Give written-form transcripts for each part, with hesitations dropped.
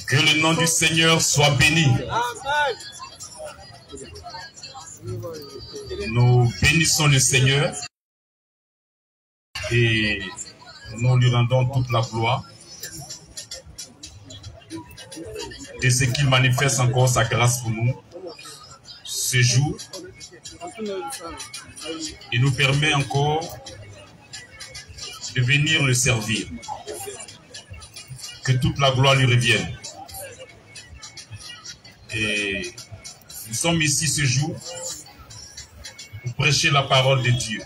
Que le nom du Seigneur soit béni. Nous bénissons le Seigneur et nous lui rendons toute la gloire de ce qu'il manifeste encore sa grâce pour nous ce jour. Il nous permet encore de venir le servir. Que toute la gloire lui revienne. Et nous sommes ici ce jour pour prêcher la parole de Dieu.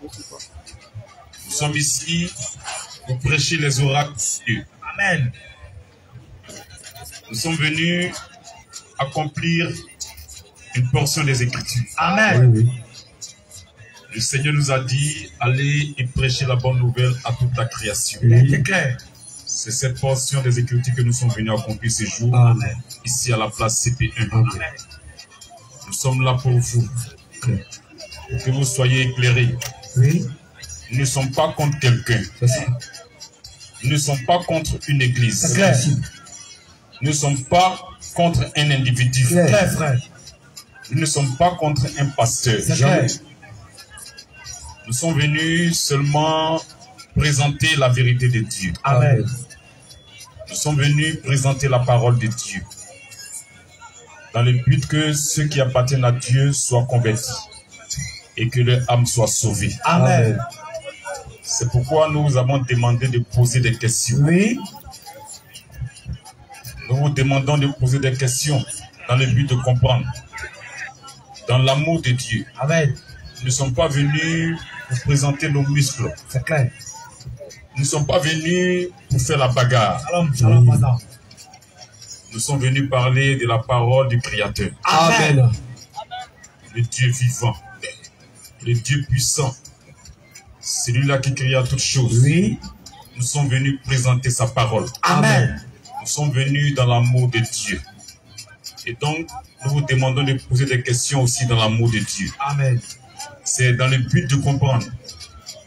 Nous sommes ici pour prêcher les oracles de Dieu. Amen. Nous sommes venus accomplir une portion des Écritures. Amen. Oui, oui. Le Seigneur nous a dit, allez et prêchez la bonne nouvelle à toute la création. Oui. C'est clair. C'est cette portion des Écritures que nous sommes venus accomplir ce jour. Amen. Ici à la place CP1. Amen. Nous sommes là pour vous. Pour que vous soyez éclairés. Oui. Nous ne sommes pas contre quelqu'un. Nous ne sommes pas contre une église. C'est clair. Nous ne sommes pas contre un individu. C'est clair, frère. Nous ne sommes pas contre un pasteur. C'est clair. Nous sommes venus seulement présenter la vérité de Dieu. Amen. Nous sommes venus présenter la parole de Dieu. Dans le but que ceux qui appartiennent à Dieu soient convertis. Et que leur âme soit sauvée. Amen. C'est pourquoi nous vous avons demandé de poser des questions. Oui. Nous vous demandons de poser des questions dans le but de comprendre. Dans l'amour de Dieu. Amen. Nous ne sommes pas venus pour présenter nos muscles. C'est clair. Nous ne sommes pas venus pour faire la bagarre. Nous sommes venus parler de la parole du Créateur. Amen. Le Dieu vivant. Le Dieu puissant. Celui-là qui créa toutes choses. Oui. Nous sommes venus présenter sa parole. Amen. Nous sommes venus dans l'amour de Dieu. Et donc, nous vous demandons de poser des questions aussi dans l'amour de Dieu. Amen. C'est dans le but de comprendre.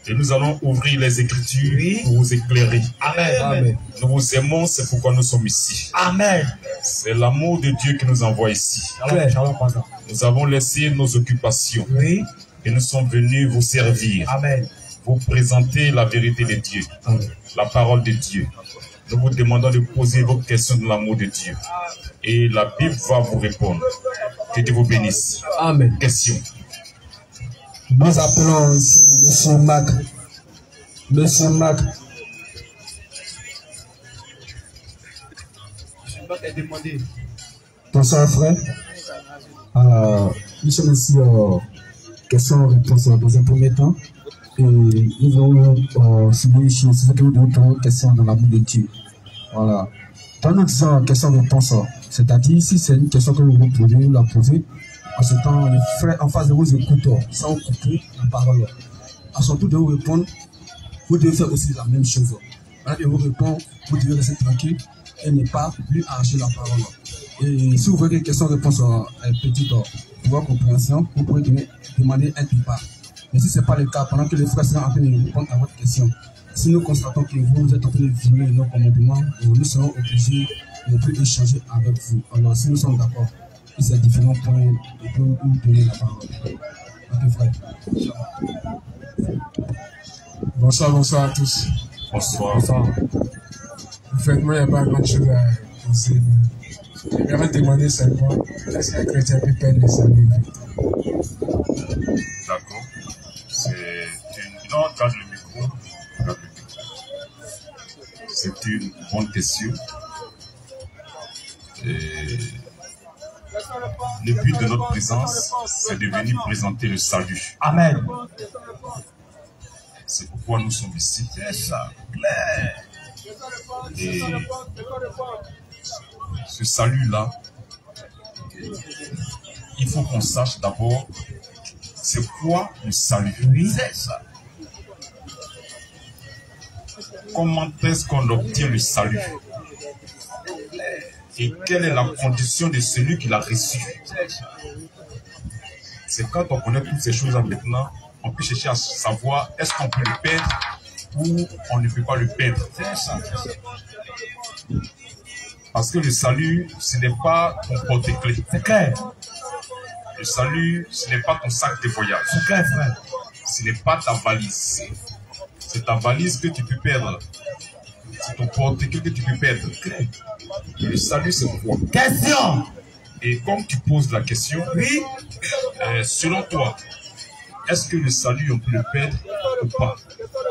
Et nous allons ouvrir les Écritures pour vous éclairer. Amen. Amen. Nous vous aimons, c'est pourquoi nous sommes ici. Amen. C'est l'amour de Dieu qui nous envoie ici. Amen. Nous avons laissé nos occupations. Oui. Et nous sommes venus vous servir. Amen. Vous présenter la vérité de Dieu. Amen. La parole de Dieu. Nous vous demandons de poser vos questions de l'amour de Dieu. Et la Bible va vous répondre. Que Dieu vous bénisse. Amen. Question. Nous appelons ici M. Mac. Monsieur Mac. Bonsoir frère. Nous sommes ici questions-réponses dans un premier temps. Et nous allons finir ici ce que nous devons question dans l'amour de Dieu. Voilà. Quand nous disons question-réponse, c'est-à-dire si c'est une question que nous voulons poser, nous la poser. En ce temps, les frères en face de vous écoutent sans couper la parole. À son tour de vous répondre, vous devez faire aussi la même chose. Voilà, et vous répondre, vous devez rester tranquille et ne pas lui arracher la parole. Et si vous voulez que les questions-réponses petites pour votre compréhension, vous pouvez demander un départ. Mais si ce n'est pas le cas, pendant que les frères sont en train de répondre à votre question, si nous constatons que vous êtes en train de violer nos commandements, nous serons obligés de ne plus échanger avec vous. Alors, si nous sommes d'accord, si c'est différents points, on peut nous donner la parole. Ok, frère. Bonsoir, bonsoir à tous. Bonsoir. Bonsoir. En fait, moi, il n'y a pas grand chose à penser. Je vais demander seulement est-ce qu'un chrétien peut perdre le salut? D'accord. C'est une... Non, garde le micro. Garde le micro. C'est une bonne question. Et le but de notre présence, c'est de venir présenter le salut. Amen. C'est pourquoi nous sommes ici. C'est ça. Clair. Et ce salut-là, il faut qu'on sache d'abord c'est quoi le salut. Oui, c'est ça. Comment est-ce qu'on obtient le salut? Et quelle est la condition de celui qui l'a reçu? C'est quand on connaît toutes ces choses-là maintenant, on peut chercher à savoir est-ce qu'on peut le perdre ou on ne peut pas le perdre. C'est ça. Parce que le salut, ce n'est pas ton porte-clés. C'est clair. Le salut, ce n'est pas ton sac de voyage. C'est clair, frère. Ce n'est pas ta valise. C'est ta valise que tu peux perdre. C'est ton porte-clés que tu peux perdre. Le salut, c'est quoi? Question. Et comme tu poses la question, Oui. Selon toi, est-ce que le salut, on peut le perdre ou pas?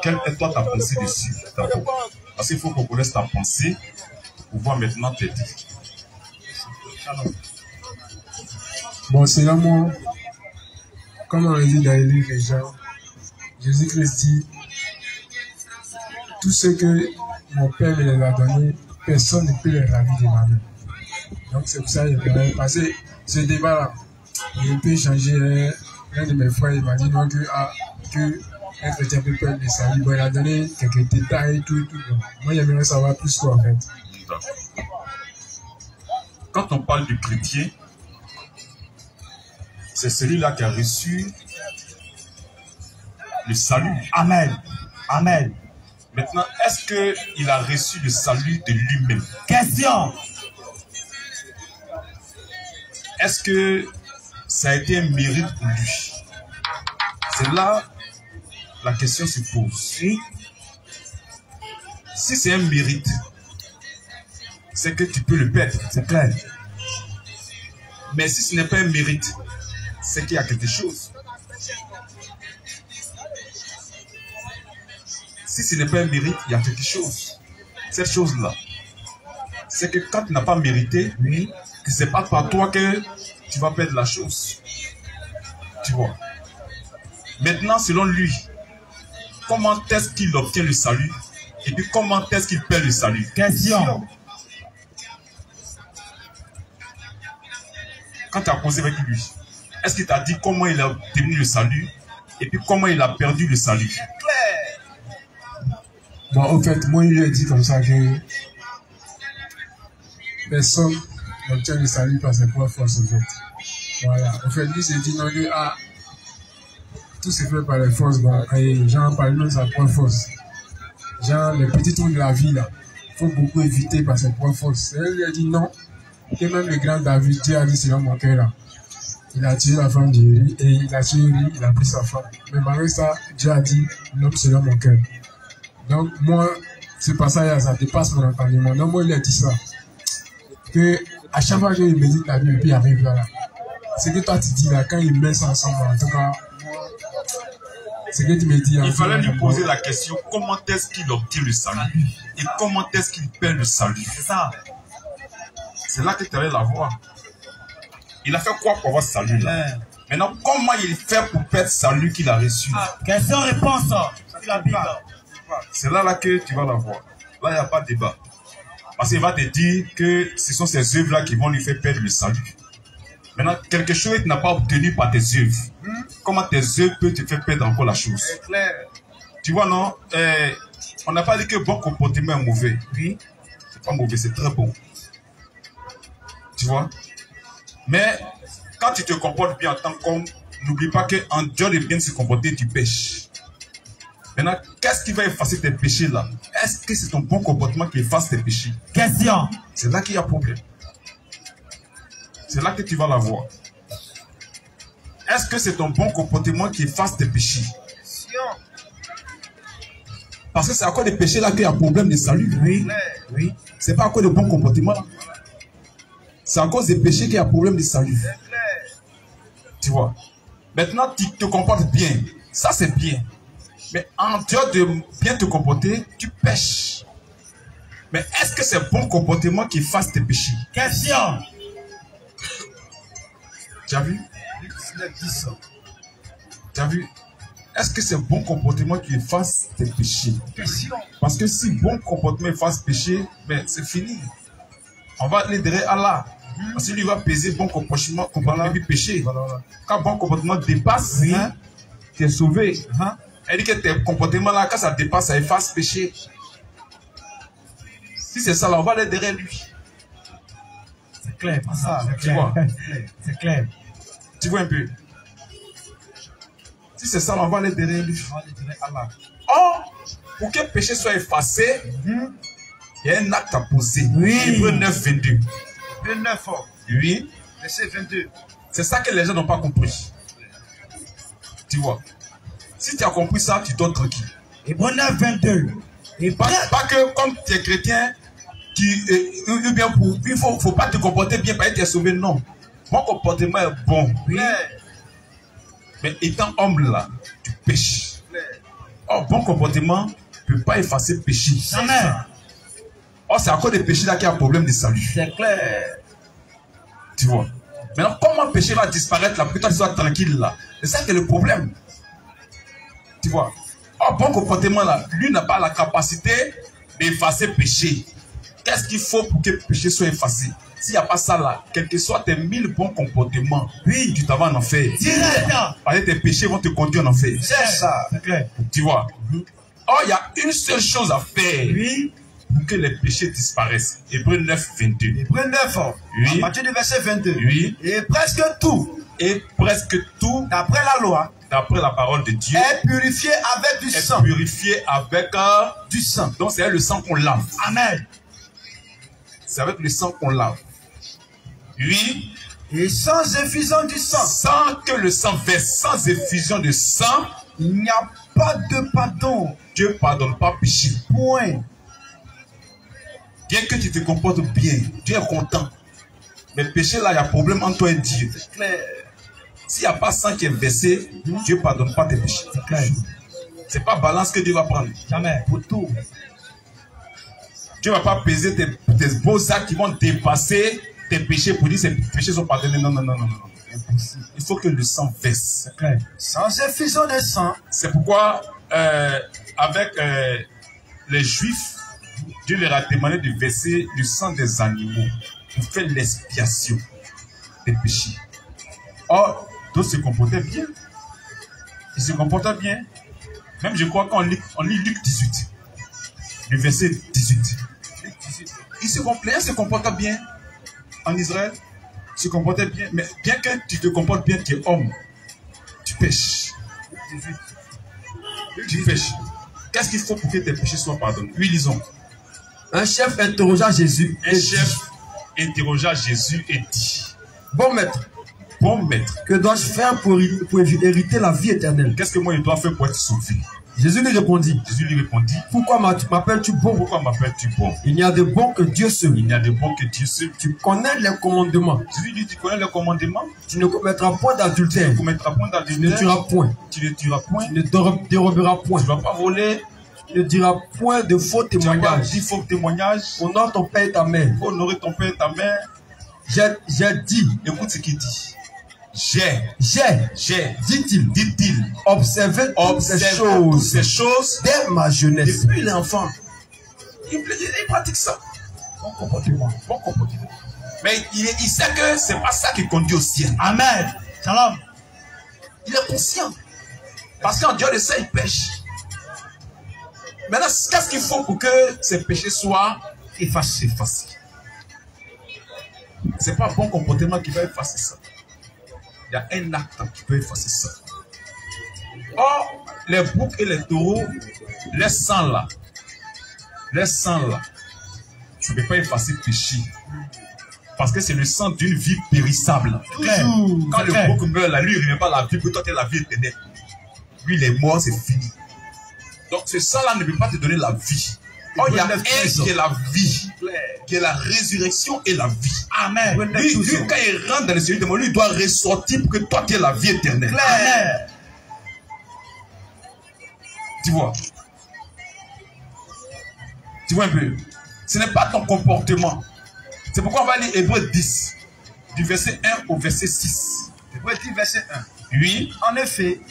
Quelle est toi ta pensée dessus d'abord? Parce qu'il faut qu'on connaisse ta pensée pour pouvoir maintenant t'aider. Bon, c'est là, moi, comme on l'a dit dans les livres déjà, Jésus-Christ dit, tout ce que mon Père me a donné, personne ne peut les ravir de ma main. Donc c'est pour ça que je passer ce débat-là. Il peut changer. Un de mes frères, il m'a dit non, que un chrétien peut perdre le salut. Bon, il a donné quelques détails, tout. Bon. Moi, j'aimerais savoir plus quoi en fait. Quand on parle du chrétien, c'est celui-là qui a reçu le salut. Amen. Amen. Maintenant, est-ce qu'il a reçu le salut de lui-même? Question. Est-ce que ça a été un mérite pour lui? C'est là la question se pose. Oui. Si c'est un mérite, c'est que tu peux le perdre. C'est clair. Mais si ce n'est pas un mérite, c'est qu'il y a quelque chose. Si ce n'est pas un mérite, il y a quelque chose. Cette chose-là, c'est que quand tu n'as pas mérité, Oui. que c'est pas par toi que tu vas perdre la chose. Tu vois. Maintenant, selon lui, comment est-ce qu'il obtient le salut? Et puis comment est-ce qu'il perd le salut? Question. Quand tu as causé avec lui, est-ce qu'il t'a dit comment il a obtenu le salut? Et puis comment il a perdu le salut? Bon, en fait, moi, il lui a dit comme ça que personne n'obtient le salut par ses propres forces, en fait. Voilà. En fait, lui s'est dit non, que tout se fait par les forces. Bon, et genre, par lui, sa propre force. Genre, les petits trucs de la vie, là, il faut beaucoup éviter par ses propres forces. Et elle lui a dit non, que même le grand David, Dieu a dit selon mon cœur, là. Il a tué la femme d'Uri et il a tué Uri, il a pris sa femme. Mais malgré ça, Dieu a dit non, selon mon cœur. Donc, moi, ce passage-là, ça dépasse mon entendement. Donc, moi, il a dit ça. Que à chaque fois qu'il médite la Bible, et puis il arrive là, c'est que toi, tu dis là, quand il met ça ensemble, en tout cas, c'est que tu me dis. Il fallait lui poser la question, comment est-ce qu'il obtient le salut? Et comment est-ce qu'il perd le salut? C'est ça. C'est là que tu allais la voir. Il a fait quoi pour avoir ce salut là? Maintenant, comment il fait pour perdre le salut qu'il a reçu? Question-réponse. C'est la Bible. C'est là que tu vas la voir. Là, il n'y a pas de débat. Parce qu'il va te dire que ce sont ces œuvres-là qui vont lui faire perdre le salut. Maintenant, quelque chose que tu n'as pas obtenu par tes œuvres. Comment tes œuvres peuvent te faire perdre encore la chose? C'est clair. Tu vois, non? On n'a pas dit que bon comportement est mauvais. Oui. C'est pas mauvais, c'est très bon. Tu vois? Mais quand tu te comportes bien en tant qu'homme, n'oublie pas qu'en dehors de bien se comporter, tu pêches. Maintenant, qu'est-ce qui va effacer tes péchés là? Est-ce que c'est ton bon comportement qui efface tes péchés? Question. C'est là qu'il y a problème. C'est là que tu vas la voir. Est-ce que c'est ton bon comportement qui efface tes péchés? Parce que c'est à cause des péchés là qu'il y a problème de salut. Oui. Oui. C'est pas à cause de bon comportement là. C'est à cause des péchés qu'il y a problème de salut. Tu vois. Maintenant, tu te comportes bien. Ça, c'est bien. Mais en dehors de bien te comporter, tu pêches. Mais est-ce que c'est bon comportement qui efface tes péchés? Question. Tu as vu? Tu as vu? Est-ce que c'est bon comportement qui efface tes péchés? Question. Parce que si bon comportement efface péché, ben c'est fini. On va aller derrière Allah. Parce que lui va peser bon comportement et péché. Quand bon comportement dépasse, Oui. tu es sauvé. Elle dit que tes comportements là, quand ça dépasse, ça efface péché. Si c'est ça là, on va aller derrière lui. C'est clair, pas ça. C'est Tu clair. vois? C'est clair. Tu vois un peu? Si c'est ça là, on va aller derrière lui. Or, pour que le péché soit effacé, Il y a un acte à poser. Oui. Hébreux 9, 22. Hébreux 9, Oui. verset 22. C'est ça que les gens n'ont pas compris. Tu vois. Si tu as compris ça, tu dors tranquille. Hébreux 9, 22. Et Pas que comme tu es chrétien, ou bien il ne faut pas te comporter bien parce que tu es sauvé. Non. Mon comportement est bon. Oui. Mais étant humble là, tu pêches. Or, bon comportement ne peut pas effacer le péché. Amen. Or, c'est à cause des péchés là qu'il y a un problème de salut. C'est clair. Tu vois. Maintenant, comment le péché va disparaître là pour que toi tu sois tranquille là? C'est ça qui est le problème. Tu vois. Or, bon comportement là, lui n'a pas la capacité d'effacer le péché. Qu'est-ce qu'il faut pour que le péché soit effacé? S'il n'y a pas ça là, quels que soient tes 1000 bons comportements, oui, tu t'en vas en enfer. Direct. Parce que tes péchés vont te conduire en enfer. C'est ça. C'est clair. Tu vois. Or, il y a une seule chose à faire. Oui. Pour que les péchés disparaissent. Hébreux 9, 22. Hébreux 9, oui. À partir du verset 22. Oui. Et presque tout. Et presque tout. D'après la loi. D'après la parole de Dieu. Est purifié avec du sang. Est purifié avec du sang. Donc c'est le sang qu'on lave. Amen. C'est avec le sang qu'on lave. Oui. Et sans effusion du sang. Sans que le sang verse, sans effusion de sang, il n'y a pas de pardon. Dieu ne pardonne pas péché. Point. Bien que tu te comportes bien, Dieu est content. Mais péché là, il y a problème entre toi et Dieu. C'est clair. S'il n'y a pas sang qui est versé, Dieu ne pardonne pas tes péchés. C'est clair. Ce n'est pas balance que Dieu va prendre. Jamais. Pour tout. Dieu ne va pas peser tes beaux actes qui vont dépasser tes péchés pour dire que ces péchés sont pardonnés. Non, non, non, non, non. Impossible. Il faut que le sang verse. C'est clair. Sans effusion de sang. C'est pourquoi, avec les Juifs, Dieu leur a demandé de verser le sang des animaux pour faire l'expiation des péchés. Or, d'autres se comportaient bien. Ils se comportaient bien. Même je crois qu'on lit Luc 18, le verset 18. Ils se comportaient bien en Israël. Ils se comportaient bien. Mais bien que tu te comportes bien, tu es homme, tu pêches. Tu pêches. Qu'est-ce qu'il faut pour que tes péchés soient pardonnés? Oui, lisons. Un chef interrogea Jésus. Un chef interrogea Jésus et dit: Bon maître, que dois-je faire pour hériter la vie éternelle? Qu'est-ce que moi je dois faire pour être sauvé? Jésus lui répondit: Pourquoi m'appelles-tu bon? Pourquoi m'appelles-tu bon? Il n'y a de bon que Dieu seul. Il n'y a de bon que Dieu seul. Tu connais les commandements. Jésus dit: Tu connais les commandements? Tu ne commettras point d'adultère. Tu ne commettras point d'adultère. Tu ne tueras point. Tu ne tueras point. Tu ne déroberas point. Tu ne vas pas voler. Tu ne diras point de faux témoignages. Tu faux témoignages. Honore ton père et ta mère. Il faut honorer ton père et ta mère. J'ai dit. Écoute ce qu'il dit. J'ai, dit-il, observé toutes ces choses dès ma jeunesse. Depuis l'enfant, il pratique ça. Bon comportement. Bon comportement. Mais il sait que c'est pas ça qui conduit au ciel. Amen. Shalom. Il est conscient. Parce qu'en Dieu de ça, il pêche. Maintenant, qu'est-ce qu'il faut pour que ces péchés soient effacés? C'est pas bon comportement qui va effacer ça. Il y a un acte qui peut effacer ça. Or, les boucs et les taureaux, les sangs là, ça ne peut pas effacer le péché. Parce que c'est le sang d'une vie périssable. Quand le bouc meurt là, lui, il ne revient pas à la vie, pour toi, tu as la vie éternelle. Lui, il est mort, c'est fini. Donc, ce sang-là ne peut pas te donner la vie. Oh, il y a un qui est la vie, qui est la résurrection et la vie. Amen. Lui, quand il rentre dans le Seigneur de lui, il doit ressortir pour que toi, tu aies la vie éternelle. Amen. Tu vois? Tu vois un peu? Ce n'est pas ton comportement. C'est pourquoi on va lire Hébreux 10, du verset 1 au verset 6. Hébreux 10, verset 1. Oui. En effet,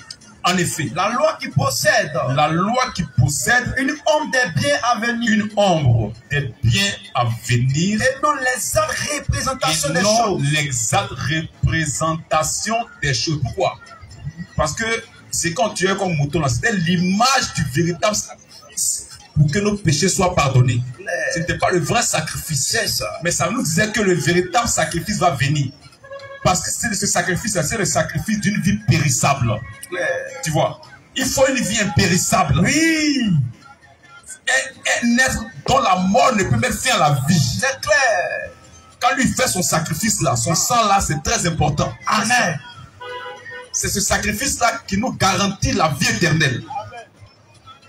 la loi qui possède une ombre des biens à venir. Une ombre des biens à venir. Et non l'exacte représentation des choses. choses. L'exacte représentation des choses. Pourquoi? Parce que c'est quand tu es comme mouton là, c'était l'image du véritable sacrifice pour que nos péchés soient pardonnés. Ce n'était pas le vrai sacrifice. C'est ça. Mais ça nous disait que le véritable sacrifice va venir. Parce que ce sacrifice, c'est le sacrifice d'une vie périssable. Tu vois, il faut une vie impérissable. Oui. Un être dont la mort ne peut mettre fin à la vie. C'est clair. Quand lui fait son sacrifice là, son sang là, c'est très important. Amen. C'est ce sacrifice là qui nous garantit la vie éternelle.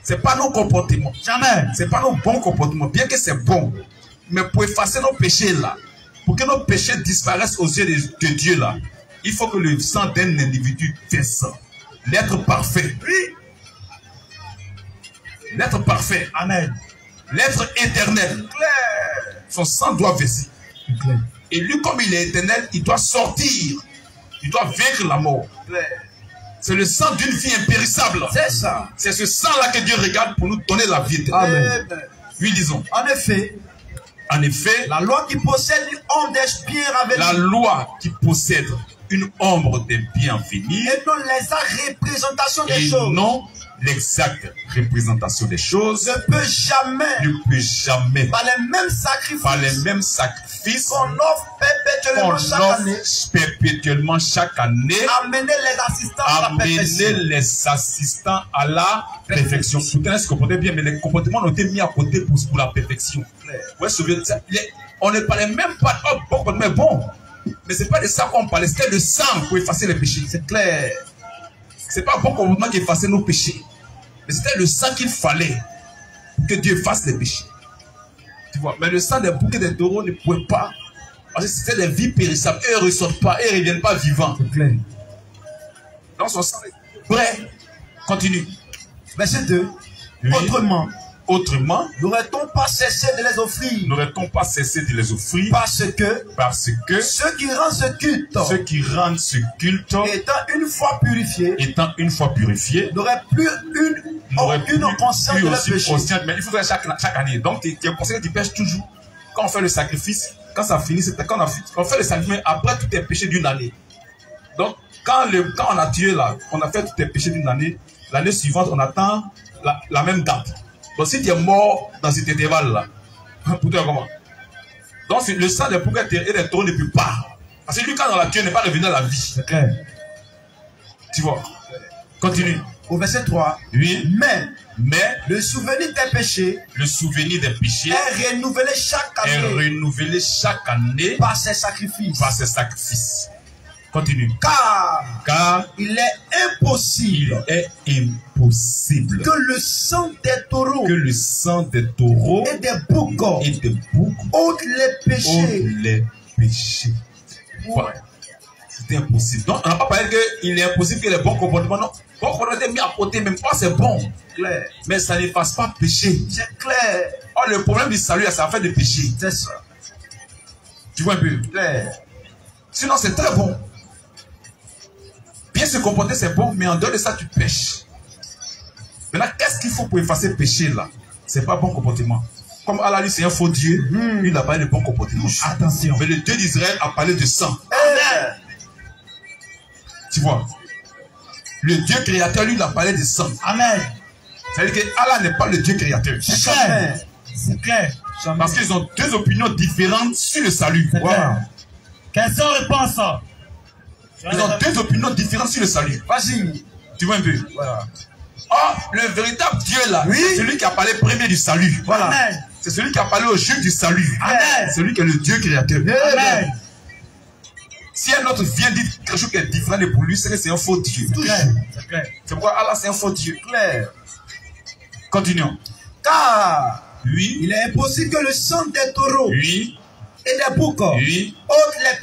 C'est pas nos comportements. Jamais. C'est pas nos bons comportements, bien que c'est bon. Mais pour effacer nos péchés là, pour que nos péchés disparaissent aux yeux de Dieu là, il faut que le sang d'un individu verse. L'être parfait. Oui. L'être parfait. Amen. L'être éternel. Clair. Son sang doit verser. Et lui, comme il est éternel, il doit sortir. Il doit vaincre la mort. C'est le sang d'une vie impérissable. C'est ça. C'est ce sang-là que Dieu regarde pour nous donner la vie éternelle. Oui, disons. En effet, la loi qui possède une ombre des biens à venir. La loi qui possède une ombre des biens à venir. Et non l'exacte représentation des et choses. Non l'exacte représentation des choses. Ne peut jamais. Par les mêmes sacrifices. Qu'on offre perpétuellement chaque année. Amener les assistants à la perfection. Soutenez ce comportement bien, mais les comportements ont été mis à côté pour la perfection. Ouais, on ne parlait même pas de bon comportement bon. Mais ce n'est pas de ça qu'on parlait, c'était le sang pour effacer les péchés. C'est clair. Ce n'est pas un bon comportement qui effaçait nos péchés. Mais c'était le sang qu'il fallait pour que Dieu efface les péchés. Tu vois, mais le sang des bouquets de taureaux ne pouvait pas. Parce que c'était des vies périssables. Eux ne ressortent pas, eux ne reviennent pas vivants. C'est clair. Donc son sang est prêt. Continue. Verset 2. Oui. Autrement, n'aurait-on pas cessé de les offrir? N'aurait-on pas cessé de les offrir? Parce que ceux qui rendent ce culte, étant une fois purifiés, n'auraient plus aucune conscience de leur péché. Mais il faut faire chaque année. Donc, tu es conscient que tu pêches toujours. Quand on fait le sacrifice, quand ça finit, c'est quand on fait le sacrifice, après tous tes péchés d'une année. Donc, quand on a tué là, on a fait tous tes péchés d'une année, l'année suivante, on attend la même date. Donc si tu es mort dans cet intervalle-là, pour toi comment? Donc le sang des bouquets et des taureaux ne peut pas. Parce que lui, quand on l'a tué, n'est pas revenu à la vie. C'est clair. Tu vois? Continue. Au verset 3. Oui. Mais le souvenir des péchés. Est renouvelé chaque année. Par ses sacrifices. Continue. Car il est impossible que le sang des taureaux et des boucs ôte les péchés. Voilà. C'était impossible. Donc on n'a pas parlé qu'il est impossible que les bons comportements. Non, bon comportement est mis à côté, même pas c'est bon. Clair. Mais ça ne fasse pas péché. C'est clair. Oh, le problème du salut, ça fait de péché. C'est ça. Tu vois un peu? Clair. Sinon c'est très bon. Bien se comporter, c'est bon, mais en dehors de ça, tu pêches. Maintenant, qu'est-ce qu'il faut pour effacer le péché là? C'est pas bon comportement. Comme Allah dit, c'est un faux Dieu, il a parlé de bon comportement. Attention. Mais le Dieu d'Israël a parlé de sang. Amen. Tu vois? Le Dieu créateur, lui, il a parlé de sang. Amen. C'est-à-dire que Allah n'est pas le Dieu créateur. C'est clair. C'est clair. Parce qu'ils ont deux opinions différentes sur le salut. Wow. Quelles sont les réponses? Ils ont deux opinions différentes sur le salut. Vas-y. Tu vois un peu? Voilà. Oh, le véritable Dieu là, oui. C'est celui qui a parlé premier du salut. Voilà. C'est celui qui a parlé aux Juifs du salut. Amen. Celui qui est le Dieu créateur. Amen. Si un autre vient dire quelque chose qui est différent de pour lui, c'est que c'est un faux Dieu. C'est clair. C'est pourquoi Allah c'est un faux Dieu. Clair. Continuons. Car oui. Il est impossible que le sang des taureaux oui. et des boucs oui. ôte les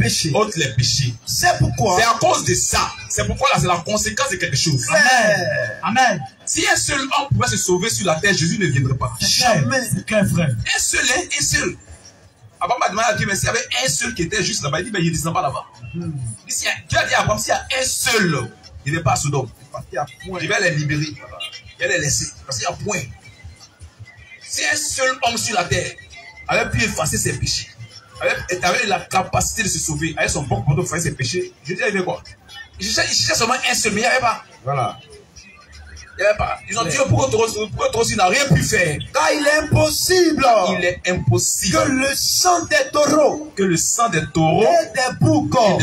péchés. C'est pourquoi. C'est à cause de ça. C'est pourquoi là, c'est la conséquence de quelque chose. Amen. Amen. Si un seul homme pouvait se sauver sur la terre, Jésus ne viendrait pas. Jamais. C'est clair, frère. Un seul. Abraham a demandé à Dieu, mais s'il y avait un seul qui était juste là-bas, il dit, mais il ne descend pas là-bas. Dieu a dit à Abraham, s'il y a un seul, il n'est pas à Sodome. Il va les libérer. Il va les laisser. Parce qu'il y a point. Si un seul homme sur la terre avait pu effacer ses péchés, avait la capacité de se sauver, avec son bon comportement de faire ses péchés, je dis, il fait quoi? Il cherchait seulement un seul, mais il n'y avait pas. Voilà. Il n'y avait pas. Ils ont dit pourquoi toi aussi n'a rien pu faire. Car il est impossible. Il est impossible. Que le sang des taureaux. Que le sang des taureaux. Et des boucs. Ôte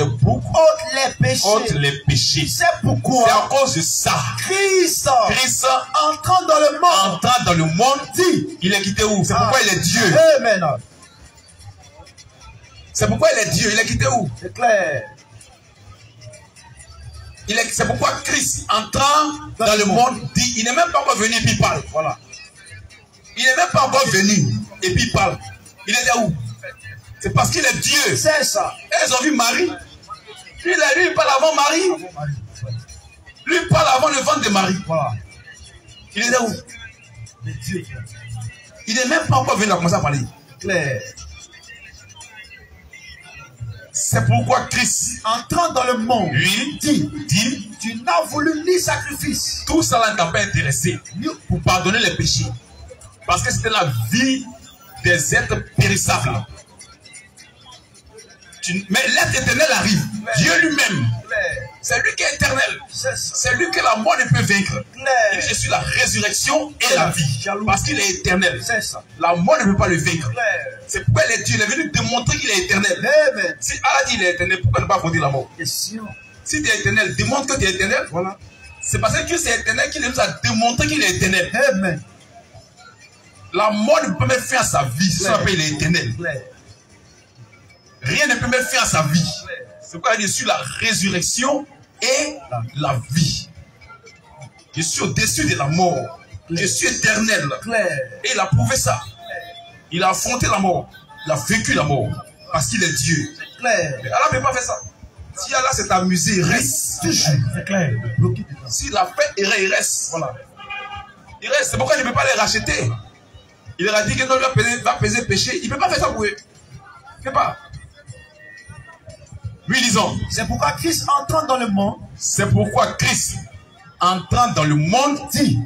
les péchés. Ôte les péchés. C'est pourquoi. C'est à cause de ça. Christ. Entrant dans le monde. Entrant dans le monde. Dit. Il est quitté où? C'est pourquoi il est Dieu. Amen. C'est pourquoi il est Dieu. Il est quitté où? C'est clair. C'est pourquoi Christ, entrant dans le monde, dit, il n'est même pas encore venu et puis il parle. Voilà. Il n'est même pas encore venu et puis il parle. Il est là où? C'est parce qu'il est Dieu. C'est ça. Et ils ont vu Marie. Lui, il parle avant Marie. Lui, il parle avant le ventre de Marie. Voilà. Il est là où? Il n'est même pas encore venu à commencer à parler. Clair. C'est pourquoi Christ, entrant dans le monde, lui dit, tu n'as voulu ni sacrifice. Tout ça ne t'a pas intéressé pour pardonner les péchés. Parce que c'était la vie des êtres périssables. Mais l'être éternel arrive. Dieu lui-même. C'est lui qui est éternel. C'est lui que la mort ne peut vaincre. Il dit, je suis la résurrection et la vie. Parce qu'il est éternel. La mort ne peut pas le vaincre. C'est pourquoi il est Dieu. Il est venu démontrer qu'il est éternel. Si Allah dit qu'il est éternel, pourquoi ne pas affronter la mort? Si tu es éternel, démontre que tu es éternel. Voilà. C'est parce que Dieu est éternel qu'il nous a démontré qu'il est éternel. Amen. La mort ne peut mettre fin à sa vie. Ça s'appelle il est éternel. Rien ne peut mettre fin à sa vie. C'est pourquoi je suis la résurrection et la vie. Je suis au-dessus de la mort. Je suis éternel. Et il a prouvé ça. Il a affronté la mort. Il a vécu la mort. Parce qu'il est Dieu. Mais Allah ne peut pas faire ça. Si Allah s'est amusé, il reste. C'est clair. S'il a fait, il reste. Voilà. Il reste. C'est pourquoi je ne peux pas les racheter. Il leur a dit que non, il va peser péché. Il ne peut pas faire ça pour eux. Il ne peut pas. Oui, disons. C'est pourquoi Christ entrant dans le monde. C'est pourquoi Christ entrant dans le monde dit.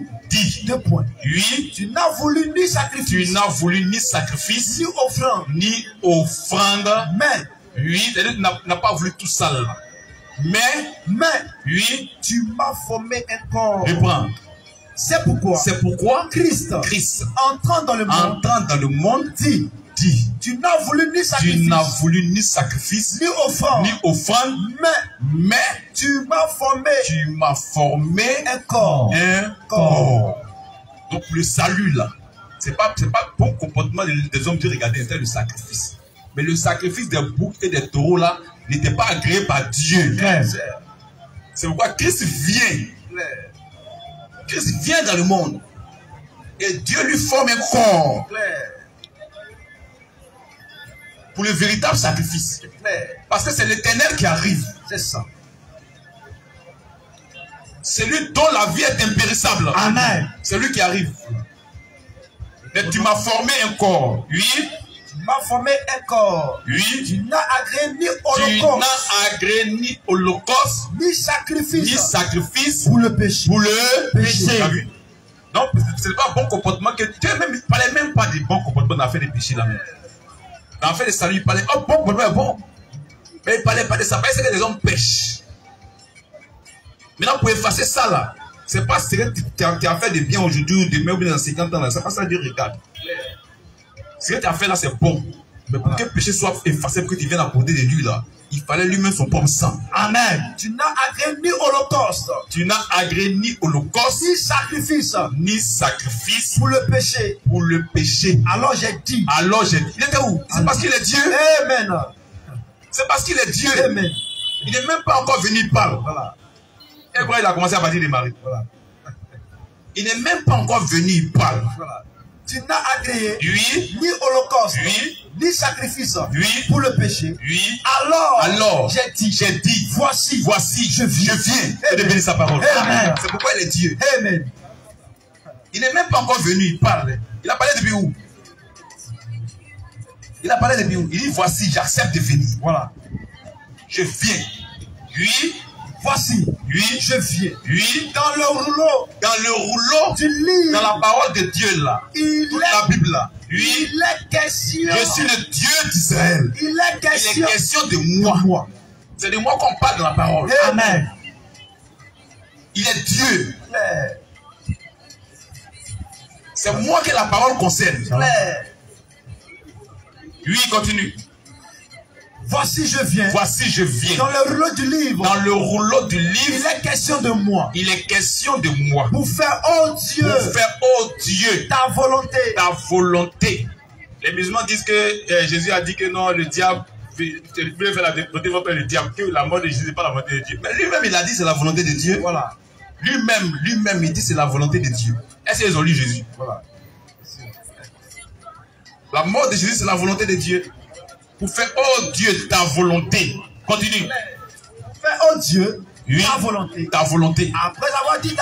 Deux points. Oui. Tu n'as voulu ni sacrifice. Tu n'as voulu ni sacrifice. Ni offrande. Ni offrande. Mais. Oui. Tu n'as pas voulu tout ça. Mais. Oui. Tu m'as formé un corps. Reprends. C'est pourquoi. Christ. Entrant dans le monde. Dit. Tu n'as voulu ni sacrifice. Tu n'as voulu ni sacrifice. Ni offrande. Mais tu m'as formé. Tu m'as formé un corps. Donc le salut là, c'est pas bon comportement des hommes de regarder, c'était le sacrifice. Mais le sacrifice des boucs et des taureaux là n'était pas agréé par Dieu. C'est pourquoi Christ vient. Christ vient dans le monde. Et Dieu lui forme un corps. Pour le véritable sacrifice. Parce que c'est l'Éternel qui arrive. C'est ça. C'est lui dont la vie est impérissable. Amen. C'est lui qui arrive. Mais tu m'as formé un corps. Oui. Tu m'as formé un corps. Oui. Tu n'as agréé ni holocauste. Tu n'as agréé ni holocauste. Ni sacrifice. Ni sacrifice. Pour le péché. Pour le péché. Donc, ce n'est pas un bon comportement. Que Dieu ne parlait même pas du bon comportement dans l'affaire des péchés là-même. Dans l'affaire des salut, il parlait, oh bon, bon. Mais il ne parlait pas de ça. Parce que les hommes pêchent. Maintenant, pour effacer ça là, c'est pas ce que tu as fait de bien aujourd'hui ou demain ou dans 50 ans là. C'est pas ça que Dieu regarde. Ce que tu as fait là, c'est bon. Mais pour que le péché soit effacé, pour que tu viennes apporter de lui là, il fallait lui-même son propre sang. Amen. Tu n'as agréé ni holocauste. Tu n'as agréé ni holocauste. Ni sacrifice. Ni sacrifice. Pour le péché. Pour le péché. Alors j'ai dit. Il était où? C'est parce qu'il est Dieu. Amen. C'est parce qu'il est Dieu. Amen. Il n'est même pas encore venu parler. Voilà. Et après, il a commencé à partir de Marie. Voilà. Il n'est même pas encore venu, il parle. Voilà. Tu n'as agréé ni holocauste, ni sacrifice pour le péché. Alors j'ai dit, voici, je viens et de bénir sa parole. C'est pourquoi il est Dieu. Amen. Il n'est même pas encore venu, il parle. Il a parlé depuis où? Il dit, voici, j'accepte de venir. Voilà. Je viens. Voici, je viens. Dans le rouleau du livre, dans la parole de Dieu là, la Bible là. Il est question. Je suis le Dieu d'Israël. Il est question de moi. C'est de moi qu'on parle dans la parole. Amen. Il est Dieu. C'est moi que la parole concerne. Oui, continue. Voici je viens. Voici je viens. Dans le rouleau du livre. Dans le rouleau du livre. Il est question de moi. Il est question de moi. Pour faire, oh Dieu. Pour faire, oh Dieu. Ta volonté. Ta volonté. Les musulmans disent que Jésus a dit que non, le diable veut faire la volonté de le diable, que la mort de Jésus n'est pas la volonté de Dieu. Mais lui-même, il a dit c'est la volonté de Dieu. Voilà. Lui-même, il dit c'est la volonté de Dieu. Est-ce qu'ils ont lu Jésus? Voilà. La mort de Jésus, c'est la volonté de Dieu. Pour faire, oh Dieu, ta volonté. Continue. Faire, oh Dieu, oui, ta volonté. Ta volonté. Après avoir dit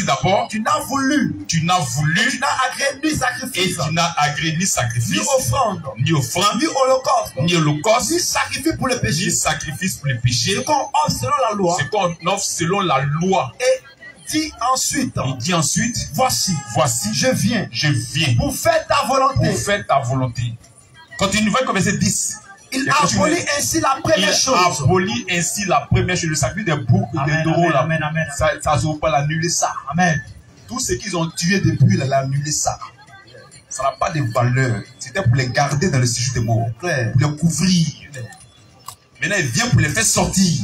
d'abord. Tu n'as voulu. Tu n'as agréé ni sacrifice. Et tu n'as agréé ni sacrifice. Ni offrande. Ni holocauste. Ni holocauste. Ni sacrifice pour le péché. Ni sacrifice pour le péché. Ce qu'on offre selon la loi. Ce qu'on offre selon la loi. Et dit ensuite. Il dit ensuite. Voici. Je viens. Pour faire ta volonté. Pour faire ta volonté. Continue, voyez comme verset 10. Il abolit ainsi la première chose. Il abolit ainsi la première chose. Le sacrifice des boucs et des taureaux. Amen. Ça ne pas l'annuler ça. Amen. Tout ce qu'ils ont tué depuis, il a annulé ça. Ça n'a pas de valeur. C'était pour les garder dans le séjour des morts. Pour les couvrir. Maintenant, il vient pour les faire sortir.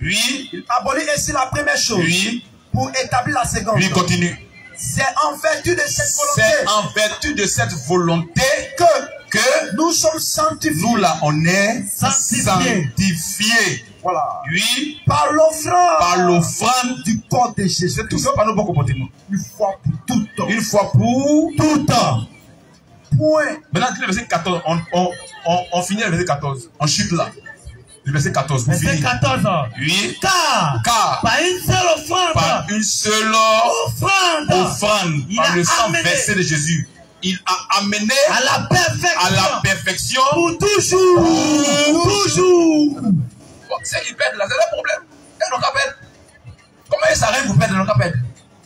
Oui. Il abolit ainsi la première chose. Oui. Pour établir la seconde. Oui, continue. C'est en vertu de cette volonté. C'est en vertu de cette volonté que nous sommes sanctifiés. Nous là, on est sanctifiés. Voilà. Oui. Par l'offrande du corps de Jésus. Tout ça par nos bons comportements. Une fois pour tout temps. Une fois pour tout temps. Point. Maintenant, le verset 14. On finit le verset 14. On chute là. Le verset 14. Verset 14. Oui. Car par une seule offrande. Par une seule offrande. Par le sang versé de Jésus. Il a amené à la perfection. Pour toujours. Toujours. Bon, c'est qu'ils perdent là, c'est le problème. Ils n'ont qu'à perdre. Comment ils s'arrêtent pour perdre, ils n'ont qu'à perdre.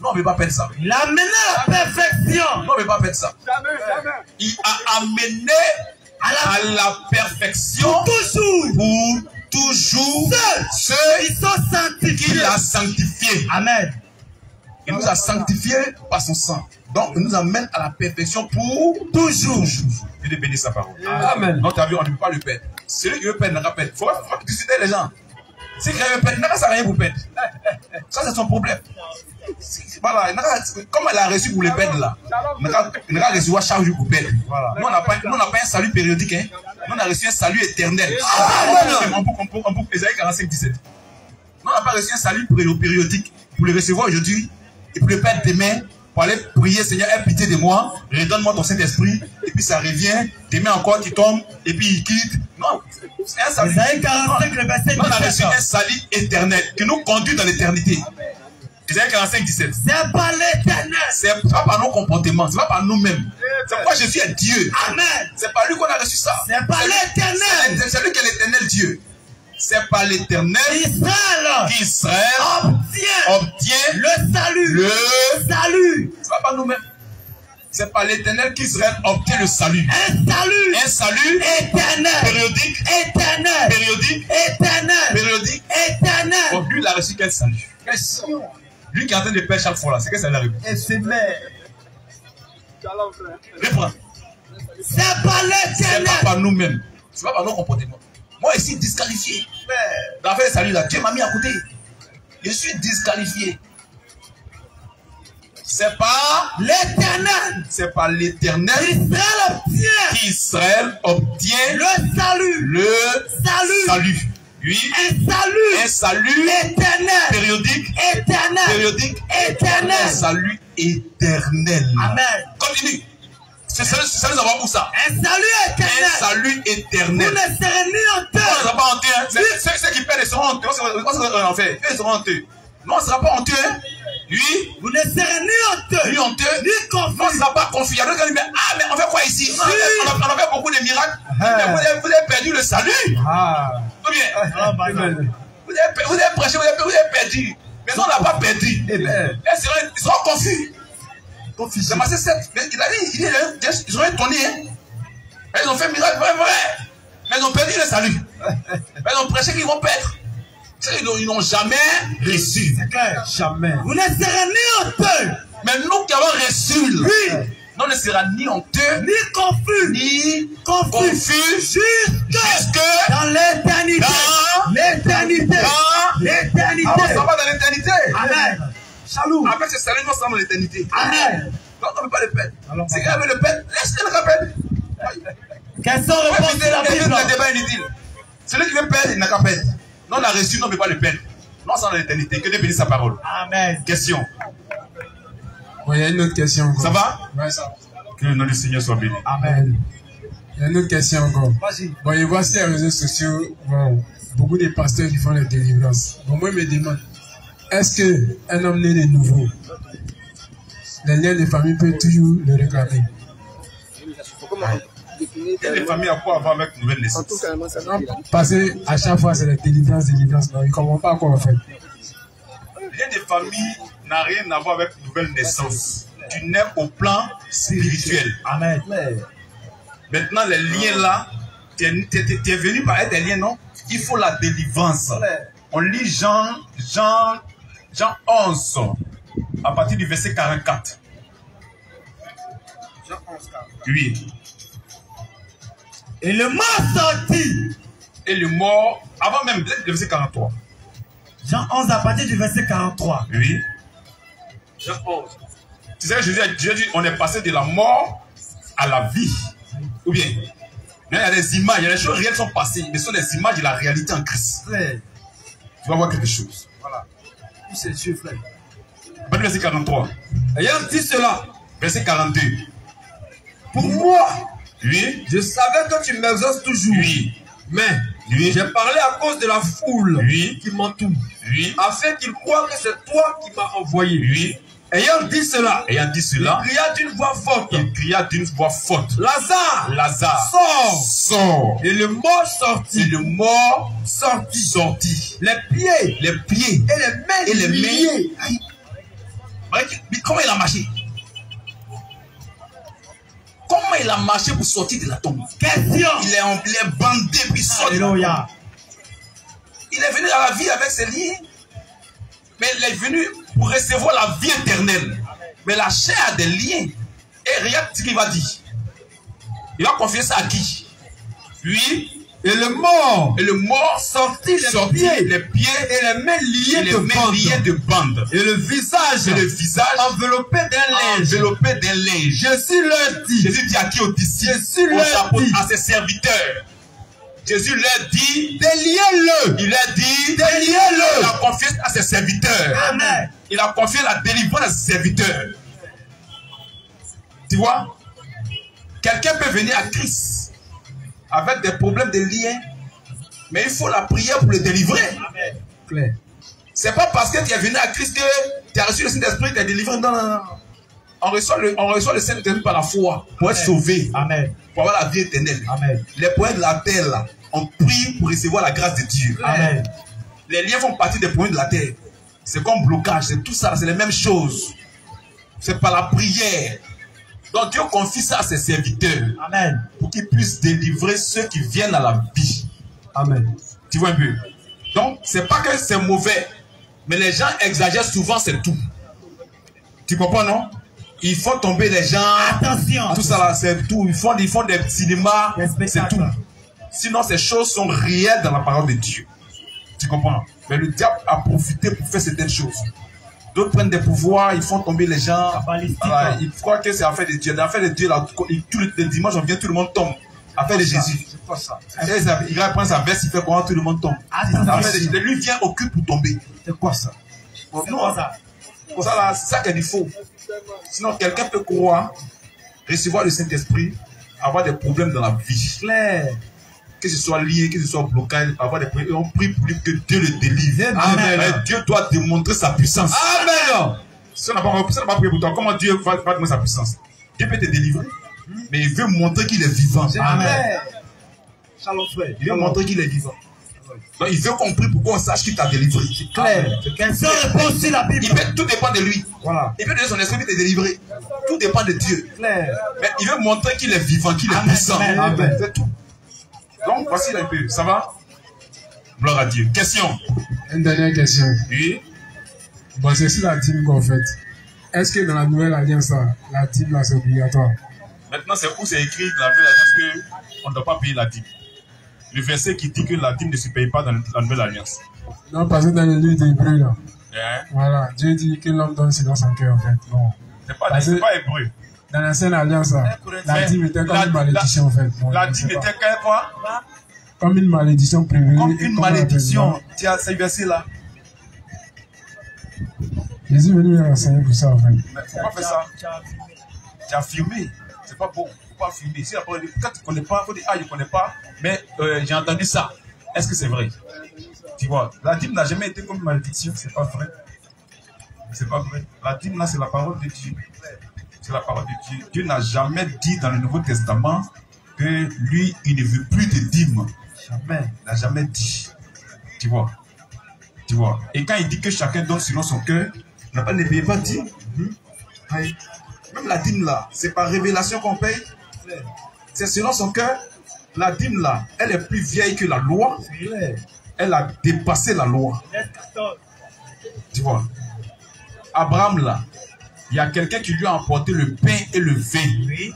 Non, on ne veut pas perdre ça. Il a amené à la perfection. Non, on ne veut pas perdre ça. Jamais. Il a amené à la perfection. Pour toujours. Ceux qui sont sanctifiés. Qu'il a sanctifiés. Amen. Il nous a sanctifiés par son sang. Donc, il nous amène à la perfection pour toujours. Il est béni sa parole. Amen. Donc, tu as vu, on ne peut pas le perdre. Celui qui veut perdre n'a qu'à perdre. Il faut discuter les gens. Si quelqu'un veut perdre, il n'a qu'à rien pour perdre. Ça, c'est son problème. Voilà, comme elle a reçu pour le perdre là, il n'a qu'à recevoir chaque jour pour perdre. Voilà. Nous, on n'a pas un salut périodique. Hein. Nous, on a reçu un salut éternel. On peut Ésaïe 45, 17. Nous, on n'a pas reçu un salut périodique pour le recevoir aujourd'hui et pour le perdre demain. Pour aller prier, Seigneur, aie pitié de moi, redonne-moi ton Saint-Esprit, et puis ça revient, demain encore tu tombes, et puis il quitte. Non, c'est un salut. On a reçu un salut éternel qui nous conduit dans l'éternité. Isaïe 45, 17. C'est pas l'éternel. C'est pas par nos comportements, c'est pas par nous-mêmes. C'est pourquoi Jésus est Dieu. Amen. C'est par lui qu'on a reçu ça. C'est pas l'éternel. C'est lui qui est l'éternel Dieu. C'est par l'éternel qu'Israël obtient le salut. C'est pas par nous-mêmes. C'est par l'éternel qu'Israël obtient le salut. Un salut éternel. Périodique. Bon, lui, il a reçu quel salut? Lui qui est en train de perdre chaque fois là, c'est quel salut? Éphémère. Reprends. C'est pas l'éternel. C'est pas par nous-mêmes. C'est pas par nos comportements. Moi ici, disqualifié. Dans l'affaire de salut là, Dieu m'a mis à côté. Je suis disqualifié. C'est pas l'éternel. C'est pas l'éternel qu'Israël obtient le salut. Oui. Un salut éternel. Périodique. Un salut éternel. Amen. Continue. C'est salut avoir où ça? Un salut éternel. Vous ne serez ni honteux. On ne sera pas honteux. Ceux qui perdent seront honteux. On en fait. Ils seront honteux. Non, on ne sera pas honteux. Oui. Vous ne serez ni honteux. Ni confus. On ne sera pas confus. Ah, mais on fait quoi ici? On a fait beaucoup de miracles. Vous avez perdu le salut. Tout bien. Vous avez prêché, vous avez perdu. Mais nous, on n'a pas perdu. Ils seront confus. C'est Matthieu 7. Il a dit, ils ont étonné. Hein. Ils ont fait miracle, vrai. Mais ils ont perdu le salut. Ils ont prêché qu'ils vont perdre. Ils n'ont jamais reçu. C'est clair. Jamais. Vous ne serez ni honteux, Mais nous qui avons reçu, nous ne sera ni honteux, ni confus, jusque dans l'éternité. L'éternité. Ça va dans l'éternité. Amen. Salut. Avec ce salut, nous sommes dans l'éternité. Amen. Donc on ne peut pas le perdre. Si quelqu'un veut le perdre, laisse-le le perdre. Quelles sont les réponses de la Bible? Le débat inutile. Celui qui veut perdre, il n'a qu'à perdre. Nous on a reçu, nous on ne peut pas le perdre. Nous sommes dans l'éternité. Que Dieu bénisse sa parole. Amen. Question. Il y a une autre question encore. Ça va? Ouais, ça va. Que le nom du Seigneur soit béni. Amen. Il y a une autre question encore. Vas-y. Bon, je vois sur les réseaux sociaux, bon, beaucoup de pasteurs qui font les délivrances. Bon, moi, je me demande, est-ce qu'un homme né de nouveau, les liens de famille peuvent toujours le réclamer? Et les familles à quoi avoir avec nouvelle naissance? Non, parce qu'à chaque fois, c'est les délivrances. Non, ils ne comprennent pas quoi on fait. Lien de famille n'a rien à voir avec nouvelle naissance. Tu nais au plan spirituel. Amen. Maintenant, les liens là, tu es venu par être des liens, non? Il faut la délivrance. On lit Jean 11, à partir du verset 44. Jean 11, 44. Oui. Et le mort sortit. Et le mort, avant même le verset 43. Jean 11 à partir du verset 43. Oui. Jean 11. Tu sais, Jésus a dit, on est passé de la mort à la vie. Ou bien, il y a des images, il y a des choses réelles qui sont passées, mais ce sont des images de la réalité en Christ. Frère. Tu vas voir quelque chose. Voilà. C'est Dieu, frère. Verset 43. Ayant dit cela, verset 42. Pour moi, oui, je savais que tu m'exauces toujours. Oui. Mais oui, j'ai parlé à cause de la foule oui, qui m'entoure. Oui. Afin qu'ils croient que c'est toi qui m'as envoyé. Oui. Ayant dit cela, il cria d'une voix forte. Lazare, sors. Et le mort sortit. sortit. Les pieds et les mains liés. Comment il a marché? Comment il a marché pour sortir de la tombe? Question. Il est bandé puis sort. Alléluia. Il est venu à la vie avec ses liens. Mais il est venu pour recevoir la vie éternelle. Mais la chair a des liens. Et regarde ce qu'il va dire. Il va confier ça à qui? Lui. Et le mort sortit les pieds et les mains liées de bandes. Et le visage enveloppé d'un linge. Jésus leur dit. Jésus dit à qui? Aux disciples, à ses serviteurs. Jésus leur dit, déliez-le. Il leur dit, déliez-le. Il a confié à ses serviteurs. Amen. Il a confié la délivrance à ses serviteurs. Tu vois? Quelqu'un peut venir à Christ avec des problèmes de liens, mais il faut la prière pour le délivrer. Amen. C'est pas parce que tu es venu à Christ que tu as reçu le Saint-Esprit, tu es délivré. Non. On reçoit le Saint-Esprit par la foi pour être sauvé. Amen. Pour avoir la vie éternelle. Amen. Les problèmes de la terre, là, on prie pour recevoir la grâce de Dieu. Amen. Les liens font partie des problèmes de la terre. C'est comme blocage, c'est tout ça, c'est les mêmes choses. C'est par la prière. Donc Dieu confie ça à ses serviteurs. Amen. Pour qu'ils puissent délivrer ceux qui viennent à la vie. Amen. Tu vois un peu? Donc, c'est pas que c'est mauvais. Mais les gens exagèrent souvent, c'est tout. Tu comprends, non? Ils font tomber les gens. Attention. Tout ça là, c'est tout. Ils font des cinémas, c'est tout. Sinon, ces choses sont réelles dans la parole de Dieu. Tu comprends? Mais le diable a profité pour faire certaines choses. D'autres prennent des pouvoirs, ils font tomber les gens. Voilà, ils croient que c'est affaire de Dieu. L'affaire de Dieu, là, tous les dimanches, on vient, tout le monde tombe. Affaire de Jésus. C'est pas ça. Il reprend sa veste, il fait comment tout le monde tombe. Affaire de Jésus. Lui vient occupe pour tomber. C'est quoi ça? Non, ça là, c'est ça qu'il faut. Sinon, quelqu'un peut croire, recevoir le Saint-Esprit, avoir des problèmes dans la vie. Claire. Que ce soit lié, que ce soit blocage, avoir des problèmes. Et on prie pour lui que Dieu le délivre. Amen. Mais Dieu doit démontrer sa puissance. Amen. Si on n'a pas prié pour toi, comment Dieu va démontrer sa puissance? Dieu peut te délivrer, mais il veut montrer qu'il est vivant. Amen. Shalom frère. Il veut montrer qu'il est vivant. Donc il veut qu'on prie pour qu'on sache qu'il t'a délivré. C'est clair. Quelle réponse sur la Bible? Tout dépend de lui. Voilà. Il veut donner son esprit pour te délivrer. Tout dépend de Dieu. Clair. Mais il veut montrer qu'il est vivant, qu'il est puissant. Amen. C'est tout. Donc voici un peu. Ça va? Gloire à Dieu. Question. Une dernière question. Oui. Bon, c'est sur la team qu'en fait. Est-ce que dans la nouvelle alliance, la dîme là, c'est obligatoire? Maintenant, c'est où c'est écrit dans la nouvelle alliance qu'on ne doit pas payer la dîme. Le verset qui dit que la dîme ne se paye pas dans la nouvelle alliance. Non, parce que dans le livre d'Hébreu, là. Hein? Voilà, Dieu dit que l'homme donne selon son cœur, en fait. Non. C'est pas hébreu. Dans l'ancienne alliance, là, la dîme était comme une malédiction, en fait. Bon, la dîme était quoi? Comme une malédiction prévenue. Comme une malédiction. Tu as ce verset-là. Jésus est venu enseigner pour ça, en fait. Mais faut pas faire ça. Tu as affirmé. C'est pas bon. Faut pas affirmer. Si après, quand tu ne connais pas, il faut dire, ah, je ne connais pas, mais j'ai entendu ça. Est-ce que c'est vrai? Tu vois, la dîme n'a jamais été comme une malédiction. C'est pas vrai. C'est pas vrai. La dîme, là, c'est la parole de Dieu. C'est la parole de Dieu. Dieu n'a jamais dit dans le Nouveau Testament que lui, il ne veut plus de dîme. Jamais. Il n'a jamais dit. Tu vois. Tu vois. Et quand il dit que chacun donne selon son cœur, ne paye pas de dîme. Même la dîme là, c'est par révélation qu'on paye. C'est selon son cœur. La dîme là, elle est plus vieille que la loi. Elle a dépassé la loi. Tu vois. Abraham là, il y a quelqu'un qui lui a emporté le pain et le vin. Oui.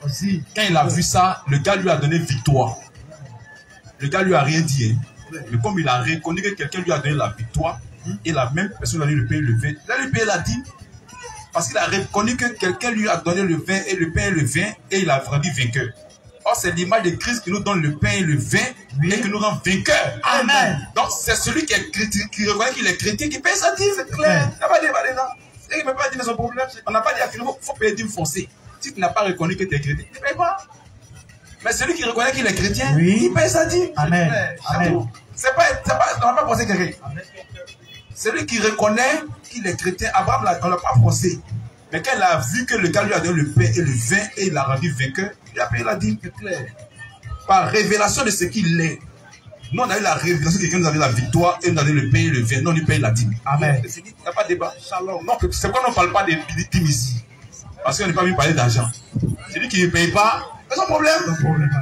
Aussi. Quand il a vu ça, le gars lui a donné victoire. Le gars lui a rien dit. Hein. Mais comme il a reconnu que quelqu'un lui a donné la victoire, et la même personne lui a donné le pain et le vin, il a lui payé la dîme. Parce qu'il a reconnu que quelqu'un lui a donné le pain et le vin, et il a grandi vainqueur. Or, c'est l'image de Christ qui nous donne le pain et le vin, et qui nous rend vainqueurs. Amen. Donc, c'est celui qui reconnaît qu'il est chrétien qui paye sa dîme. C'est clair. Il n'a pas débat dedans. Il ne peut pas dire son problème. On n'a pas dit à qu'il faut payer dîme foncée. Si tu n'as pas reconnu que tu es chrétien, tu ne payes pas. Mais celui qui reconnaît qu'il est chrétien, il paye sa dîme. Amen. Amen. On n'a pas forcé quelqu'un. Celui qui reconnaît qu'il est chrétien, Abraham, on ne l'a pas forcé. Mais quand il a vu que le gars lui a donné le pain et le vin, et il l'a rendu vainqueur, il a payé la dîme. C'est clair. Par révélation de ce qu'il est. Nous, on a eu la révélation que quelqu'un nous a donné la victoire, et nous a donné le pain et le vin. Non, on lui paye la dîme. Amen. C'est fini. Il n'y a pas de débat. Shalom. Non, c'est pourquoi on ne parle pas de dîme ici. Parce qu'on n'est pas venu parler d'argent. Celui qui ne paye pas, c'est son problème.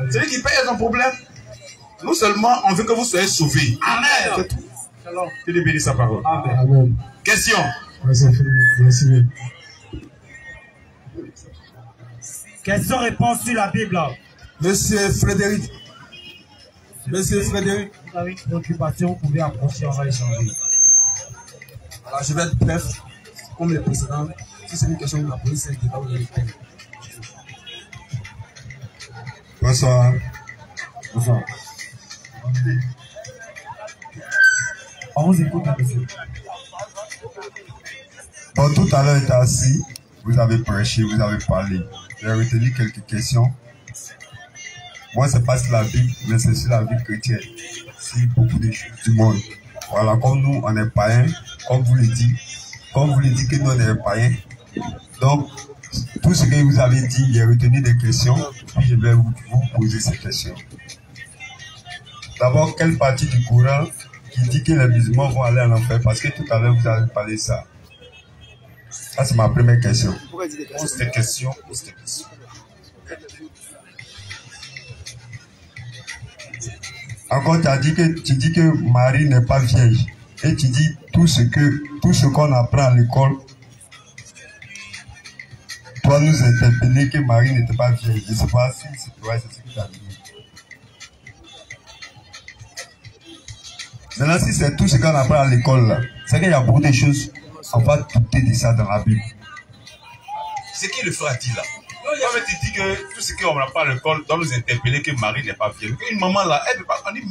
Celui qui paye, c'est son problème. Nous seulement, on veut que vous soyez sauvés. Amen. C'est tout. Shalom. Que Dieu bénisse sa parole. Amen. Amen. Question. Merci. Question-réponse sur la Bible. Monsieur Frédéric. Monsieur Frédéric. Vous avez une préoccupation, vous pouvez approcher, on va échanger. Alors, je vais être bref, comme les précédents. Si c'est une question de la police, c'est le débat où il est. Bonsoir. Bonsoir. On vous écoute, monsieur. Bon, tout à l'heure, j'étais assis, vous avez prêché, vous avez parlé. J'ai retenu quelques questions. Moi, c'est pas sur la Bible, mais c'est sur la vie chrétienne. C'est beaucoup de choses du monde. Voilà, comme nous, on est païens, comme vous le dites. Comme vous le dites que nous, on est païens. Donc, tout ce que vous avez dit, j'ai retenu des questions, puis je vais vous poser ces questions. D'abord, quelle partie du Coran qui dit que les musulmans vont aller en enfer? Parce que tout à l'heure, vous avez parlé de ça. Ça, c'est ma première question. Pose tes questions. Encore, tu dis que Marie n'est pas vieille. Et tu dis tout ce qu'on apprend à l'école doit nous interpeller que Marie n'était pas vieille. Je ne sais pas si c'est vrai, c'est ce que tu as dit. Maintenant, si c'est tout ce qu'on apprend à l'école, c'est qu'il y a beaucoup de choses, on va douter de ça dans la Bible. C'est qui le frère dit là? Quand tu dis que tout ce qu'on apprend à l'école doit nous interpeller que Marie n'est pas vieille. Une maman là, elle ne peut pas, on dit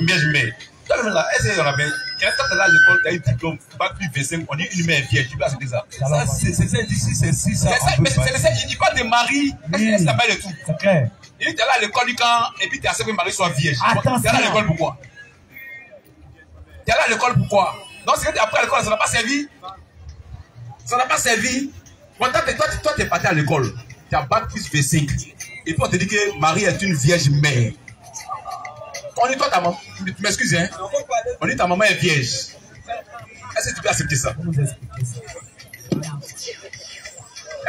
vierge mère. Toi-même là, elle sait, on a bien. Quand tu es là à l'école, tu as un diplôme, bac plus 25, on dit une mère vierge. Tu peux accepter ça? C'est ça, mais c'est ça, il ne dit pas de Marie, elle s'appelle de tout. C'est clair. Il dit tu es là à l'école, et puis tu acceptes que Marie soit vierge. Attention. Tu es là à l'école pourquoi? Tu es là à l'école pourquoi? Donc c'est que après l'école, ça n'a pas servi. Ça n'a pas servi. Toi, tu es parti à l'école. Tu as bac plus 25. Et puis on te dit que Marie est une vierge mère. On dit toi ta maman. Tu m'excuses, hein? On dit ta maman est vierge. Est-ce que tu peux accepter ça?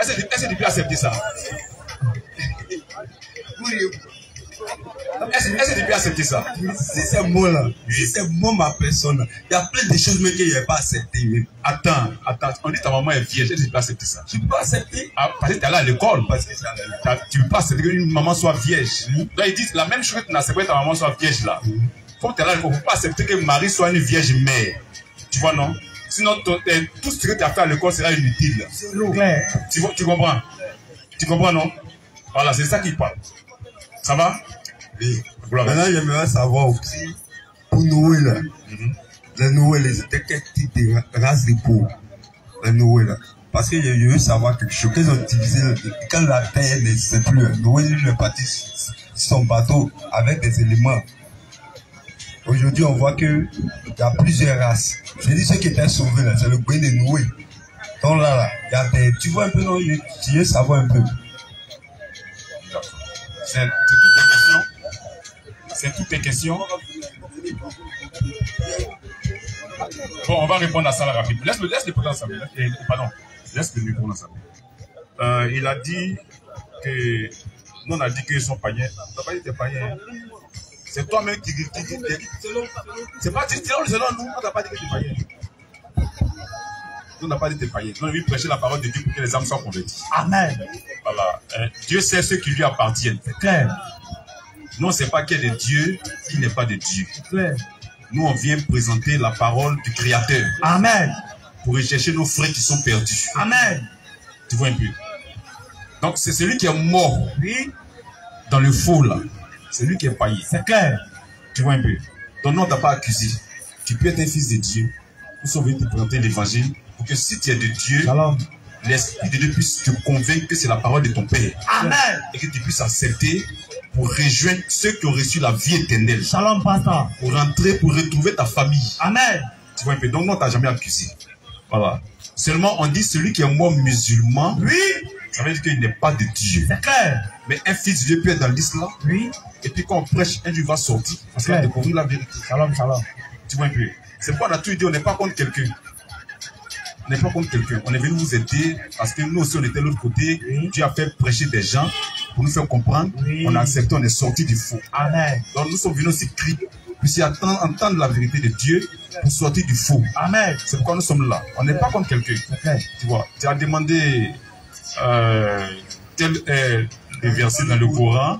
Est-ce que tu peux accepter ça? Est-ce que tu peux accepter ça? C'est ces mots-là. C'est moi, ma personne. Il y a plein de choses mais qu'il n'y a pas accepté. Attends. On dit ta maman est vierge. Est-ce que tu peux accepter ça? Tu peux accepter. Ah, parce que tu es allé à l'école. Parce que c'est à l'école. Tu ne peux pas accepter qu'une maman soit vierge. Donc ils disent la même chose que tu n'acceptes pas que ta maman soit vierge là. Faut que tu es là, il ne faut pas accepter que Marie soit une vierge mère. Tu vois, non? Sinon, tout ce que tu as fait à l'école sera inutile. Tu comprends? Tu comprends, non? Voilà, c'est ça qu'il parle. Ça va? Oui. Maintenant, j'aimerais savoir aussi, pour Noël, les Noël, c'était quel type de race de peau? Les Noël. Parce que je veux savoir quelque chose. Qu'ils ont divisé, quand la terre n'existe plus, Noël est parti son bateau avec des éléments. Aujourd'hui, on voit qu'il y a plusieurs races. Je dis ceux qui étaient sauvés, là, c'est le bruit de Noé. Donc là, il y a des... Tu vois un peu, non? Tu veux savoir un peu. C'est toutes tes questions. C'est toutes tes questions. Bon, on va répondre à ça là rapidement. Laisse le potent ensemble. Pardon. Laisse le micro ensemble. Il a dit que... Nous, on a dit qu'ils sont païens. On n'a pas dit que t'es païen. C'est toi-même qui dit. C'est pas selon nous, on n'a pas dit que tu es païen. Nous, on n'a pas dit que tu es païen. Nous, on a vu prêcher la parole de Dieu pour que les âmes soient converties. Amen. Voilà. Dieu sait ce qui lui appartient. C'est clair. Nous, on ne sait pas qu'il y a de Dieu qui n'est pas de Dieu. C'est clair. Nous, on vient présenter la parole du Créateur. Amen. Pour rechercher nos frères qui sont perdus. Amen. Tu vois un peu. Donc, c'est celui qui est mort. Oui. Dans le faux, là. C'est lui qui est païen. C'est clair. Tu vois un peu. Donc, non, on ne t'a pas accusé. Tu peux être un fils de Dieu. Nous sommes venus te présenter l'évangile pour que si tu es de Dieu, l'Esprit de Dieu puisse te convaincre que c'est la parole de ton Père. Amen. Et que tu puisses accepter pour rejoindre ceux qui ont reçu la vie éternelle. Shalom, pasteur. Pour rentrer, pour retrouver ta famille. Amen. Tu vois un peu. Donc, non, on ne t'a jamais accusé. Voilà. Seulement, on dit celui qui est mort musulman. Oui. Ça veut dire qu'il n'est pas de Dieu. C'est clair. Mais un fils de Dieu peut être dans l'islam. Oui. Et puis quand on prêche, un Dieu va sortir. Parce qu'il va découvrir la vérité. Shalom, shalom. Tu vois un peu. C'est pourquoi on a tout dit, on n'est pas contre quelqu'un. On n'est pas contre quelqu'un. On est venu vous aider parce que nous aussi on était de l'autre côté. Oui. Dieu a fait prêcher des gens pour nous faire comprendre. Oui. On a accepté, on est sorti du faux. Amen. Donc nous sommes venus aussi crier. Puis entendre la vérité de Dieu pour sortir du faux. Amen. C'est pourquoi nous sommes là. On n'est pas contre quelqu'un. Okay. Tu vois, tu as demandé tel est le verset dans le Coran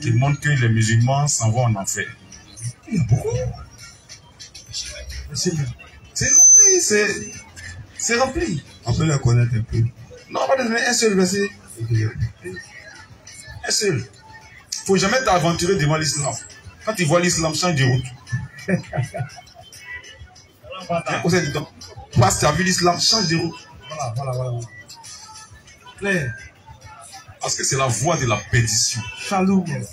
qui montre que les musulmans s'en vont en enfer. Il y a beaucoup. C'est rempli, c'est rempli. On peut le connaître un peu. Non, on va donner un seul verset. Un seul. Il ne faut jamais t'aventurer devant l'islam. Quand tu vois l'islam, change de route. Parce que tu as vu l'islam, change de route. Voilà. Claire. Parce que c'est la voie de la perdition. Shalom. Il n'y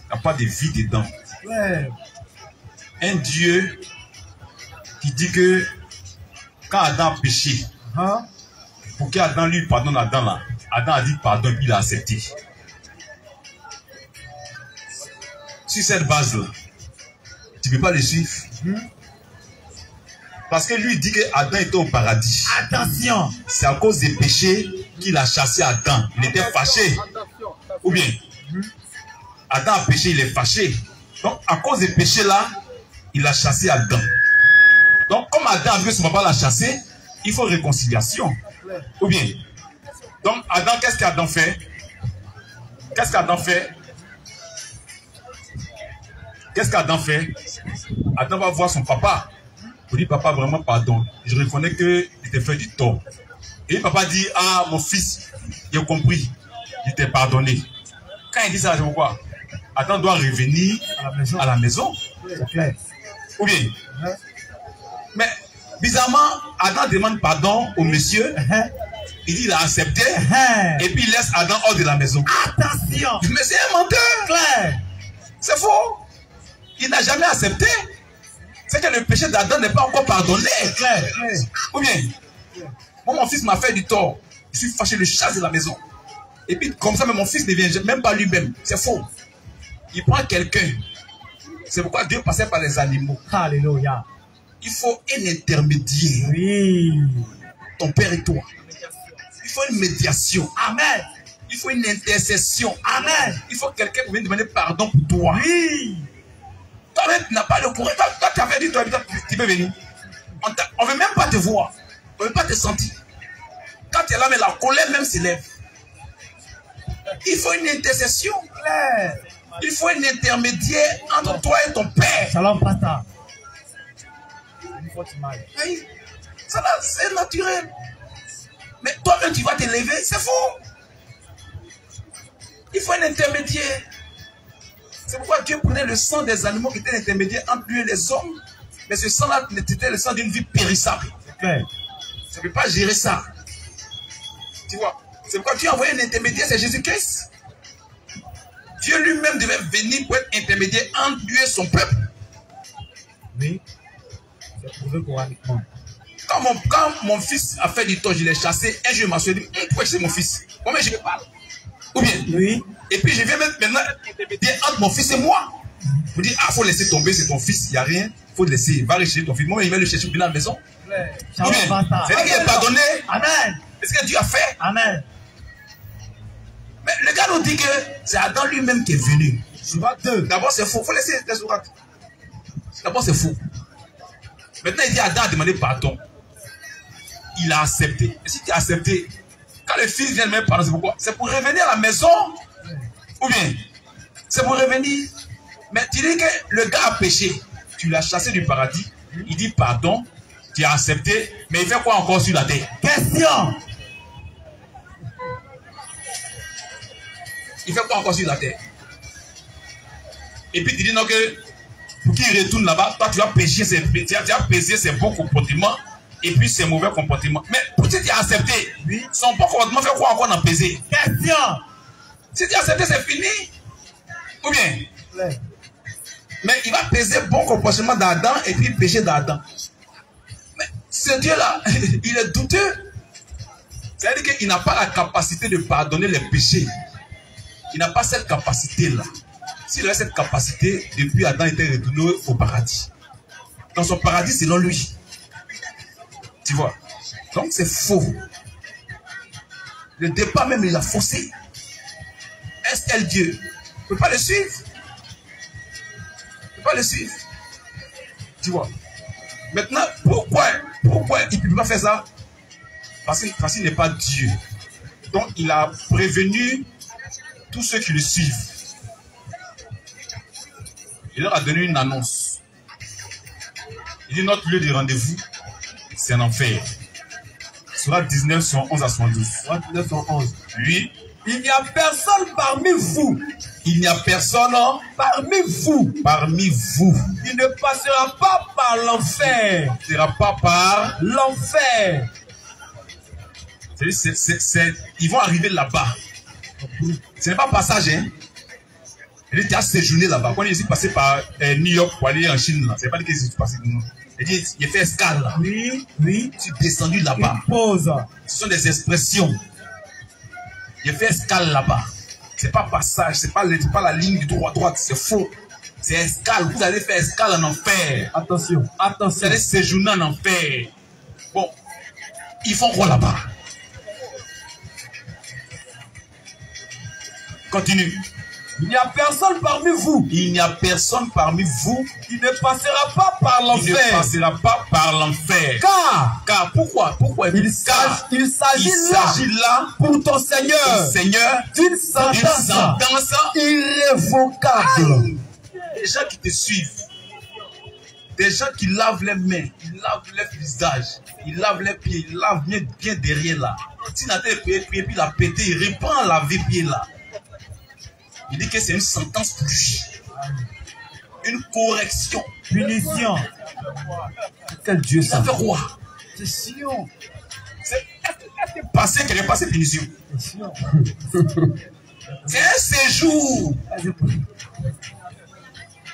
a pas de vie dedans. Ouais. Un Dieu qui dit que quand Adam a péché, pour qu'Adam lui pardonne Adam là, Adam a dit pardon puis il a accepté. Sur cette base-là, tu ne peux pas le suivre. Parce que lui dit que Adam était au paradis. Attention! C'est à cause des péchés qu'il a chassé Adam. Il était fâché. Ou bien, Adam a péché, il est fâché. Donc, à cause des péchés là, il a chassé Adam. Donc, comme Adam a vu que son papa l'a chassé, il faut réconciliation. Ou bien, donc Adam, qu'est-ce qu'Adam fait? Qu'est-ce qu'Adam fait? Qu'est-ce qu'Adam fait? Adam va voir son papa. Il dit, papa, vraiment, pardon. Je reconnais qu'il t'a fait du tort. Et le papa dit, ah, mon fils, il a compris. Il t'a pardonné. Quand il dit ça, c'est pourquoi? Adam doit revenir à la maison. C'est clair. Ou bien? Mais, bizarrement, Adam demande pardon au monsieur. Il dit, il a accepté. Et puis, il laisse Adam hors de la maison. Attention! Mais c'est un menteur. Clair. C'est faux. Il n'a jamais accepté. C'est que le péché d'Adam n'est pas encore pardonné. Clair. Ou bien, moi, mon fils m'a fait du tort. Je suis fâché, le chasse de la maison. Et puis, comme ça, mon fils ne vient même pas lui-même. C'est faux. Il prend quelqu'un. C'est pourquoi Dieu passait par les animaux. Alléluia. Il faut un intermédiaire. Oui. Ton père et toi. Il faut une médiation. Amen. Il faut une intercession. Amen. Il faut quelqu'un qui vienne demander pardon pour toi. Oui. Toi-même, tu n'as pas le courage. Toi, tu avais dit, toi, tu peux venir. On ne veut même pas te voir. On ne veut pas te sentir. Quand tu es là, mais la colère même s'élève. Il faut une intercession. Il faut un intermédiaire entre toi et ton père. Shalom, Pata. Oui. Ça, c'est naturel. Mais toi-même, tu vas te lever. C'est faux. Il faut un intermédiaire. C'est pourquoi Dieu prenait le sang des animaux qui étaient intermédiaires entre lui et les hommes. Mais ce sang-là était le sang d'une vie périssable. Ça ne peut pas gérer ça. Tu vois. C'est pourquoi Dieu a envoyé un intermédiaire, c'est Jésus-Christ. Dieu lui-même devait venir pour être intermédiaire entre lui et son peuple. Oui. C'est prouvé coraniquement. Quand mon fils a fait du tort, je l'ai chassé. Un jour, il m'a dit, pourquoi c'est mon fils? Comment je parle? Ou bien? Oui. Et puis je viens maintenant être intermédiaire entre mon fils et moi. Vous dites, il faut laisser tomber, c'est ton fils, il n'y a rien. Il faut le laisser, va rechercher ton fils. Moi, il va le chercher à la maison. C'est lui qui est pardonné. Amen. C'est ce que Dieu a fait. Amen. Mais le gars nous dit que c'est Adam lui-même qui est venu. D'abord, c'est faux. Il faut laisser les sourates. D'abord, c'est faux. Maintenant, il dit Adam a demandé pardon. Il a accepté. Et si tu as accepté, quand le fils vient de me pardon, c'est pourquoi? C'est pour revenir à la maison. Ou bien, c'est pour revenir. Mais tu dis que le gars a péché. Tu l'as chassé du paradis. Il dit pardon. Tu as accepté. Mais il fait quoi encore sur la terre? Question. Il fait quoi encore sur la terre? Et puis tu dis non que pour qu'il retourne là-bas, toi tu vas pécher ses bons comportements et puis ses mauvais comportements. Mais pour que tu as accepté, son bon comportement fait quoi encore dans peser? Question. Si tu as accepté, c'est fini. Ou bien? Mais il va peser bon comportement d'Adam et puis péché d'Adam. Mais ce Dieu-là, il est douteux. C'est-à-dire qu'il n'a pas la capacité de pardonner les péchés. Il n'a pas cette capacité-là. S'il avait cette capacité, depuis Adam était retourné au paradis. Dans son paradis, selon lui. Tu vois. Donc c'est faux. Le départ même, il a faussé. Est-ce qu'elle Dieu? On ne peut pas le suivre. On ne peut pas le suivre. Tu vois. Maintenant, pourquoi il ne peut pas faire ça? Parce qu'il n'est pas Dieu. Donc il a prévenu tous ceux qui le suivent. Il leur a donné une annonce. Il dit notre lieu de rendez-vous, c'est un enfer. Surat 19, 111 à 112. Surat 19, 111. Oui. Il n'y a personne parmi vous. Il n'y a personne parmi vous. Parmi vous. Il ne passera pas par l'enfer. Il ne passera pas par l'enfer. Ils vont arriver là-bas. Ce n'est pas passage, hein. Il dit, tu as séjourné là-bas. Quand il est passé par New York pour aller en Chine, là, c'est pas dit qu'il est passé. Il dit, il a fait escale là. Oui, oui. Tu es descendu là-bas. Pause. Ce sont des expressions. Il a fait escale là-bas. C'est pas passage, c'est pas la ligne du droite, c'est faux. C'est escale. Vous allez faire escale en enfer. Attention, attention. Vous allez séjourner en enfer. Bon, ils font quoi là-bas? Continue. Il n'y a personne parmi vous. Il n'y a personne parmi vous qui ne passera pas par l'enfer. Il ne passera pas par l'enfer. Car pourquoi? Il s'agit là pour ton Seigneur. D'une sentence irrévocable. Des gens qui te suivent. Des gens qui lavent les mains, ils lavent les visages, ils lavent les pieds, ils lavent bien derrière là. Si il a été puis il a pété, il reprend la vie pied là. Il dit que c'est une sentence pour lui. Une correction. Punition. Quel Dieu ça fait quoi? Punition. C'est passé quelque part, c'est punition. C'est un séjour.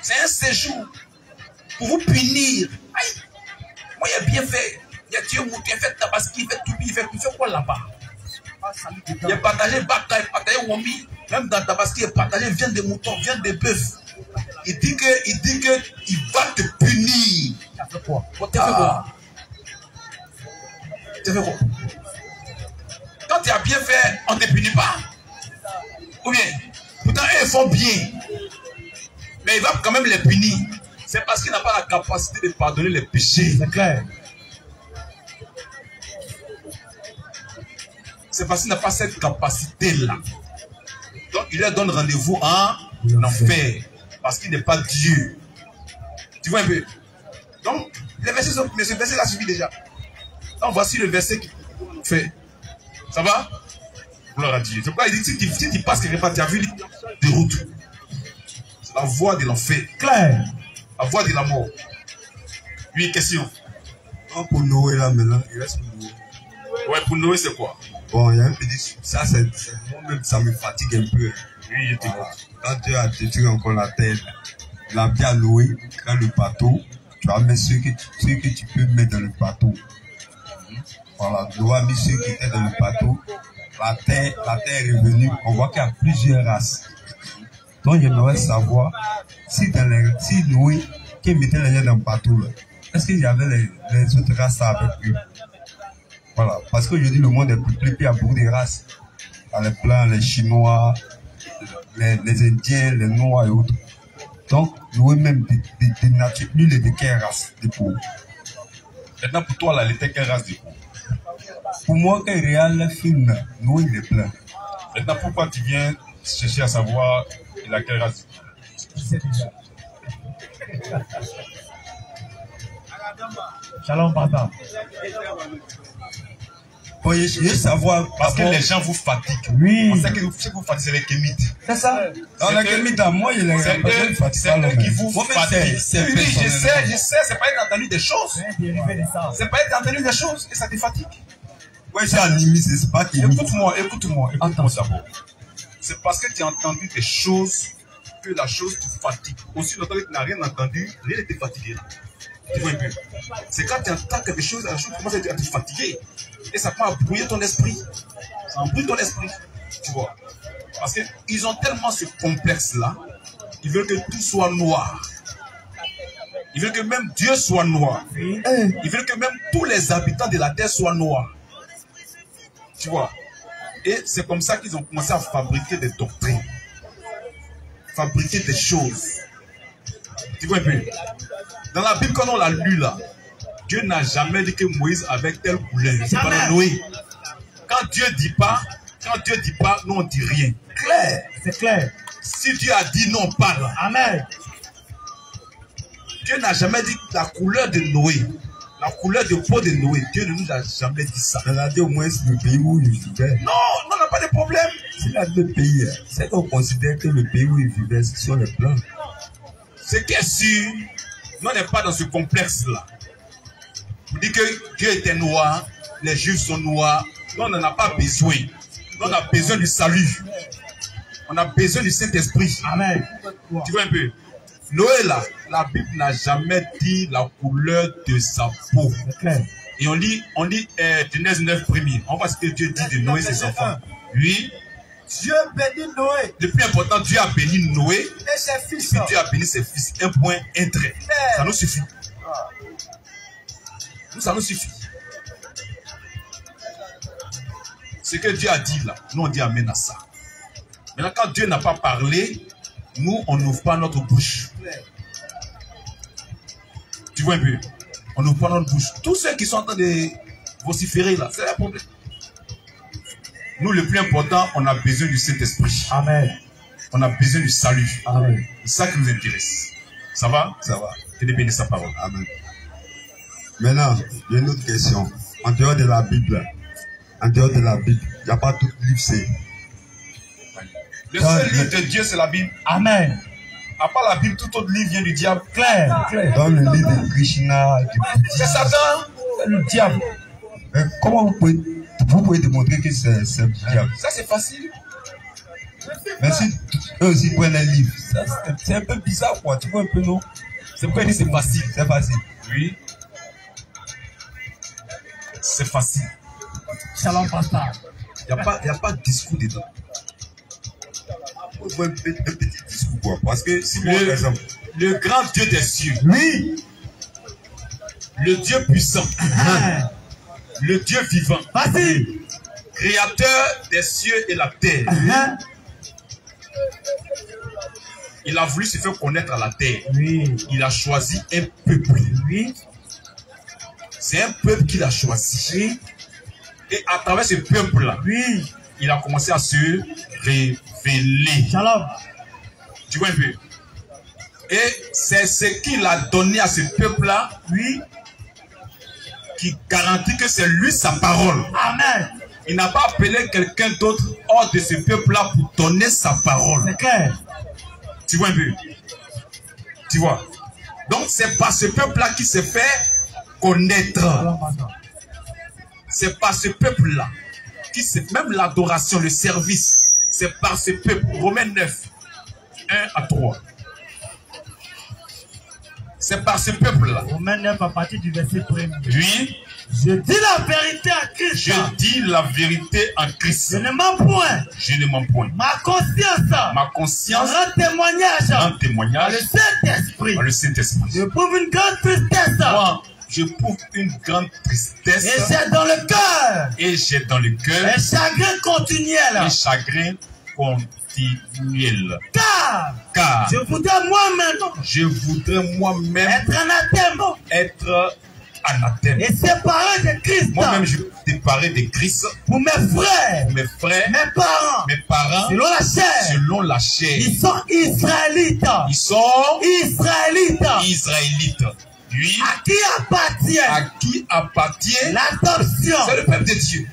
C'est un séjour. Pour vous punir. Aïe. Moi, il a bien fait. Il a tué Moutou, il a fait Tabaski, il fait Toubi, il fait quoi là-bas? Il a partagé Baka, il a partagé Wami. Même dans Tabaski, il a partagé viande de mouton, viande de bœuf. Il dit que il va te punir. Tu as fait quoi? Tu as fait quoi? Tu as fait quoi? Quand tu as bien fait, on ne te punit pas. Ou bien, pourtant, eux, ils font bien. Mais il va quand même les punir. C'est parce qu'il n'a pas la capacité de pardonner les péchés. C'est clair. C'est parce qu'il n'a pas cette capacité-là. Donc, il leur donne rendez-vous en enfer. Parce qu'il n'est pas Dieu. Tu vois un peu? Donc, les versets sont... Mais ce verset-là suffit déjà. Donc, voici le verset qui fait. Ça va? Gloire à Dieu. C'est pourquoi il dit, si tu passes quelque part, tu as vu des routes. C'est la voie de l'enfer. Clair. La voie de la mort. Oui, question. Pour Noé, là, maintenant, il reste pour Noé. Ouais, pour Noé, c'est quoi? Bon, il y a un petit... Ça, c'est... Moi-même, ça me fatigue un peu. Oui, je te vois. Quand Dieu a détruit encore la terre, il a bien Noé, dans le bateau, tu as mis ceux que tu peux mettre dans le bateau. Voilà, Noé a mis ceux qui étaient dans le bateau. La terre est revenue. On voit qu'il y a plusieurs races. Donc, j'aimerais savoir si Noé, qui mettait les gens dans le bateau, est-ce qu'il y avait les autres races avec eux? Voilà, parce qu'aujourd'hui, le monde est peuplé, il y a beaucoup de races. Il y a les Blancs, les Chinois, les Indiens, les Noirs et autres. Donc, Noé même de nature, lui, il est de quelle race de peau? Maintenant, pour toi, là, il était quelle race de peau? Pour moi, quand il regarde le film, Noé, il est blanc. Maintenant, pourquoi tu viens chercher à savoir il a quelle race? Je sais déjà. Shalom, papa. Bon, je veux savoir. Parce que les gens vous fatiguent. Oui. On sait que vous fatiguez, c'est les Kémites. C'est ça. Dans la Kémite, moi, il est c'est eux qui vous fatiguent. Oui, je sais, c'est pas être entendu des choses. C'est pas être entendu des choses et ça te fatigue. Ouais, c'est animé, c'est pas qui. Écoute-moi d'abord. C'est parce que tu as entendu des choses que la chose te fatigue. Aussi longtemps que tu n'as rien entendu, rien ne te fatigue. Tu vois un peu. C'est quand tu entends quelque chose, la chose commence à te fatiguer. Et ça commence à brouiller ton esprit. Ça embrouille ton esprit. Tu vois. Parce qu'ils ont tellement ce complexe-là. Ils veulent que tout soit noir. Ils veulent que même Dieu soit noir. Ils veulent que même tous les habitants de la terre soient noirs. Tu vois. Et c'est comme ça qu'ils ont commencé à fabriquer des doctrines. Fabriquer des choses. Tu vois un peu. Dans la Bible, quand on l'a lu là, Dieu n'a jamais dit que Moïse avait telle couleur. C'est pas le Noé. Quand Dieu dit pas, nous on dit rien. Clair. C'est clair. Si Dieu a dit non, on parle. Amen. Dieu n'a jamais dit la couleur de Noé. La couleur de peau de Noé. Dieu ne nous a jamais dit ça. Il a dit au moins le pays où il vivait. Non, on n'a pas de problème. S'il a deux pays, c'est qu'on considère que le pays où il vivait, ce sont les Blancs. Ce qui est sûr, nous on n'est pas dans ce complexe-là. Vous dites que Dieu était noir, les Juifs sont noirs. Nous, on n'en a pas besoin. Nous, on a besoin du salut. On a besoin du Saint-Esprit. Amen. Tu vois un peu? Noé, là, la Bible n'a jamais dit la couleur de sa peau. C'est clair. Et on lit Genèse 9 premier. On voit ce que Dieu dit de Noé et ses enfants. Oui. Dieu bénit Noé. Le plus important, Dieu a béni Noé. Et ses fils. Puis Dieu a béni ses fils. Un point, un trait. Ça nous suffit. Nous, ça nous suffit. Ce que Dieu a dit là, nous on dit amen à ça. Maintenant, quand Dieu n'a pas parlé, nous, on n'ouvre pas notre bouche. Tu vois un peu? On n'ouvre pas notre bouche. Tous ceux qui sont en train de vociférer là, c'est un problème. Nous, le plus important, on a besoin du Saint-Esprit. Amen. On a besoin du salut. Amen. C'est ça qui nous intéresse. Ça va? Ça va. Que Dieu bénisse sa parole. Amen. Maintenant, il y a une autre question. En dehors de la Bible, il n'y a pas tout livre, c'est. Le seul livre de Dieu, c'est la Bible. Amen. À part la Bible, tout autre livre vient du diable. Clair. Clair. Dans le livre de Krishna, C'est Satan. C'est le diable. mais comment vous pouvez démontrer que c'est le diable? Ça, c'est facile. Mais si eux aussi prennent un livre, c'est un peu bizarre, quoi. Tu vois un peu, non? C'est pourquoi il dit c'est facile. C'est facile. Oui. C'est facile. Shalom, pasteur. Il n'y a pas de discours dedans. Il faut un petit discours, quoi. Parce que si moi, par exemple, Le grand Dieu des cieux. Oui. Le Dieu puissant. Le Dieu vivant. Vas-y. Créateur des cieux et la terre. Il a voulu se faire connaître à la terre. Oui. Il a choisi un peuple. Oui. C'est un peuple qu'il a choisi. Oui. Et à travers ce peuple-là, Oui. il a commencé à se révéler. Shalom. Tu vois un peu? Et c'est ce qu'il a donné à ce peuple-là, Oui. qui garantit que c'est lui sa parole. Amen. Il n'a pas appelé quelqu'un d'autre hors de ce peuple-là pour donner sa parole. C'est clair. Tu vois un peu? Tu vois? Donc c'est par ce peuple-là qui se fait connaître. C'est par ce peuple-là qui se... Même l'adoration, le service, c'est par ce peuple. Romains 9, 1 à 3. C'est par ce peuple-là. Romains 9 à partir du verset 1er. Oui. Je dis la vérité à Christ. Je dis la vérité en Christ. Je ne mens point. Je ne mens point. Ma conscience. Ma conscience rend témoignage. rend témoignage. Le Saint-Esprit. Le Saint-Esprit. Je prouve une grande tristesse. Moi, je prouve une grande tristesse. Et j'ai dans le cœur. Et j'ai dans le cœur. Un chagrin continuel. Un chagrin continuel. Car je voudrais moi-même être anathème. Être anathème. Et séparé de Christ. Moi-même, je suis séparé de Christ. Pour mes frères. Pour mes frères. Mes parents. Mes parents. Selon la chair. Selon la chair. Ils sont israélites. Ils sont israélites. Israélites. Oui. À qui appartient? À qui appartient l'adoption? C'est le peuple de Dieu.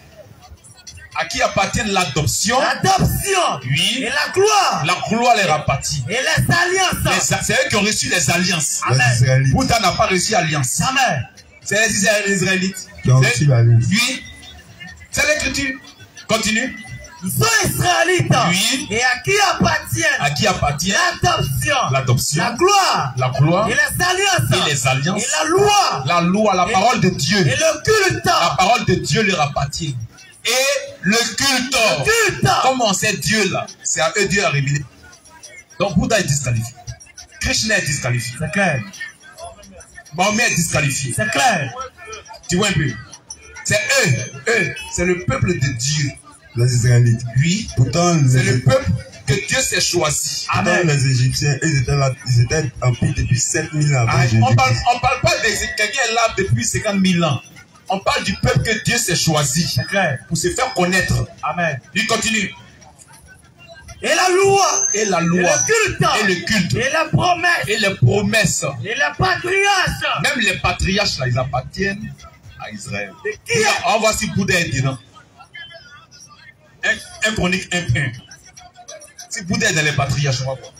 À qui appartient l'adoption? L'adoption. Oui. Et la gloire. La gloire leur appartient. Et les alliances. C'est eux qui ont reçu les alliances. Amen. Bouddha n'a pas reçu alliance. Amen. C'est les Israélites qui ont reçu l'alliance. Oui. C'est l'écriture. Continue. Ils sont israélites. Oui. Et à qui appartient? À qui appartient l'adoption? L'adoption. La gloire. La gloire. Et les alliances. Et les alliances. Et la loi. La loi, la parole de Dieu. Et le culte. La parole de Dieu leur appartient. Et le culte. Le culte. Comment c'est Dieu là? C'est à eux Dieu a révélé. Donc Bouddha est disqualifié. Krishna est disqualifié. C'est clair. Mahomet est disqualifié. C'est clair. Tu vois un peu? C'est eux. C'est le peuple de Dieu. Les Israélites. Oui. Pourtant, c'est le peuple que Dieu s'est choisi. Amen. Les Égyptiens, ils étaient là, ils étaient en paix depuis 7000 ans. On parle pas de quelqu'un là depuis 50 000 ans. On parle du peuple que Dieu s'est choisi pour se faire connaître. Amen. Il continue. Et la loi. Et la loi. Et le culte. Et le culte. Et la promesse. Et les promesses. Et les patriarches. Même les patriarches là, ils appartiennent à Israël. Et qui est? On va voir si Bouddha est dedans. 1 Chronique 1:1. Si Bouddha est dans les patriarches, on va voir.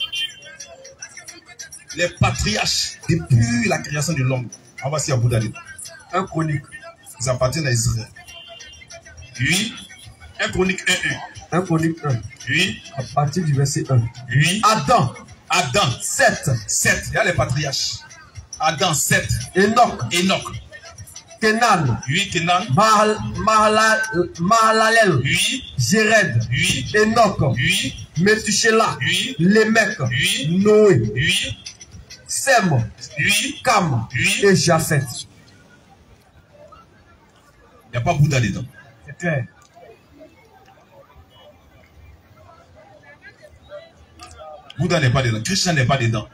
Les patriarches, depuis la création de l'homme, on va voir s'il y a Bouddha dedans. 1 Chronique, ils appartiennent à Israël. Oui. 1 Chronique 1:1. 1 Chronique 1. Oui. À partir du verset 1. Oui. Adam. 7. Il y a les patriarches. Adam, 7. Enoch. Kenan. Oui, Kenan. Mahalalel. Oui. Jéred. Oui. Enoch. Oui. Methuselah. Oui. Lémec. Oui. Noé. Oui. Sem. Oui. Cam. Oui. Et Japheth. Il n'y a pas Bouddha dedans. C'est clair. Bouddha n'est pas dedans. Krishna n'est pas dedans.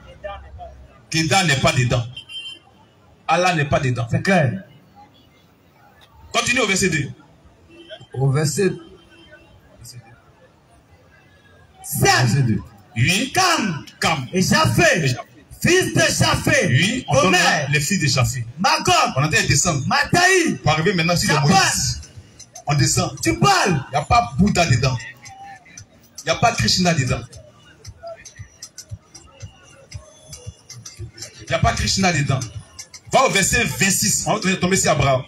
Kedah n'est pas dedans. Allah n'est pas dedans. C'est clair. Continue au verset 2. Au verset 2. Oui. Cam. Et Japheth. Fils de Japheth. Oui. On donne les fils de Japheth. Magog. On entend descendre. Mataï. Pour arriver maintenant sur le Moïse. On descend. Tubal. Il n'y a pas Bouddha dedans. Il n'y a pas Krishna dedans. Il n'y a pas Krishna dedans. Va au verset 26. On va tomber sur Abraham.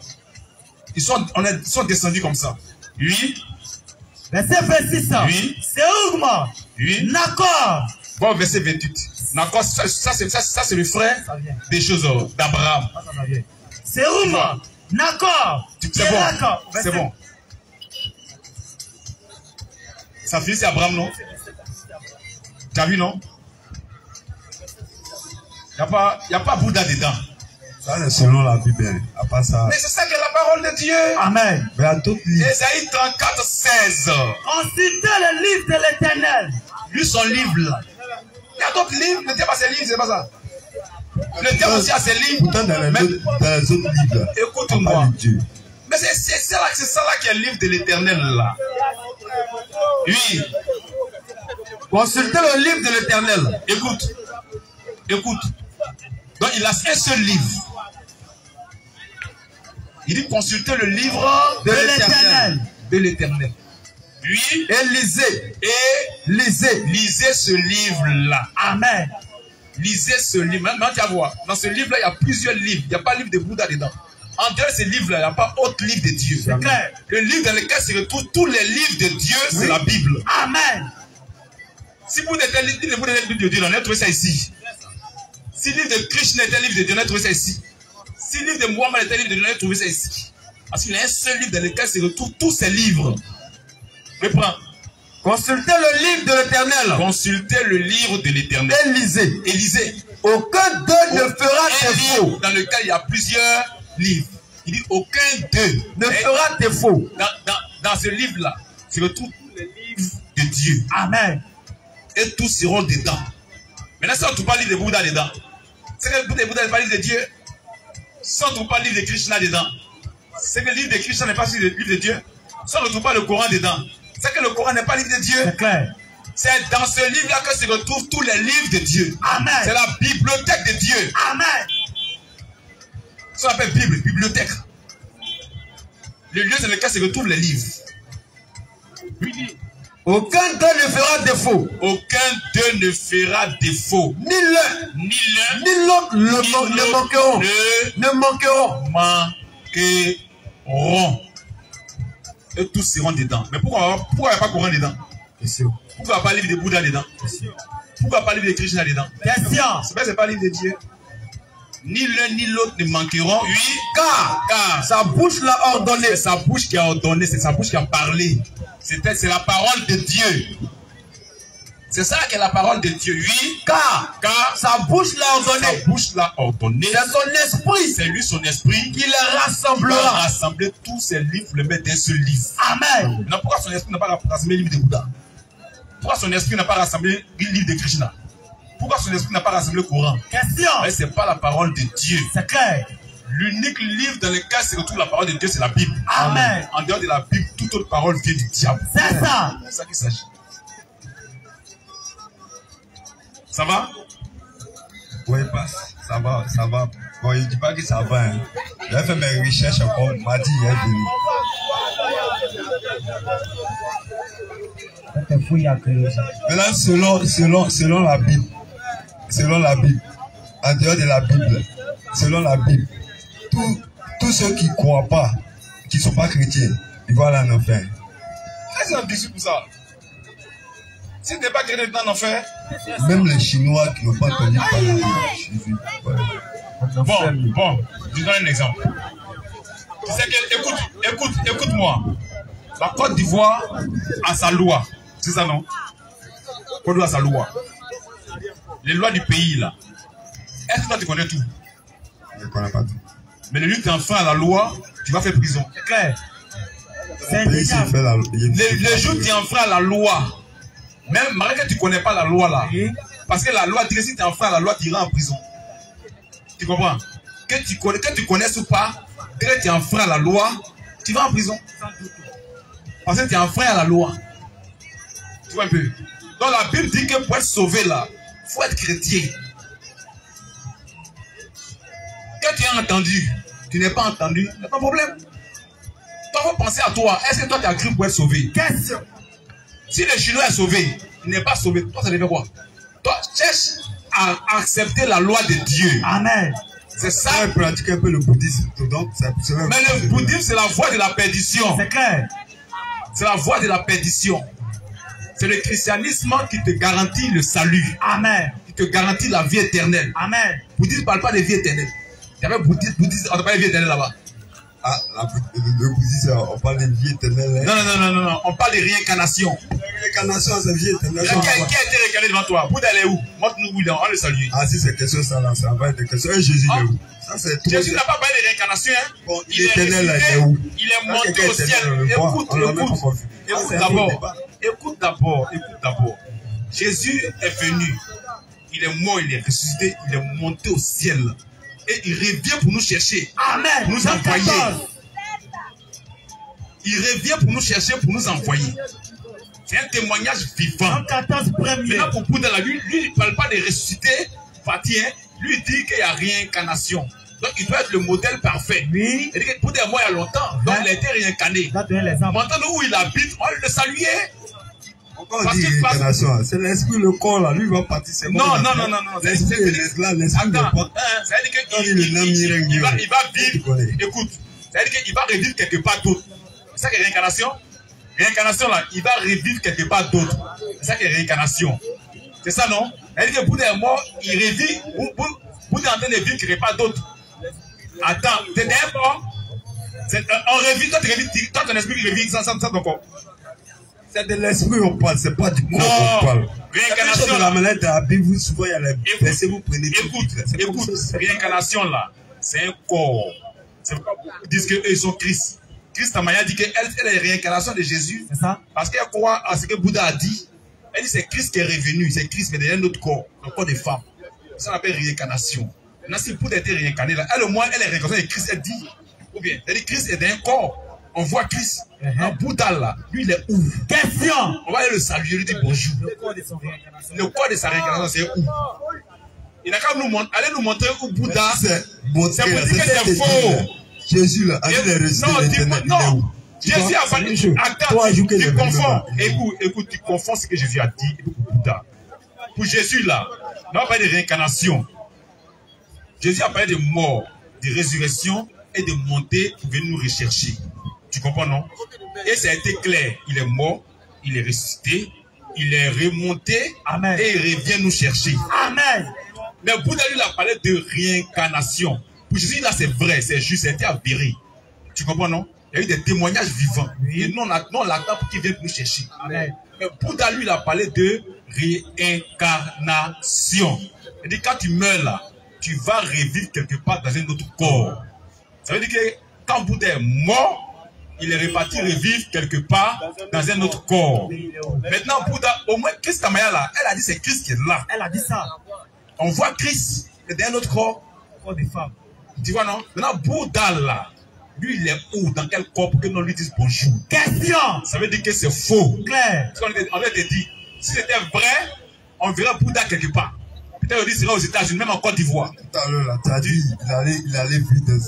Ils sont descendus comme ça. Oui. Verset 26. Oui. Séougma. Oui. Nakor. Va au verset 28. Nakor, ça c'est le frère des choses d'Abraham. Séougma. Nakor. C'est bon. C'est bon. Ça finit c'est Abraham, non? Tu as vu, non? Il n'y a pas Bouddha dedans. Ça, c'est selon la Bible. À part ça. Mais c'est ça qui est la parole de Dieu. Amen. Mais à tout livre. Ésaïe 34, 16. On citait le livre de l'Éternel. Lui, son livre là. Il y a d'autres livres. Le diable a ses livres, c'est pas ça. Le diable aussi a ses livres. Pourtant, dans les autres livres, écoute-moi. Mais c'est ça là qui est le livre de l'Éternel là. Oui. Consultez le livre de l'Éternel. Écoute. Écoute. Donc il a un seul livre. Il dit consultez le livre de l'Éternel. De l'Éternel. Oui. Et lisez. Et lisez ce livre-là. Amen. Lisez ce livre. Maintenant, tu vas voir. Dans ce livre-là, il y a plusieurs livres. Il n'y a pas de livre de Bouddha dedans. En dehors de ce livre-là, il n'y a pas autre livre de Dieu. C'est clair. Le livre dans lequel se retrouvent tous les livres de Dieu, c'est la Bible. Amen. Si vous êtes un livre de Dieu, on a trouvé ça ici. Si le livre de Krishna est un livre de Dieu, on a trouvé ça ici. Si le livre de Mohammed est un livre de Dieu, on a trouvé ça ici. Parce qu'il y a un seul livre dans lequel se retrouvent tous ces livres. Reprends. Consultez le livre de l'Éternel. Consultez le livre de l'Éternel. Et lisez. Et lisez. Aucun d'eux ne fera défaut. Dans lequel il y a plusieurs livres. Il dit aucun d'eux ne fera défaut. Dans ce livre-là, se retrouvent tous les livres de Dieu. Amen. Et tous seront dedans. Maintenant, si on ne trouve pas le livre de Bouddha dedans, c'est que le livre de Bouddha n'est pas le livre de Dieu. Si on ne trouve pas le livre de Krishna dedans, c'est que le livre de Krishna n'est pas le livre de Dieu. Si on ne trouve pas le Coran dedans, c'est que le Coran n'est pas le livre de Dieu. C'est clair. C'est dans ce livre-là que se retrouvent tous les livres de Dieu. Amen. C'est la bibliothèque de Dieu. Amen. Ça s'appelle Bible, bibliothèque. Le lieu dans lequel se retrouvent les livres. Aucun d'eux ne fera défaut. Aucun d'eux ne fera défaut. Ni l'un, ni l'autre ne manqueront. Ne manqueront. Manqueront. Et tous seront dedans. Mais pourquoi il n'y a pas Coran dedans? Question. Pourquoi il n'y a pas livre de Bouddha dedans? Question. Pourquoi il n'y a pas livre de Krishna dedans? Question. C'est pas livre de Dieu. Ni l'un ni l'autre ne manqueront. Oui. Car sa bouche l'a ordonné. C'est sa bouche qui a ordonné. C'est sa bouche qui a parlé. C'est la parole de Dieu. C'est ça qui est la parole de Dieu. Oui. Car sa bouche l'a ordonné. Sa bouche l'a ordonné. C'est son esprit. C'est lui son esprit. Qui les rassemblera. Il va rassembler tous ces livres, le mettre d'un seul livre. Amen. Non, pourquoi son esprit n'a pas rassemblé le livre de Bouddha? Pourquoi son esprit n'a pas rassemblé le livre de Krishna? Pourquoi son esprit n'a pas rassemblé le Coran? Question. Mais ce n'est pas la parole de Dieu. C'est clair. L'unique livre dans lequel se retrouve la parole de Dieu, c'est la Bible. Amen. En dehors de la Bible, toute autre parole vient du diable. C'est ça. C'est ça qu'il s'agit. Ça va? Oui, ça va, ça va. Bon, il ne dit pas que ça va. Hein. J'ai fait mes recherches encore. Il m'a dit il est venu. Maintenant, selon la Bible, en dehors de la Bible, selon la Bible, tous ceux qui ne croient pas, qui ne sont pas chrétiens, ils vont aller en enfer. Qu'est-ce qu'on dit pour ça? Si tu n'es pas chrétien, tu vas en enfer. Même les Chinois qui n'ont pas entendu parler de Jésus. Bon, je donne un exemple. Tu sais que, écoute-moi. La Côte d'Ivoire a sa loi. C'est ça, non? Côte d'Ivoire a sa loi. Les lois du pays, là. Est-ce que toi, tu connais tout? Je ne connais pas tout. Mais le lieu où tu enfreins à la loi, tu vas faire prison. C'est clair. Le jour où tu enfreins à la loi, même malgré que tu ne connais pas la loi, là, parce que la loi dit que si tu enfreins à la loi, tu iras en prison. Tu comprends? Que tu connaisses ou pas, dès que tu enfreins à la loi, tu vas en prison. Parce que tu enfreins à la loi. Tu vois un peu? Donc la Bible dit que pour être sauvé là, il faut être chrétien. Quand tu as entendu, tu n'es pas entendu, il n'y a pas de problème. Toi, il faut penser à toi. Est-ce que toi tu as cru pour être sauvé? Question. Si le Chinois est sauvé, il n'est pas sauvé, toi ça devait quoi? Toi, cherche à accepter la loi de Dieu. Amen. C'est ça. Tu pratiques un peu le bouddhisme. Donc, mais le bouddhisme, c'est la voie de la perdition. C'est clair. C'est la voie de la perdition. C'est le christianisme qui te garantit le salut. Amen. Qui te garantit la vie éternelle. Amen. Le bouddhisme ne parle pas de vie éternelle. Il y avait bouddhisme, on ne parle pas de vie éternelle là-bas. Ah, le bouddhisme, on parle de vie éternelle. Hein? Non, on parle de réincarnation. Réincarnation, c'est vie éternelle. Qui a été réincarné devant toi? Bouddha, elle est où? Montre-nous où il est, on le salue. Ah, si c'est question ça, là, ça va être question. Et Jésus, il est où? Jésus n'a pas parlé de réincarnation, hein? Bon, il est éternel, là, il est où? Il est monté au ciel. Écoute d'abord. Jésus est venu. Il est mort, il est ressuscité, il est monté au ciel. Et il revient pour nous chercher. Amen. Nous envoyer. Il revient pour nous chercher, pour nous envoyer. C'est un témoignage vivant. 14 premiers. Maintenant, pour Bouddha, lui, il ne parle pas de ressusciter, partir. Lui, il dit qu'il y a réincarnation. Donc, il doit être le modèle parfait. Oui. Il dit que Bouddha est mort il y a longtemps. Donc, il a été réincarné. Maintenant, où il habite, on va le saluer. Quand on dit réincarnation, c'est l'esprit, le corps là, lui va partir. Non. L'esprit est là, l'esprit n'est pas. Ça veut dire qu'il va vivre. Écoute, ça veut dire qu'il va revivre quelque part d'autre. C'est ça qui est réincarnation. Réincarnation là, il va revivre quelque part d'autre. C'est ça qui est réincarnation. C'est ça non? Ça veut dire que Bouddha est mort, il revit. Bouddha est en train de vivre quelque part d'autre. Attends, t'es d'accord? On revit, toi ton esprit revit sans ton corps. C'est de l'esprit on parle, c'est pas du corps on parle. Réincarnation. De la maladie de la Bible, souvent il y a les versets, vous prenez. Écoute, réincarnation là, c'est un corps. C'est pourquoi ils disent qu'eux ils sont Christ. Christ Amaya dit qu'elle est la réincarnation de Jésus. C'est ça. Parce qu'elle croit à ce que Bouddha a dit. Elle dit c'est Christ qui est revenu, c'est Christ mais dans un autre corps, un corps de femme. Ça on appelle réincarnation. Maintenant si Bouddha a été réincarné là, elle au moins elle est réincarnée de Christ, elle dit. Ou bien, elle dit Christ est dans un corps. On voit Christ. Un Bouddha là, lui il est où? Question. On va aller le saluer, lui dire bonjour. Le corps de sa réincarnation, c'est où? Il n'a qu'à nous montrer, allez nous montrer où Bouddha. C'est pour dire que c'est faux. Jésus là, il est ressuscité. Non, Jésus a parlé. Attends, tu confonds. Écoute, tu confonds ce que Jésus a dit pour Bouddha. Pour Jésus là, on va parler de réincarnation. Jésus a parlé de mort, de résurrection et de montée pour venir nous rechercher. Tu comprends, non? Et ça a été clair. Il est mort, il est ressuscité, il est remonté. Amen. Et il revient nous chercher. Amen. Mais Bouddha lui a parlé de réincarnation. Pour Jésus, là, c'est vrai, c'est juste, c'était avéré. Tu comprends, non? Il y a eu des témoignages vivants. Oui. Et nous, on l'attend pour qu'il vienne nous chercher. Amen. Mais Bouddha lui a parlé de réincarnation. Il dit, quand tu meurs là, tu vas revivre quelque part dans un autre corps. Ça veut dire que quand Bouddha est mort, il est reparti revivre quelque part dans un autre corps. Maintenant, Bouddha, au moins, Christ Amaya là, elle a dit c'est Christ qui est là. Elle a dit ça. On voit Christ dans un autre corps. Corps des femmes. Tu vois, non? Maintenant, Bouddha là, lui, il est où? Dans quel corps pour que nous lui disions bonjour? Question. Ça veut dire que c'est faux. Clair. Parce qu'on avait dit, si c'était vrai, on verrait Bouddha quelque part. Peut-être on dit qu'il sera aux États-Unis, même en Côte d'Ivoire. Tout à l'heure, là, tu as dit il allait vivre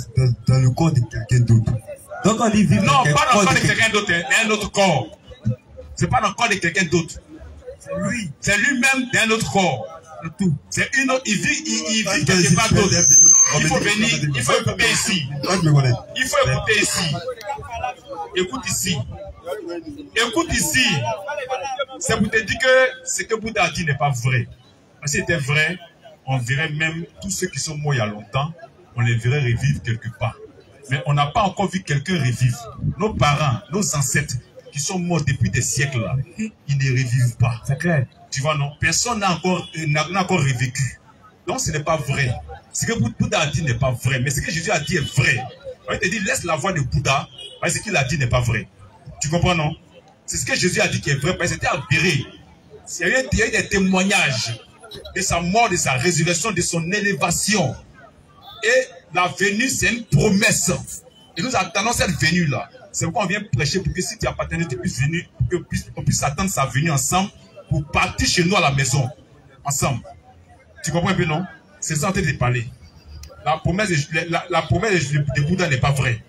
dans le corps de quelqu'un d'autre. Donc on dit vivre non, pas dans le corps de quelqu'un d'autre, dans un autre corps. C'est pas dans le corps de quelqu'un d'autre. C'est lui. C'est lui-même dans un autre corps. C'est une autre. Il vit quelque part d'autre. Il faut venir, il faut écouter ici. Il faut écouter ici. Écoute ici. Écoute ici. C'est pour te dire que ce que Bouddha a dit n'est pas vrai. Si c'était vrai, on verrait même tous ceux qui sont morts il y a longtemps, on les verrait revivre quelque part. Mais on n'a pas encore vu quelqu'un revivre. Nos parents, nos ancêtres, qui sont morts depuis des siècles là, ils ne revivent pas. C'est clair. Tu vois, non? Personne n'a encore revécu. Donc ce n'est pas vrai. Ce que Bouddha a dit n'est pas vrai. Mais ce que Jésus a dit est vrai. On te dit, laisse la voix de Bouddha, parce que ce qu'il a dit n'est pas vrai. Tu comprends, non? C'est ce que Jésus a dit qui est vrai, parce que c'était avéré. Il y a eu des témoignages de sa mort, de sa résurrection, de son élévation. Et la venue, c'est une promesse. Et nous attendons cette venue-là. C'est pourquoi on vient prêcher pour que si tu appartiens, tu puisses venir, pour qu'on puisse attendre sa venue ensemble pour partir chez nous à la maison. Ensemble. Tu comprends un peu, non? C'est ça en train de parler. La promesse de Bouddha n'est pas vraie.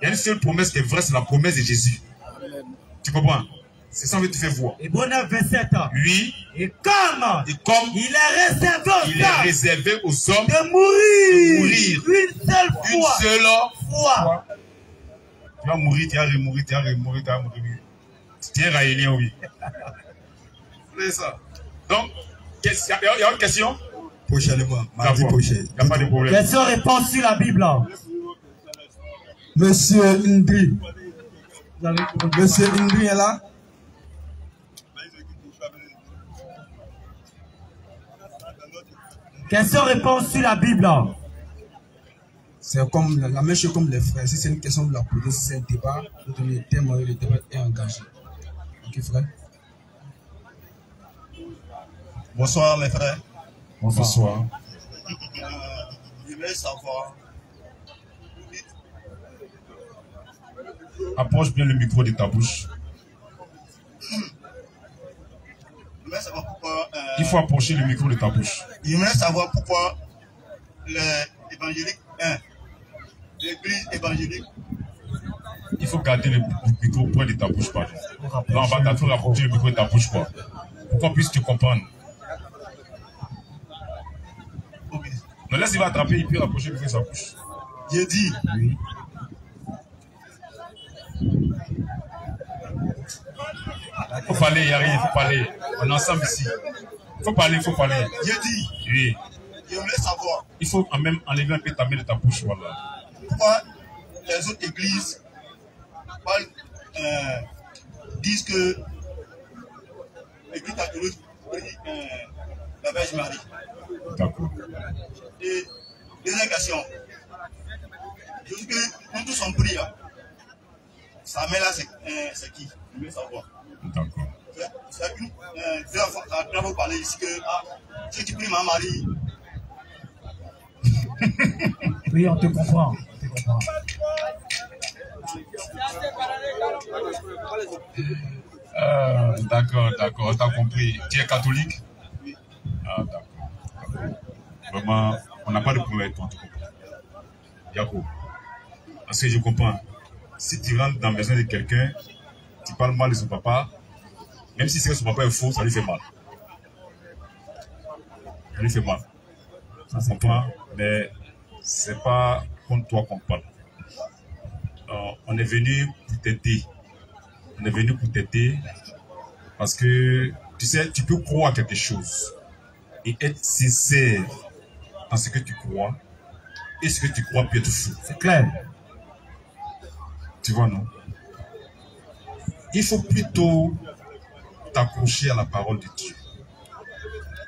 Il y a une seule promesse qui est vraie, c'est la promesse de Jésus. Tu comprends? C'est ça que tu fais voir. Et bon 27 ans. Oui. Et comme il est réservé aux hommes de mourir une seule fois. Tu vas mourir, tu vas remourir, tu vas remourir, tu vas mourir. Tu es raélien, oui. C'est ça. Donc, il y a une question? Prochainement, mardi prochain. Il n'y a pas de problème. Question-réponse sur la Bible. Monsieur Indri. Monsieur Indri est là? Question-réponse sur la Bible. C'est comme la même chose comme les frères. Si c'est une question de la poser, si c'est un débat, vous donnez le thème, le débat est engagé. Ok, frère? Bonsoir mes frères. Bonsoir. Je voulais savoir. Approche bien le micro de ta bouche. Je voulais savoir pourquoi. Il faut approcher le micro de ta bouche. Je voulais savoir pourquoi l'évangélique 1, l'église évangélique. Il faut garder le micro près de ta bouche, pardon. Là, on va t'apprendre à approcher le micro de ta bouche, quoi. Pourquoi puisses-tu comprendre? Okay. Non, laisse, il va attraper, il peut approcher le micro de sa bouche. J'ai dit. Oui. Il faut parler, il n'y a rien, il faut parler. On est ensemble ici. Il faut parler, il faut parler. J'ai dit. Oui. Je voulais savoir. Il faut quand même enlever un peu ta main de ta bouche, voilà. Pourquoi les autres églises disent que l'église catholique la Vierge Marie. D'accord. Et deuxième question. Je dis que nous tous on prie. Sa mère là, c'est qui? Je veux savoir. D'accord. C'est une là, vous parlez ici que si tu pries ma Marie. Oui, on te comprend. D'accord, d'accord, t'as compris. Tu es catholique? Oui. Ah, d'accord. Vraiment, on n'a pas de problème avec toi, tu comprends. Yako. Parce que je comprends. Si tu rentres dans la maison de quelqu'un, tu parles mal de son papa, même si c'est que son papa est faux, ça lui fait mal. Ça lui fait mal. Ça se comprend, mais c'est pas contre toi qu'on parle. On est venu pour t'aider. On est venu pour t'aider parce que, tu sais, tu peux croire à quelque chose et être sincère dans ce que tu crois et ce que tu crois peut être fou. C'est clair. Tu vois, non? Il faut plutôt t'accrocher à la parole de Dieu.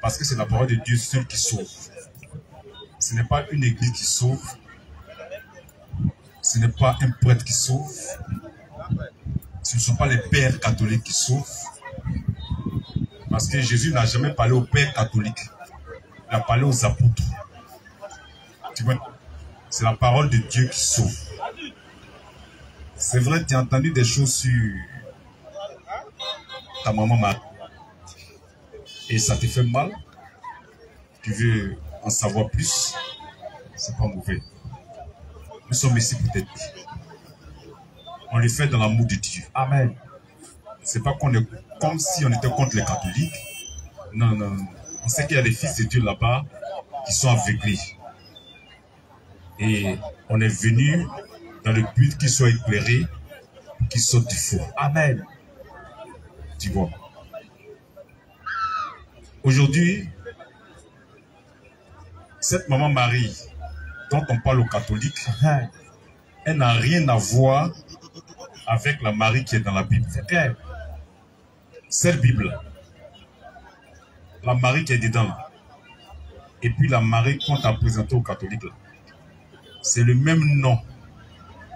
Parce que c'est la parole de Dieu seule qui sauve. Ce n'est pas une église qui sauve. Ce n'est pas un prêtre qui sauve. Ce ne sont pas les pères catholiques qui sauvent. Parce que Jésus n'a jamais parlé aux pères catholiques. Il a parlé aux apôtres. Tu vois, c'est la parole de Dieu qui sauve. C'est vrai, tu as entendu des choses sur ta maman Marie. Et ça te fait mal. Tu veux en savoir plus. C'est pas mauvais. Nous sommes ici pour t'aider. On le fait dans l'amour de Dieu. Amen. C'est pas qu'on est comme si on était contre les catholiques. Non, non, non. On sait qu'il y a des fils de Dieu là-bas qui sont aveuglés. Et on est venu dans le but qu'ils soient éclairés, qu'ils sortent du faux. Amen. Tu vois. Aujourd'hui, cette maman Marie, dont on parle aux catholiques, elle n'a rien à voir avec la Marie qui est dans la Bible. C'est clair. Cette Bible, la Marie qui est dedans, là, et puis la Marie qu'on t'a présentée aux catholiques, là, c'est le même nom,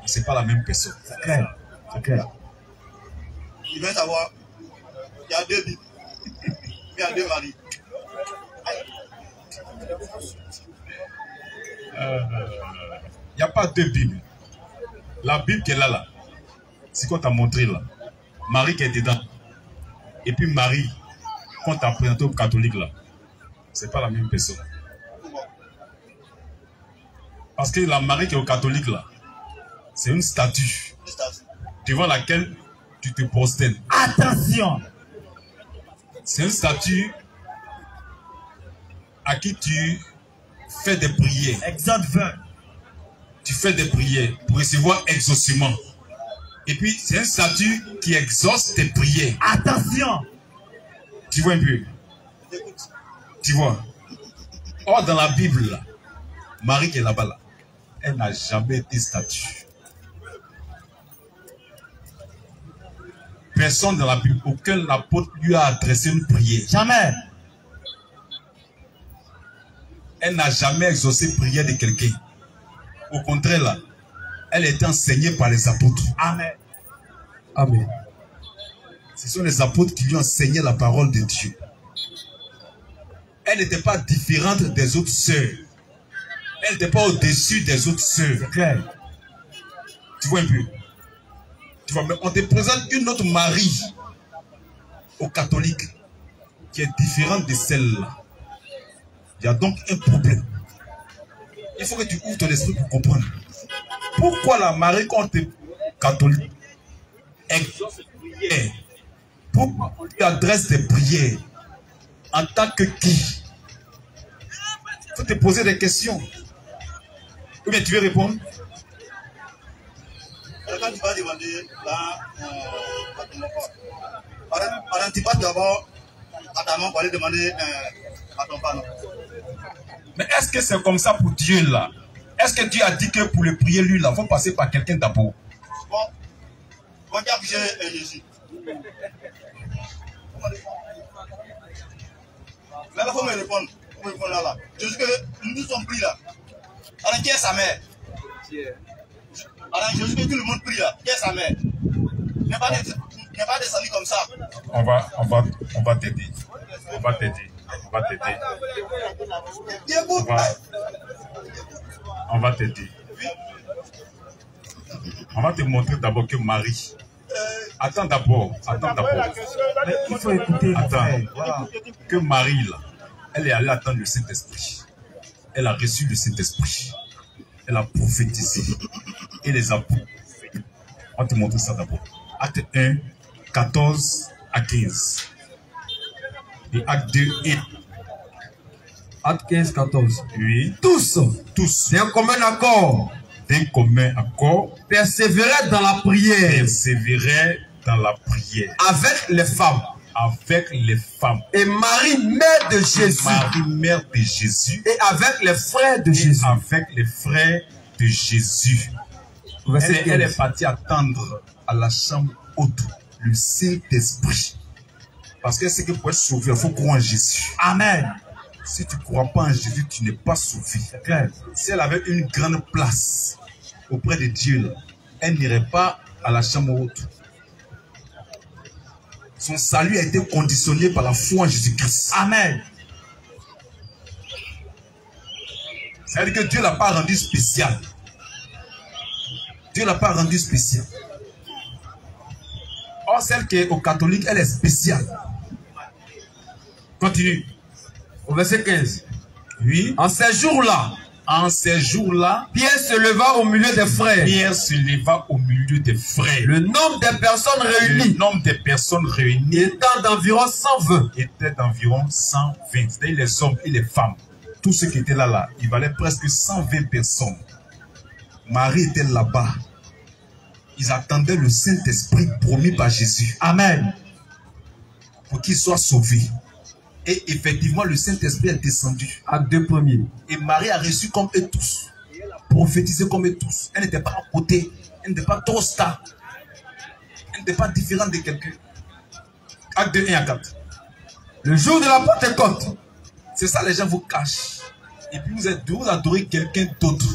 mais ce n'est pas la même personne. C'est clair. C'est clair. Il veut savoir, il y a deux Bibles, il y a deux Marie. Il n'y a pas deux Bibles. La Bible qui est là, c'est qu'on t'a montré là. Marie qui est dedans. Et puis Marie, qu'on t'a présenté aux catholiques là. C'est pas la même personne. Parce que la Marie qui est au catholique là, c'est une statue devant laquelle tu te prosternes. Attention! C'est une statue à qui tu fais des prières. Exode 20. Tu fais des prières pour recevoir exaucement. Et puis, c'est une statue qui exauce tes prières. Attention! Tu vois un peu? Tu vois? Or, dans la Bible, là, Marie qui est là-bas, là, elle n'a jamais été statue. Personne dans la Bible, aucun apôtre lui a adressé une prière. Jamais. Elle n'a jamais exaucé une prière de quelqu'un. Au contraire, là, elle est enseignée par les apôtres. Amen. Amen. Ce sont les apôtres qui lui ont enseigné la parole de Dieu. Elle n'était pas différente des autres sœurs. Elle n'était pas au-dessus des autres sœurs. C'est clair. Tu vois un peu? Tu vois, mais on te présente une autre Marie aux catholiques qui est différente de celle-là. Il y a donc un problème. Il faut que tu ouvres ton esprit pour comprendre. Pourquoi la Marie contre catholique exauce les prières? Pourquoi on lui adresse des prières? En tant que qui? Il faut te poser des questions. Ou bien tu veux répondre? Quand tu vas demander là, par Antipathe d'abord, à ta main pour aller demander à ton père. Mais est-ce que c'est comme ça pour Dieu là? Est-ce que Dieu a dit que pour le prier lui là, il faut passer par quelqu'un d'abord? Bon, regarde Jésus. Mais là, il faut me répondre. Là. Jésus que nous sommes pris là. Alors, qui est sa mère? Alors, Jésus que tout le monde prie là. Qui est sa mère? Il n'est pas descendu comme ça. On va t'aider. On va t'aider. On va t'aider. On va te montrer d'abord que Marie. Attends d'abord. Mais il faut écouter. Attends. Voilà. Que Marie là, elle est allée attendre le Saint-Esprit. Elle a reçu le Saint-Esprit. Elle a prophétisé. Et les apôtres. On va te montrer ça d'abord. Acte 1, 14 à 15. Et acte 2 et Acte 15, 14. oui. Tous, d'un commun accord, persévéraient dans la prière. Avec les femmes. Et Marie, mère de Jésus. Et avec les frères de Jésus. Elle est partie attendre à la chambre haute le Saint-Esprit. Parce que c'est que pour être sauvé, il faut croire en Jésus. Amen. Si tu ne crois pas en Jésus, tu n'es pas sauvé. Si elle avait une grande place auprès de Dieu, là, elle n'irait pas à la chambre haute. Son salut a été conditionné par la foi en Jésus-Christ. Amen. C'est-à-dire que Dieu ne l'a pas rendu spécial. Or, celle qui est au catholique, elle est spéciale. Continue. Au verset 15. Oui. En ces jours-là, Pierre se leva au milieu des frères. Le nombre des personnes réunies étant d'environ 120. C'est-à-dire les hommes et les femmes. Tous ceux qui étaient là, il valait presque 120 personnes. Marie était là-bas. Ils attendaient le Saint-Esprit promis par Jésus. Amen. Pour qu'ils soient sauvés. Et effectivement, le Saint-Esprit est descendu. Acte 2 premier. Et Marie a reçu comme eux tous. Prophétisé comme eux tous. Elle n'était pas à côté. Elle n'était pas trop star. Elle n'était pas différente de quelqu'un. Acte 2, 1 à 4. Le jour de la Pentecôte. C'est ça, les gens vous cachent. Et puis vous adorez quelqu'un d'autre.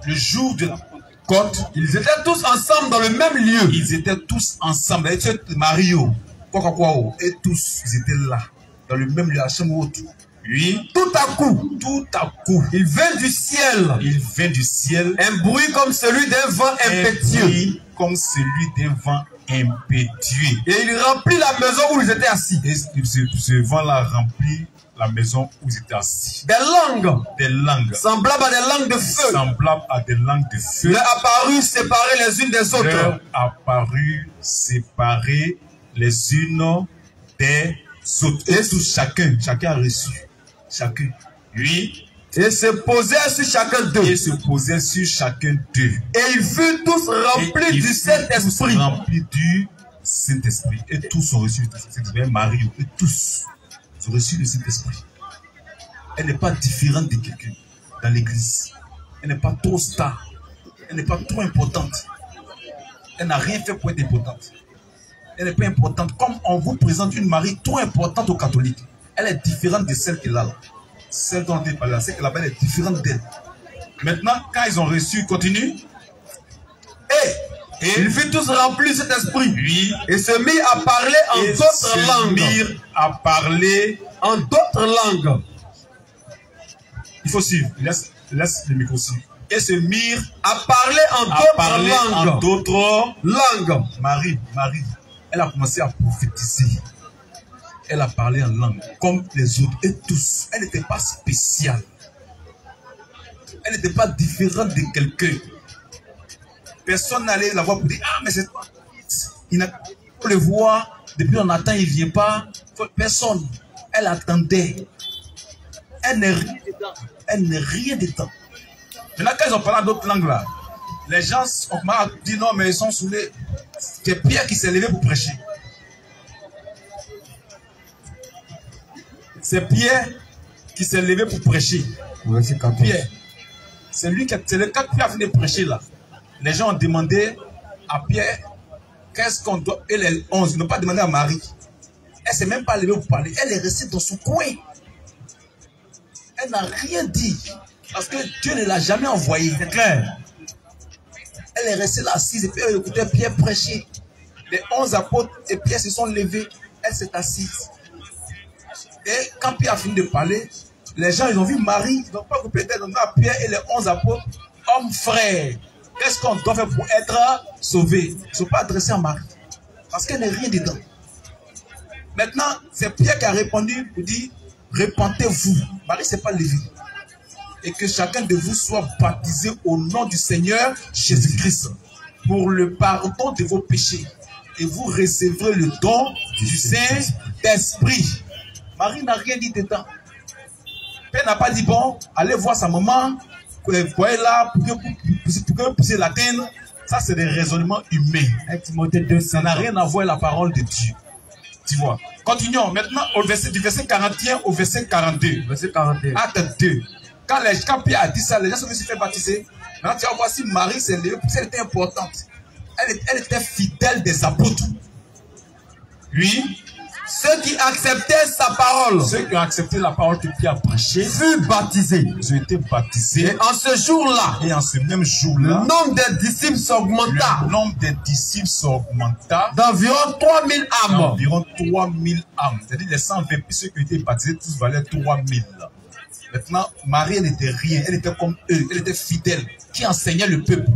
Le jour de la Pentecôte. Ils étaient tous ensemble dans le même lieu. Et Mario. Et tous, ils étaient là, dans le même lieu, à la chambre haute. Oui. Tout à coup, il vint du ciel, un bruit comme celui d'un vent impétueux. Et il remplit la maison où ils étaient assis. Et ce vent-là remplit la maison où ils étaient assis. Des langues. Semblables à des langues de feu. Leur apparut séparées les unes des autres. Les unes des autres. Et tout chacun a reçu. Oui. Et se posait sur chacun d'eux. Et ils furent tous remplis du Saint-Esprit. Et tous ont reçu le Saint-Esprit. Marie, et tous ont reçu le Saint-Esprit. Elle n'est pas différente de quelqu'un dans l'église. Elle n'est pas trop star. Elle n'est pas trop importante. Elle n'a rien fait pour être importante. Elle n'est pas importante. Comme on vous présente une Marie trop importante aux catholiques. Elle est différente de celle qu'elle a là. Celle dont elle parle là, celle qu'elle a, elle est différente d'elle. Maintenant, quand ils ont reçu, continue. Et Et ils furent tous remplis de cet esprit. Oui. Et se mirent à parler en d'autres langues. Mirent à parler en d'autres langues. Il faut suivre. Laisse le micro suivre. Et se mirent à parler en d'autres langues. Marie, elle a commencé à prophétiser. Elle a parlé en langue comme les autres et tous. Elle n'était pas spéciale. Elle n'était pas différente de quelqu'un. Personne n'allait la voir pour dire ah mais c'est il n'a pas le voir depuis on attend il vient pas. Personne. Elle attendait. Elle n'est rien dedans. Maintenant quand ils ont parlé d'autres langues là, les gens ont dit non mais ils sont saoulés. C'est Pierre qui s'est levé pour prêcher. C'est Pierre qui s'est levé pour prêcher. Pierre. C'est lui qui c'est le cas qui a venu prêcher là. Les gens ont demandé à Pierre qu'est-ce qu'on doit. Et les 11 n'ont pas demandé à Marie. Elle ne s'est même pas levée pour parler. Elle est restée dans son coin. Elle n'a rien dit. Parce que Dieu ne l'a jamais envoyée. C'est clair. Elle est restée là assise et puis elle écoutait Pierre prêcher. Les 11 apôtres et Pierre se sont levés. Elle s'est assise. Et quand Pierre a fini de parler, les gens ils ont vu Marie. Ils n'ont pas répété à Pierre et les 11 apôtres, hommes frères. Qu'est-ce qu'on doit faire pour être sauvé? Ils ne sont pas adressés à Marie. Parce qu'elle n'est rien dedans. Maintenant, c'est Pierre qui a répondu pour dire, repentez-vous. Marie ne s'est pas levée. Et que chacun de vous soit baptisé au nom du Seigneur Jésus-Christ pour le pardon de vos péchés. Et vous recevrez le don du Saint-Esprit. Marie n'a rien dit dedans. Père n'a pas dit, bon, allez voir sa maman, voyez là, pour que vous puissiez l'atteindre. Ça, c'est des raisonnements humains. Ça n'a rien à voir avec la parole de Dieu. Tu vois. Continuons maintenant au du verset 41 au verset 42. Verset 42. Acte 2. Quand Pierre a dit ça, les gens se sont fait baptiser. Maintenant, tu vas voir si Marie, elle était importante. Elle était fidèle des apôtres. Oui. Ceux qui acceptaient sa parole. Ceux qui ont accepté la parole que Pierre a prêchée. Furent baptisés. Ils ont été baptisés. Et en ce jour-là. Et en ce même jour-là. Le nombre des disciples s'augmenta. Le nombre des disciples s'augmenta. D'environ 3000 âmes. D'environ 3000 âmes. C'est-à-dire les 120 puis ceux qui ont été baptisés, tous valaient 3000. Maintenant, Marie, elle n'était rien. Elle était comme eux. Elle était fidèle. Qui enseignait le peuple?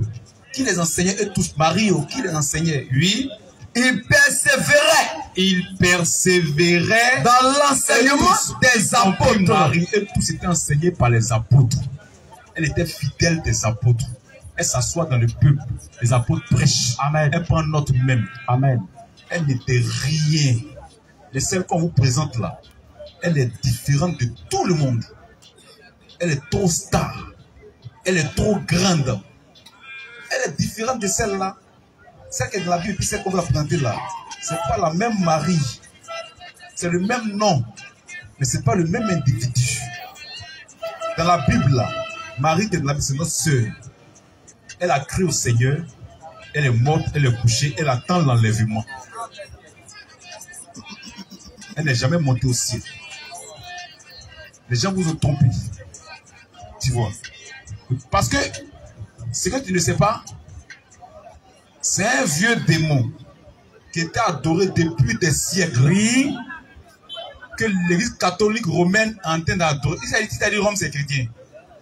Qui les enseignait eux tous? Marie, qui les enseignait? Oui. Il persévérait dans l'enseignement des apôtres. Marie, et tous étaient enseignés par les apôtres. Elle était fidèle des apôtres. Elle s'assoit dans le peuple. Les apôtres prêchent. Amen. Elle prend note même. Amen. Elle n'était rien. Les celles qu'on vous présente là, elle est différente de tout le monde. Elle est trop star. Elle est trop grande. Elle est différente de celle-là. Celle qui est dans la Bible et celle qu'on va présenter là. Ce n'est pas la même Marie. C'est le même nom. Mais ce n'est pas le même individu. Dans la Bible là, Marie qui est dans la Bible, c'est notre sœur. Elle a cru au Seigneur. Elle est morte, elle est couchée. Elle attend l'enlèvement. Elle n'est jamais montée au ciel. Les gens vous ont trompé. Tu vois. Parce que ce que tu ne sais pas, c'est un vieux démon qui était adoré depuis des siècles. Oui. Que l'église catholique romaine est en train d'adorer. C'est-à-dire Rome, c'est chrétien.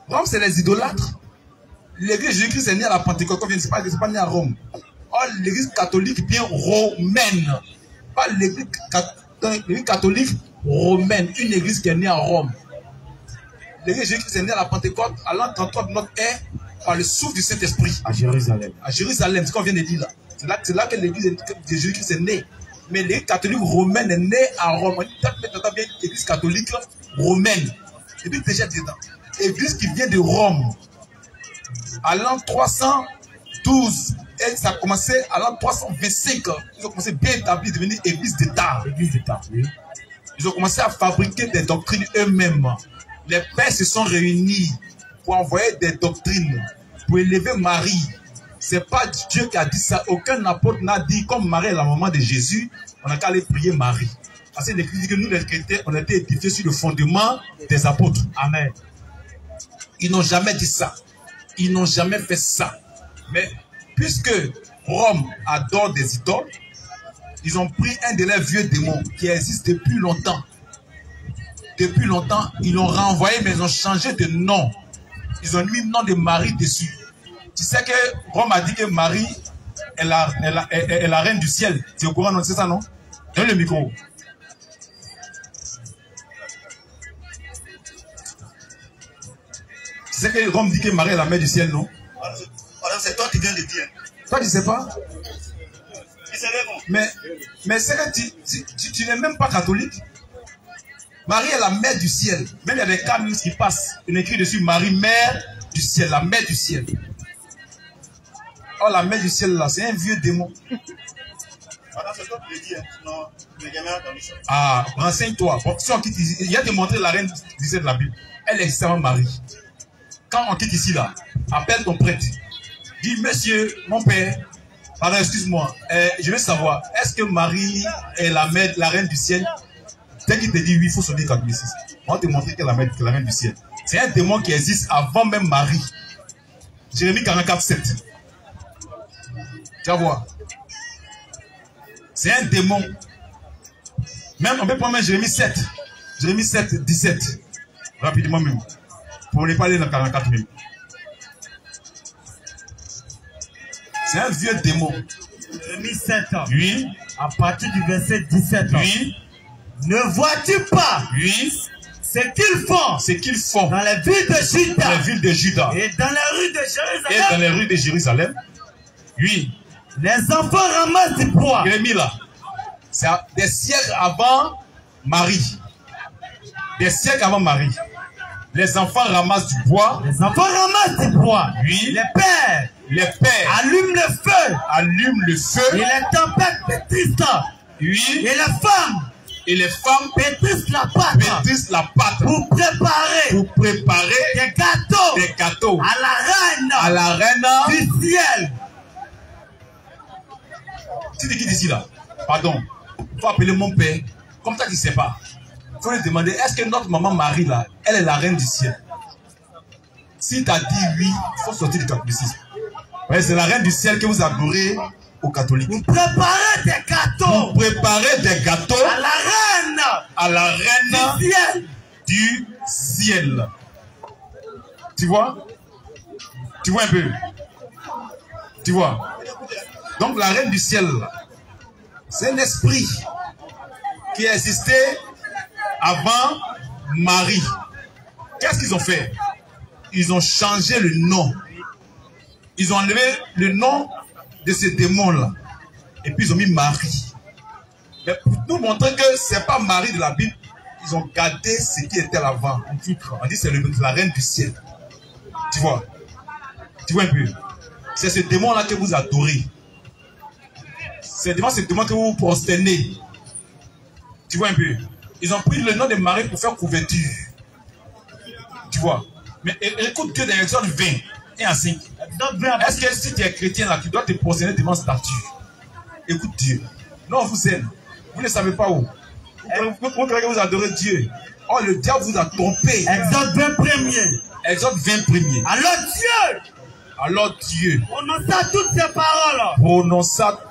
Rome, c'est les idolâtres. L'église Jésus-Christ est née à la Pentecôte. C'est pas né à Rome. Or, l'église catholique bien romaine. Pas l'église catholique romaine. Une église qui est née à Rome. L'église Jésus-Christ est née à la Pentecôte, à l'an 33 de notre ère, par le souffle du Saint-Esprit. À Jérusalem. À Jérusalem, c'est ce qu'on vient de dire là. C'est là que l'église de Jésus-Christ est née. Mais l'église catholique romaine est née à Rome. On dit bien l'église catholique romaine. Et puis déjà dedans. L'église qui vient de Rome. À l'an 312. Et ça a commencé à l'an 325. Ils ont commencé bien établi à devenir église d'État. Église d'État, oui. Ils ont commencé à fabriquer des doctrines eux-mêmes. Les pères se sont réunis pour envoyer des doctrines, pour élever Marie. Ce n'est pas Dieu qui a dit ça. Aucun apôtre n'a dit, comme Marie est la maman de Jésus, on n'a qu'à aller prier Marie. Parce que l'Église dit que nous, les chrétiens, on a été édifiés sur le fondement des apôtres. Amen. Ils n'ont jamais dit ça. Ils n'ont jamais fait ça. Mais puisque Rome adore des idoles, ils ont pris un de leurs vieux démons qui existe depuis longtemps. Depuis longtemps, ils l'ont renvoyé, mais ils ont changé de nom. Ils ont mis le nom de Marie dessus. Tu sais que Rome a dit que Marie est la reine du ciel. Tu es au courant, non? C'est ça, non? Donne le micro. Tu sais que Rome dit que Marie est la mère du ciel, non? Alors c'est toi qui viens de dire. Toi, tu ne sais pas? Mais c'est que tu n'es même pas catholique. Marie est la mère du ciel. Même il y a des cas qui passent. Il écrit dessus Marie, mère du ciel, la mère du ciel. Oh, la mère du ciel là, c'est un vieux démon. Ah, renseigne-toi. Il y a démontré la reine du ciel de la Bible. Elle est extrêmement Marie. Quand on quitte ici là, appelle ton prêtre. Dis, monsieur, mon père, pardon, excuse-moi, je veux savoir, est-ce que Marie est la mère, la reine du ciel? Dès qu'il te dit oui, il faut sonner catholicisme. On va te montrer qu'elle est la reine du ciel. C'est un démon qui existe avant même Marie. Jérémie 44, 7. Tu vas voir. C'est un démon. Même, on peut prendre même Jérémie 7. Jérémie 7, 17. Rapidement même. Pour ne pas aller dans 44 même. C'est un vieux démon. Jérémie 7. Oui. À partir du verset 17. Oui. Ne vois-tu pas? Oui. Ce qu'ils font. Ce qu'ils font. Dans les villes de Juda. Dans les villes de Juda. Et dans les rues de Jérusalem. Et dans les rues de Jérusalem. Oui. Les enfants ramassent du bois. Jérémie là. C'est des siècles avant Marie. Des siècles avant Marie. Les enfants ramassent du bois. Les enfants ramassent du bois. Oui. Les pères allument le feu. Allument le feu. Et les tempêtes pétrissent. Oui. Et les femmes pétrissent la pâte. Pour préparer des gâteaux. À la reine du ciel. Tu te quittes ici là. Pardon. Il faut appeler mon père. Comme ça, tu ne sais pas. Il faut lui demander, est-ce que notre maman Marie là, elle est la reine du ciel? Si tu as dit oui, il faut sortir du catholicisme. C'est la reine du ciel que vous adorez aux catholiques. Vous préparez des gâteaux. Vous préparez des gâteaux à la reine du ciel. Tu vois? Tu vois un peu? Tu vois? Donc la reine du ciel, c'est un esprit qui existait avant Marie. Qu'est-ce qu'ils ont fait? Ils ont changé le nom. Ils ont enlevé le nom de ce démon-là. Et puis ils ont mis Marie. Mais pour nous montrer que ce n'est pas Marie de la Bible, ils ont gardé ce qui était avant. On dit que c'est la reine du ciel. Tu vois? Tu vois un peu? C'est ce démon-là que vous adorez. C'est devant ce démon que vous vous prosternez. Tu vois un peu? Ils ont pris le nom de Marie pour faire couverture. Tu vois? Mais écoute Dieu dans Exode 20 et en 5. Est-ce que si tu es chrétien là, tu dois te prosterner devant cette statue? Écoute Dieu. Non, on vous aime. Vous ne savez pas où. Vous croyez que vous adorez Dieu. Oh, le diable vous a trompé. Exode 20 premier. Exode 20 premier. Alors Dieu prononça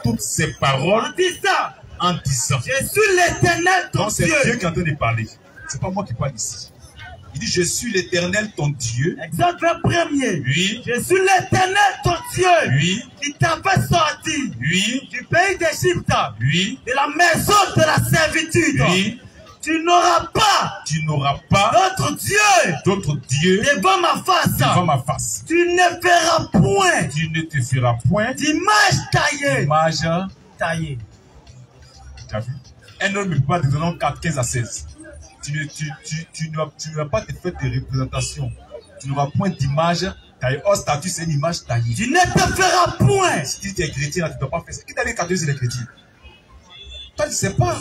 toutes ces paroles. En disant. Je suis l'Éternel ton Dieu. C'est Dieu qui est en train de parler. C'est pas moi qui parle ici. Il dit, je suis l'Éternel ton Dieu. Exode 20 premier. Oui. Je suis l'Éternel ton Dieu. Oui. Qui t'a fait sortir. Oui. Du pays d'Égypte. Oui. De la maison de la servitude. Oui. Tu n'auras pas d'autre Dieu devant ma face. Tu ne feras point d'image taillée. Tu as vu? Un homme ne peut pas te donner 4, 15 à 16. Tu ne vas pas te faire de représentation. Tu n'auras point d'image taillée. Or, statut, c'est une image taillée. Tu ne te feras point. Si tu es chrétien, tu ne dois pas faire ça. Qui t'a dit catholique, c'est les chrétiens? Toi, tu ne sais pas.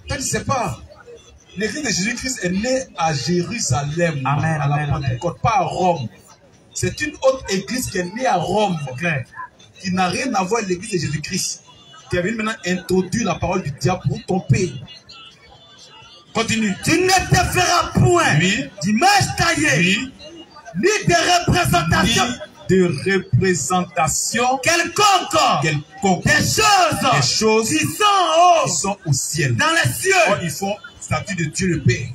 Toi, tu ne sais pas. L'église de Jésus-Christ est née à Jérusalem. Amen, à la Pentecôte, pas à Rome. C'est une autre église qui est née à Rome. Qui n'a rien à voir avec l'église de Jésus-Christ. Qui est venue maintenant introduire la parole du diable pour ton pays. Continue. Tu ne te feras point d'image taillée, ni de représentation de représentation quelconque des choses qui sont au ciel. Dans les cieux. Oh, ils font statue de Dieu le Père,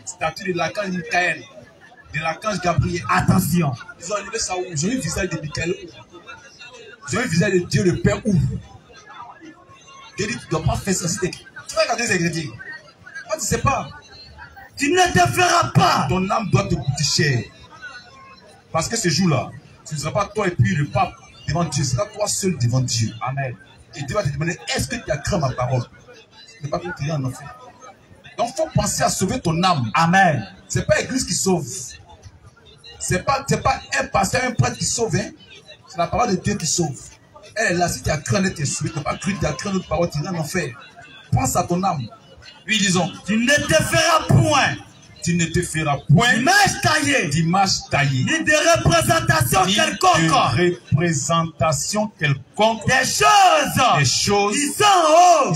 statue de l'archange Michael, de l'archange Gabriel. Attention. Ils ont enlevé ça où? Ils ont eu le visage de Michael où? Ils ont eu le visage de Dieu le Père où? Dieu dit, tu ne dois pas faire ça. Tu vas regarder les ingrédients. Toi, tu ne sais pas. Tu ne te feras pas. Ton âme doit te coûter cher. Parce que ce jour-là, ce ne sera pas toi et puis le pape devant Dieu. Ce sera toi seul devant Dieu. Amen. Et Dieu va te demander, est-ce que tu as cru à ma parole? Ce n'est pas que tu es en enfer. Donc, il faut penser à sauver ton âme. Amen. Ce n'est pas l'église qui sauve. Ce n'est pas un pasteur, un prêtre qui sauve. Hein? C'est la parole de Dieu qui sauve. Elle est là, si tu as cru en être sauvé, tu n'as pas cru, tu as cru en notre parole, tu iras en enfer. Pense à ton âme. Oui, disons. Tu ne te feras point. Tu ne te feras point d'image taillée. D'image taillée. Ni de représentation quelconque. De représentation quelconque. Des choses qui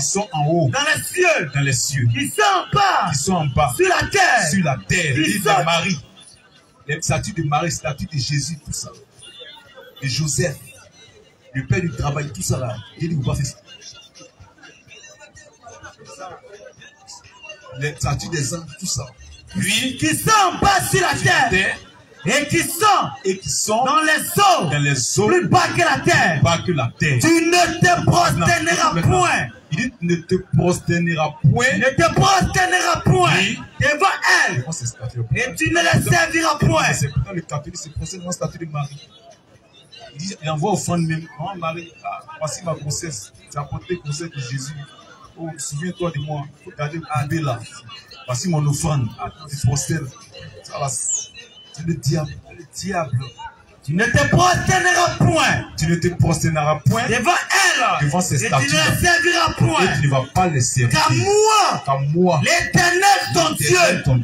sont en haut. Dans les cieux. Dans les cieux. Qui sont en bas. Qui sont en bas. Sur la terre. Sur la terre. Les de Marie. Les statues de Marie, statues de Jésus, tout ça. De Joseph. Le père du travail, tout ça là. Il dit, vous pas faire ça. Les statues des anges, tout ça. Lui, qui sont en bas sur la terre. Et qui sont dans les eaux. Plus bas que la terre. Plus bas que la terre. Tu ne te prosterneras point. Il dit, ne te prosterneras point. Ne te prosterneras point devant elle. Et tu ne les serviras point. C'est pourtant le catholique se prosterne devant la statue de Marie. Il envoie offrande même. Oh Marie, voici ma grossesse. Tu as porté la grossesse de Jésus. Oh, souviens-toi de moi. Il faut garder le bébé là. Voici mon offrande. Tu te prosternes. C'est le diable. Le diable. Tu ne te prosterneras point. Tu ne te prosterneras point devant elle. Devant ces statues. Et tu ne les serviras point. Et tu ne vas pas les servir. Car moi, l'Éternel ton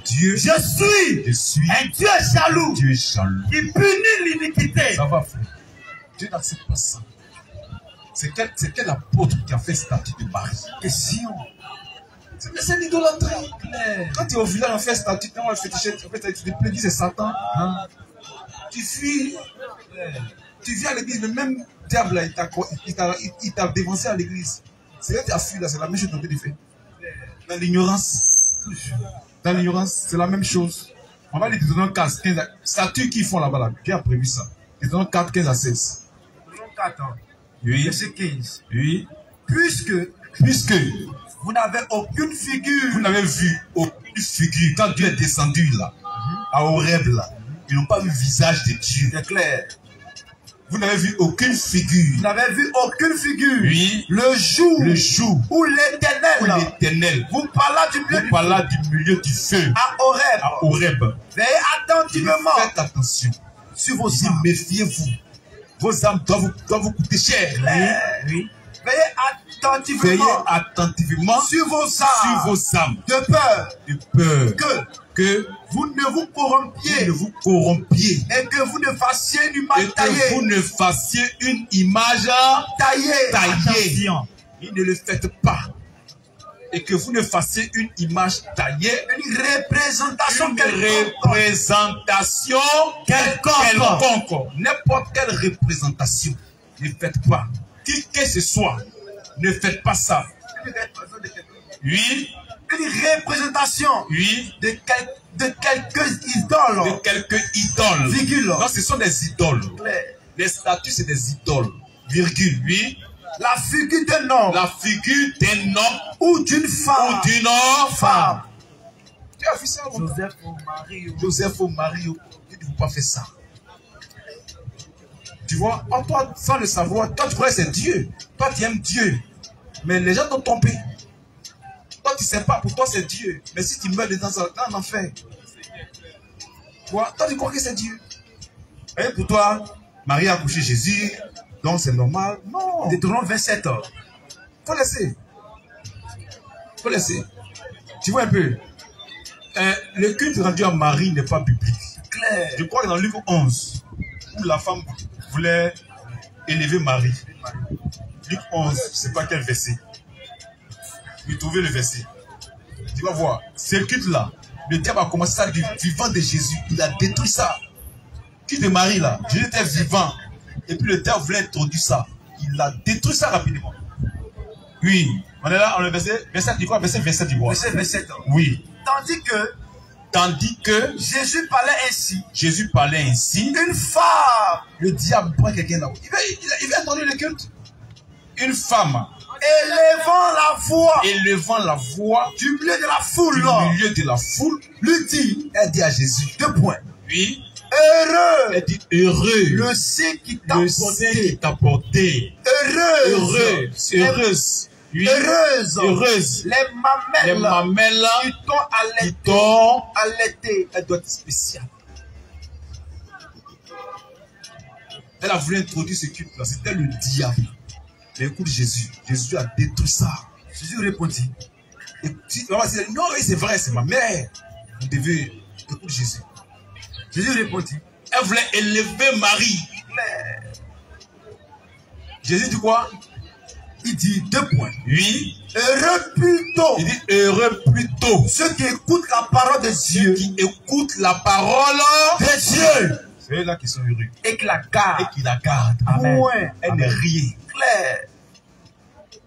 Dieu, je suis un Dieu jaloux. Dieu jaloux. Qui punit l'iniquité. Ça va, frère. Dieu n'accepte pas ça. C'est quel apôtre qui a fait statue de Marie? Question. C'est l'idolâtrie. Quand tu es au village, on fait statue, on fait tu te plains, c'est Satan. Hein? Tu fuis. Tu viens à l'église, le même diable là, il t'a dévancé à l'église. C'est là que tu as fui là, c'est la même chose que tu as fait. Dans l'ignorance. Dans l'ignorance, c'est la même chose. On va lire Deutéronome 4, 15 à... Statues qui font là-bas, là. Qui a prévu ça? Deutéronome 4, 15 à 16. 4 ans. Oui. Verset 15. Oui. Puisque vous n'avez aucune figure. Vous n'avez vu aucune figure. Quand Dieu est descendu là, à Horeb là, ils n'ont pas vu le visage de Dieu. C'est clair. Vous n'avez vu aucune figure. Vous n'avez vu aucune figure. Oui. Le jour où l'Éternel vous parla du milieu du feu. À Horeb. Veillez attentivement. Faites attention. Sur vos âmes. Méfiez-vous. Vos âmes doivent vous coûter cher. Oui. Veillez attentivement sur vos âmes. De peur. Que vous ne vous corrompiez. Et que vous ne fassiez une image taillée. Que vous ne fassiez une image taillée. Attention. Et ne le faites pas. Et que vous ne fassiez une image taillée. Une représentation quelconque. N'importe quelle représentation. Ne faites pas. Qui que ce soit. Ne faites pas ça. Oui. Une représentation. Oui. De quelques idoles. De quelques idoles. Virgule. Non, ce sont des idoles. Les statues, c'est des idoles. Virgule. Oui. La figure d'un homme. La figure d'un homme. Ou d'une femme. Tu as vu ça? Joseph ou Marie. Il ne faut pas faire ça. Tu vois, en toi, sans le savoir, toi tu crois que c'est Dieu. Toi tu aimes Dieu. Mais les gens t'ont trompé. Toi tu ne sais pas, pour toi c'est Dieu. Mais si tu meurs dedans, ça va en enfer. Toi tu crois que c'est Dieu. Et pour toi, Marie a accouché Jésus, donc c'est normal. Non. Deutéronome 27 heures. Faut laisser. Tu vois un peu. Le culte rendu à Marie n'est pas biblique. Claire. Je crois que dans Luc 11, où la femme voulait élever Marie. Luc 11, je ne sais pas quel verset. Vous trouvez le verset. Tu vas voir. C'est le culte là. Le diable a commencé ça du vivant de Jésus. Il a détruit ça. qui de Marie là, Jésus était vivant. Et puis le diable voulait introduire ça. Il a détruit ça rapidement. Oui. On est là, on est verset 27 du quoi? Verset 27 du quoi? Verset 27. Oui. Tandis que Jésus parlait ainsi. Une femme. Le diable prend quelqu'un là. Il va entendre le culte. Une femme. Élevant la voix. Du milieu de la foule. Lui dit. Elle dit à Jésus. 2 points. Oui. Heureux. Elle dit heureux. Le sein qui t'a porté. Heureuse. Oui. Heureuse. Les mamelles qui t'ont allaité. Elle doit être spéciale. Elle a voulu introduire ce culte-là. C'était le diable. Mais écoute Jésus. Jésus a détruit ça. Jésus répondit. Et non, c'est vrai, c'est ma mère. Vous devez. Écoute Jésus. Jésus répondit. Elle voulait élever Marie. Jésus dit quoi? Il dit 2 points. Oui. Heureux plutôt. Il dit heureux plutôt. Ceux qui écoutent la parole de Dieu. Qui écoutent la parole de Dieu. Ceux-là qui sont heureux. Et qui la gardent. Amen. Elle n'est rien. Claire.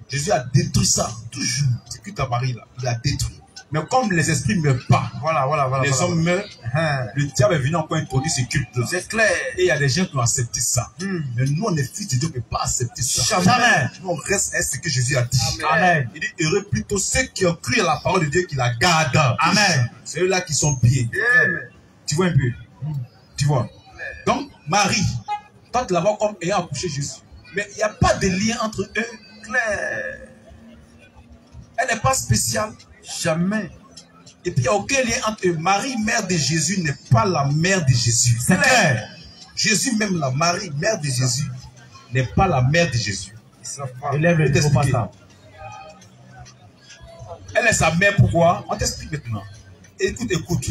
Jésus a détruit ça. Toujours. C'est culte à Marie là. Il a détruit. Mais comme les esprits ne meurent pas, les hommes meurent, le diable est venu encore introduire ce culte-là. C'est clair. Et il y a des gens qui ont accepté ça. Mais nous, on est fils de Dieu, on ne peut pas accepter ça. Jamais. Nous, on reste à ce que Jésus a dit. Amen. Il dit heureux plutôt ceux qui ont cru à la parole de Dieu, qui la gardent. Amen. C'est eux-là qui sont pieds. Tu vois un peu? Tu vois? Donc, Marie, toi, tu la vois comme ayant accouché Jésus. Mais il n'y a pas de lien entre eux. Claire. Elle n'est pas spéciale. Jamais. Et puis il n'y a aucun lien entre eux. Marie, mère de Jésus, n'est pas la mère de Jésus. C'est clair. Jésus, même la Marie, mère de Jésus, n'est pas la mère de Jésus. Élève le niveau pas. Elle est sa mère, pourquoi? On t'explique maintenant. Écoute.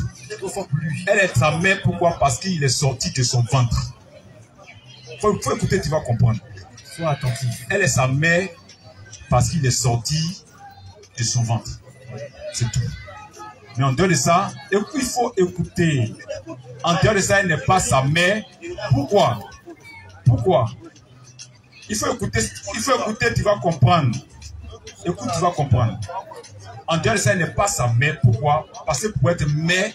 Elle est sa mère, pourquoi? Parce qu'il est sorti de son ventre. Faut écouter, tu vas comprendre. Sois attentif. Elle est sa mère parce qu'il est sorti de son ventre. C'est tout. Mais en dehors de ça, il faut écouter. En dehors de ça, elle n'est pas sa mère. Pourquoi? Il faut écouter, tu vas comprendre. Écoute, tu vas comprendre. En dehors de ça, elle n'est pas sa mère. Pourquoi? Parce que pour être mère,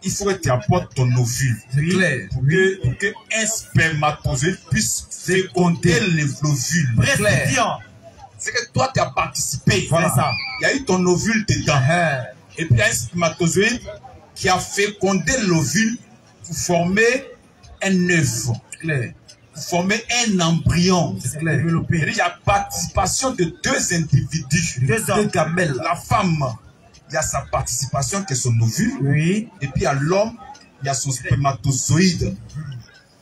il faut que tu apportes ton ovule. C'est clair. Pour que un spermatozoïde puisse féconder l'ovule. C'est que toi, tu as participé. Voilà. Ça. Il y a eu ton ovule dedans. Et puis, il y a un spermatozoïde qui a fécondé l'ovule pour former un œuf. Pour former un embryon. C'est clair. Il y a participation de 2 individus. 2 gamelles. La femme, il y a sa participation qui est son ovule. Oui. Et puis, à l'homme, il y a son spermatozoïde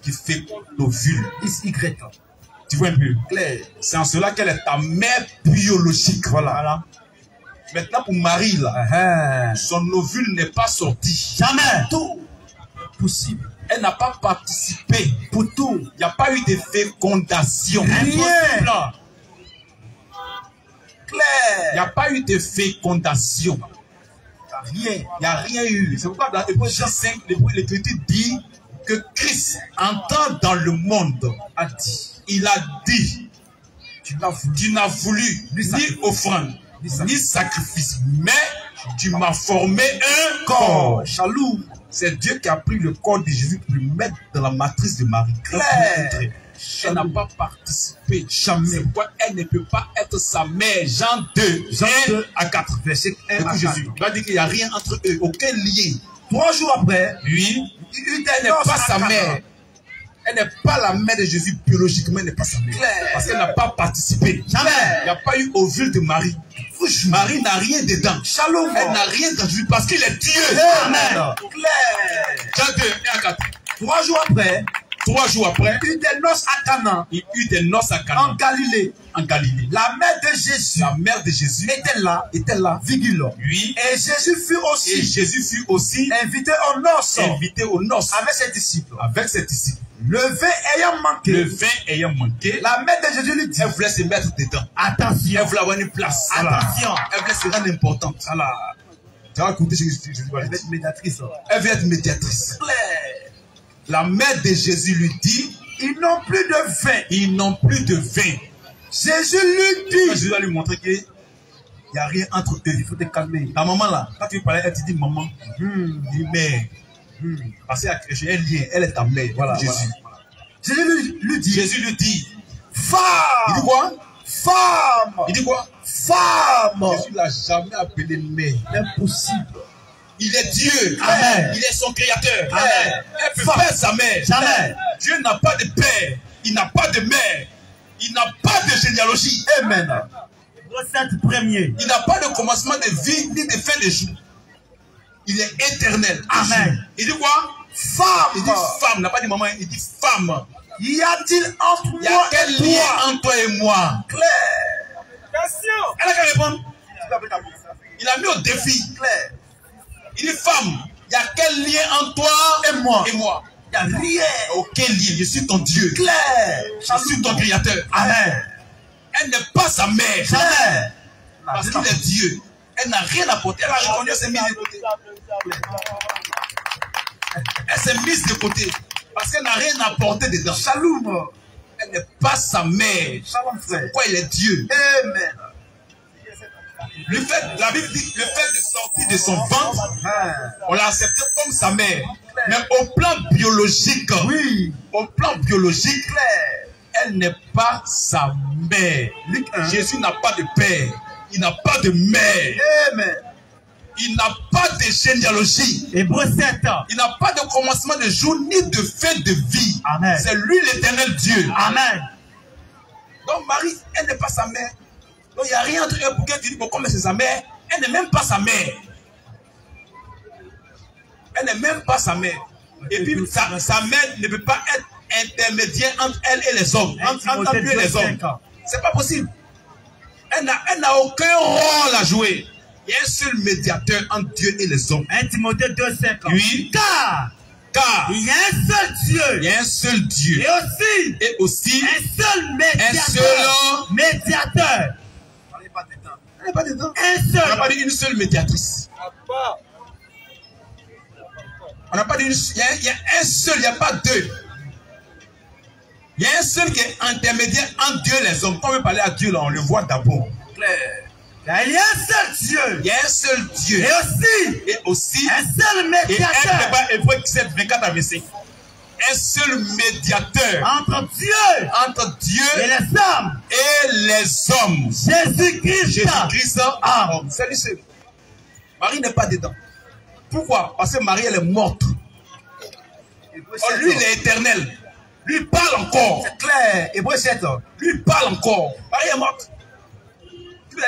qui féconde l'ovule. Y. Tu vois un peu? C'est en cela qu'elle est ta mère biologique. Voilà. Maintenant, pour Marie, là, son ovule n'est pas sorti. Jamais. Tout possible. Elle n'a pas participé. Pour tout. Il n'y a pas eu de fécondation. Rien. Claire. Il n'y a pas eu de fécondation. Rien. Il n'y a rien eu. C'est pourquoi dans Hébreux 5, l'Écriture dit que Christ, entrant dans le monde, a dit. Il a dit, tu n'as voulu ni offrande, ni sacrifice, mais tu m'as formé un corps. Chaloux. C'est Dieu qui a pris le corps de Jésus pour le mettre dans la matrice de Marie. Claire. Elle n'a pas participé. Jamais. C'est pourquoi elle ne peut pas être sa mère. Jean 2, 1-4. Verset 1 à 4. Jésus. Il va dire qu'il n'y a rien entre eux, aucun lien. 3 jours après, oui, elle n'est pas sa mère. Elle n'est pas la mère de Jésus biologiquement, elle n'est pas sa mère. Claire. Parce qu'elle n'a pas participé. Jamais. Il n'y a pas eu ovule de Marie. Marie n'a rien dedans. Shalom. Elle n'a rien dans Jésus parce qu'il est Dieu. Amen. Claire. Jean 2, 1-4. 3 jours après, 3 jours après, il eut des noces à Cana. Il eut des noces à Cana. En Galilée. En Galilée. La mère de Jésus. La mère de Jésus était là. Virgule. Oui. Et Jésus fut aussi. Invité aux noces. Avec ses disciples. Le vin ayant manqué. La mère de Jésus lui dit. Elle voulait se mettre dedans. Attention. Elle voulait avoir une place. Attention. Elle voulait se rendre importante. Tu vas écouter ce que je dis. Elle veut être médiatrice. Elle veut être médiatrice. La mère de Jésus lui dit, ils n'ont plus de vin. Ils n'ont plus de vin. Jésus lui dit, Jésus va lui montrer que il n'y a rien entre eux, il faut te calmer. Ta maman là, quand tu parles, elle te dit maman, dit mère. Parce qu'elle a un lien, elle est ta mère. Voilà, Jésus. Voilà. Jésus lui dit, femme. Il dit quoi? Femme. Il dit quoi? Femme. Jésus ne l'a jamais appelé mère. Impossible. Il est Dieu. Amen. Il est son créateur. Amen. Elle peut faire sa mère. Jamais. Dieu n'a pas de père. Il n'a pas de mère. Il n'a pas de généalogie. Amen. Recette premier. Il n'a pas de commencement de vie ni de fin de jour. Il est éternel. Amen. Il dit quoi? Femme. Il dit femme. Il n'a pas dit maman. Il dit femme. Y a-t-il entre moi et toi? Il y a quel lien entre toi et moi? Claire. Question. Elle a qu'à répondre. Il a mis au défi. Claire. Il dit femme. Il y a quel lien entre toi et moi? Il n'y a rien. Aucun lien. Je suis ton Dieu. Claire. Je suis ton créateur. Amen. Elle n'est pas sa mère. Jamais. Parce qu'il est Dieu. Elle n'a rien apporté. Elle a reconnu, elle s'est mise de côté. Elle s'est mise de côté. Parce qu'elle n'a rien apporté dedans. Shalom. Elle n'est pas sa mère. Shalom, frère. Pourquoi il est Dieu? Amen. La Bible dit le fait de sortir de son ventre, on l'a accepté comme sa mère. Mais au plan biologique, oui. Au plan biologique, elle n'est pas sa mère. Jésus n'a pas de père. Il n'a pas de mère. Amen. Il n'a pas de généalogie. Hébreux 7. Il n'a pas de commencement de jour ni de fin de vie. Amen. C'est lui l'éternel Dieu. Amen. Donc Marie, elle n'est pas sa mère. Donc il n'y a rien entre eux pour qu'elle dise bon, comme c'est sa mère. Elle n'est même pas sa mère. Elle n'est même pas sa mère. Et puis sa mère ne peut pas être intermédiaire entre elle et les hommes. Entre Dieu et les hommes. C'est pas possible. Elle n'a aucun rôle à jouer. Il y a un seul médiateur entre Dieu et les hommes. 1 Timothée 2,5. Oui. Car il y a un seul Dieu. Il y a un seul Dieu. Et aussi un seul médiateur. On n'est pas dedans. On n'est pas dedans. Un seul. On n'a pas dit une seule médiatrice. On n'a pas dit une seule. Il y a un seul, il n'y a pas deux. Il y a un seul qui est intermédiaire entre Dieu et les hommes. Quand on veut parler à Dieu, là, on le voit d'abord. Claire. Il y a un seul Dieu. Il y a un seul Dieu. Et aussi un seul médiateur. Et Hébreux 7, 24 à 25. Un seul médiateur entre Dieu et les hommes. Jésus-Christ. C'est lui seul. Marie n'est pas dedans. Pourquoi? Parce que Marie, elle est morte. Lui, il est éternel. Lui parle encore. C'est clair. Hébreux 7. Lui parle encore. Marie est morte.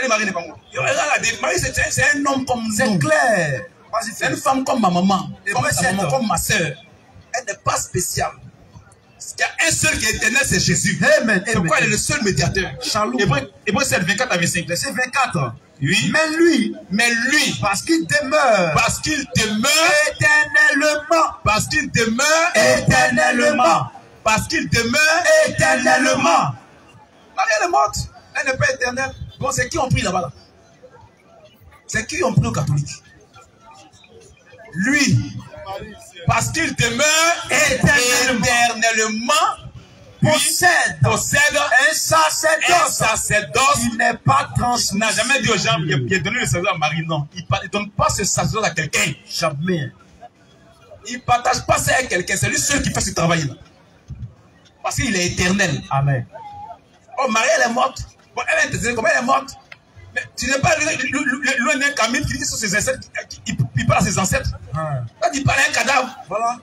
Marie n'est pas morte. Marie, c'est un homme comme nous. C'est clair. C'est une femme comme ma maman. Comme ma soeur. Elle n'est pas spéciale. Il y a un seul qui est éternel, c'est Jésus. Amen. C'est pourquoi il est le seul médiateur. Hébreux 7, 24 à 25. Verset 24. Oui. Mais lui, parce qu'il demeure. Éternellement. Parce qu'il demeure éternellement. Marie, elle est morte. Elle n'est pas éternelle. Bon, c'est qui ont pris là-bas là? C'est qui ont pris aux catholiques? Lui, parce qu'il demeure éternellement, possède un sacerdoce qui n'est pas transmis. Il n'a jamais dit aux gens, il a donné le sacerdoce à Marie, non. Il ne donne pas ce sacerdoce à quelqu'un. Jamais. Il ne partage pas ça avec quelqu'un. C'est lui seul qui fait ce travail-là. Parce qu'il est éternel. Amen. Oh, Marie, elle est morte. Bon, elle est éternelle, comment elle est morte? Mais tu n'es pas loin d'un camille qui dit sur ses ancêtres, il parle à ses ancêtres. Quand il parle à un cadavre, voilà.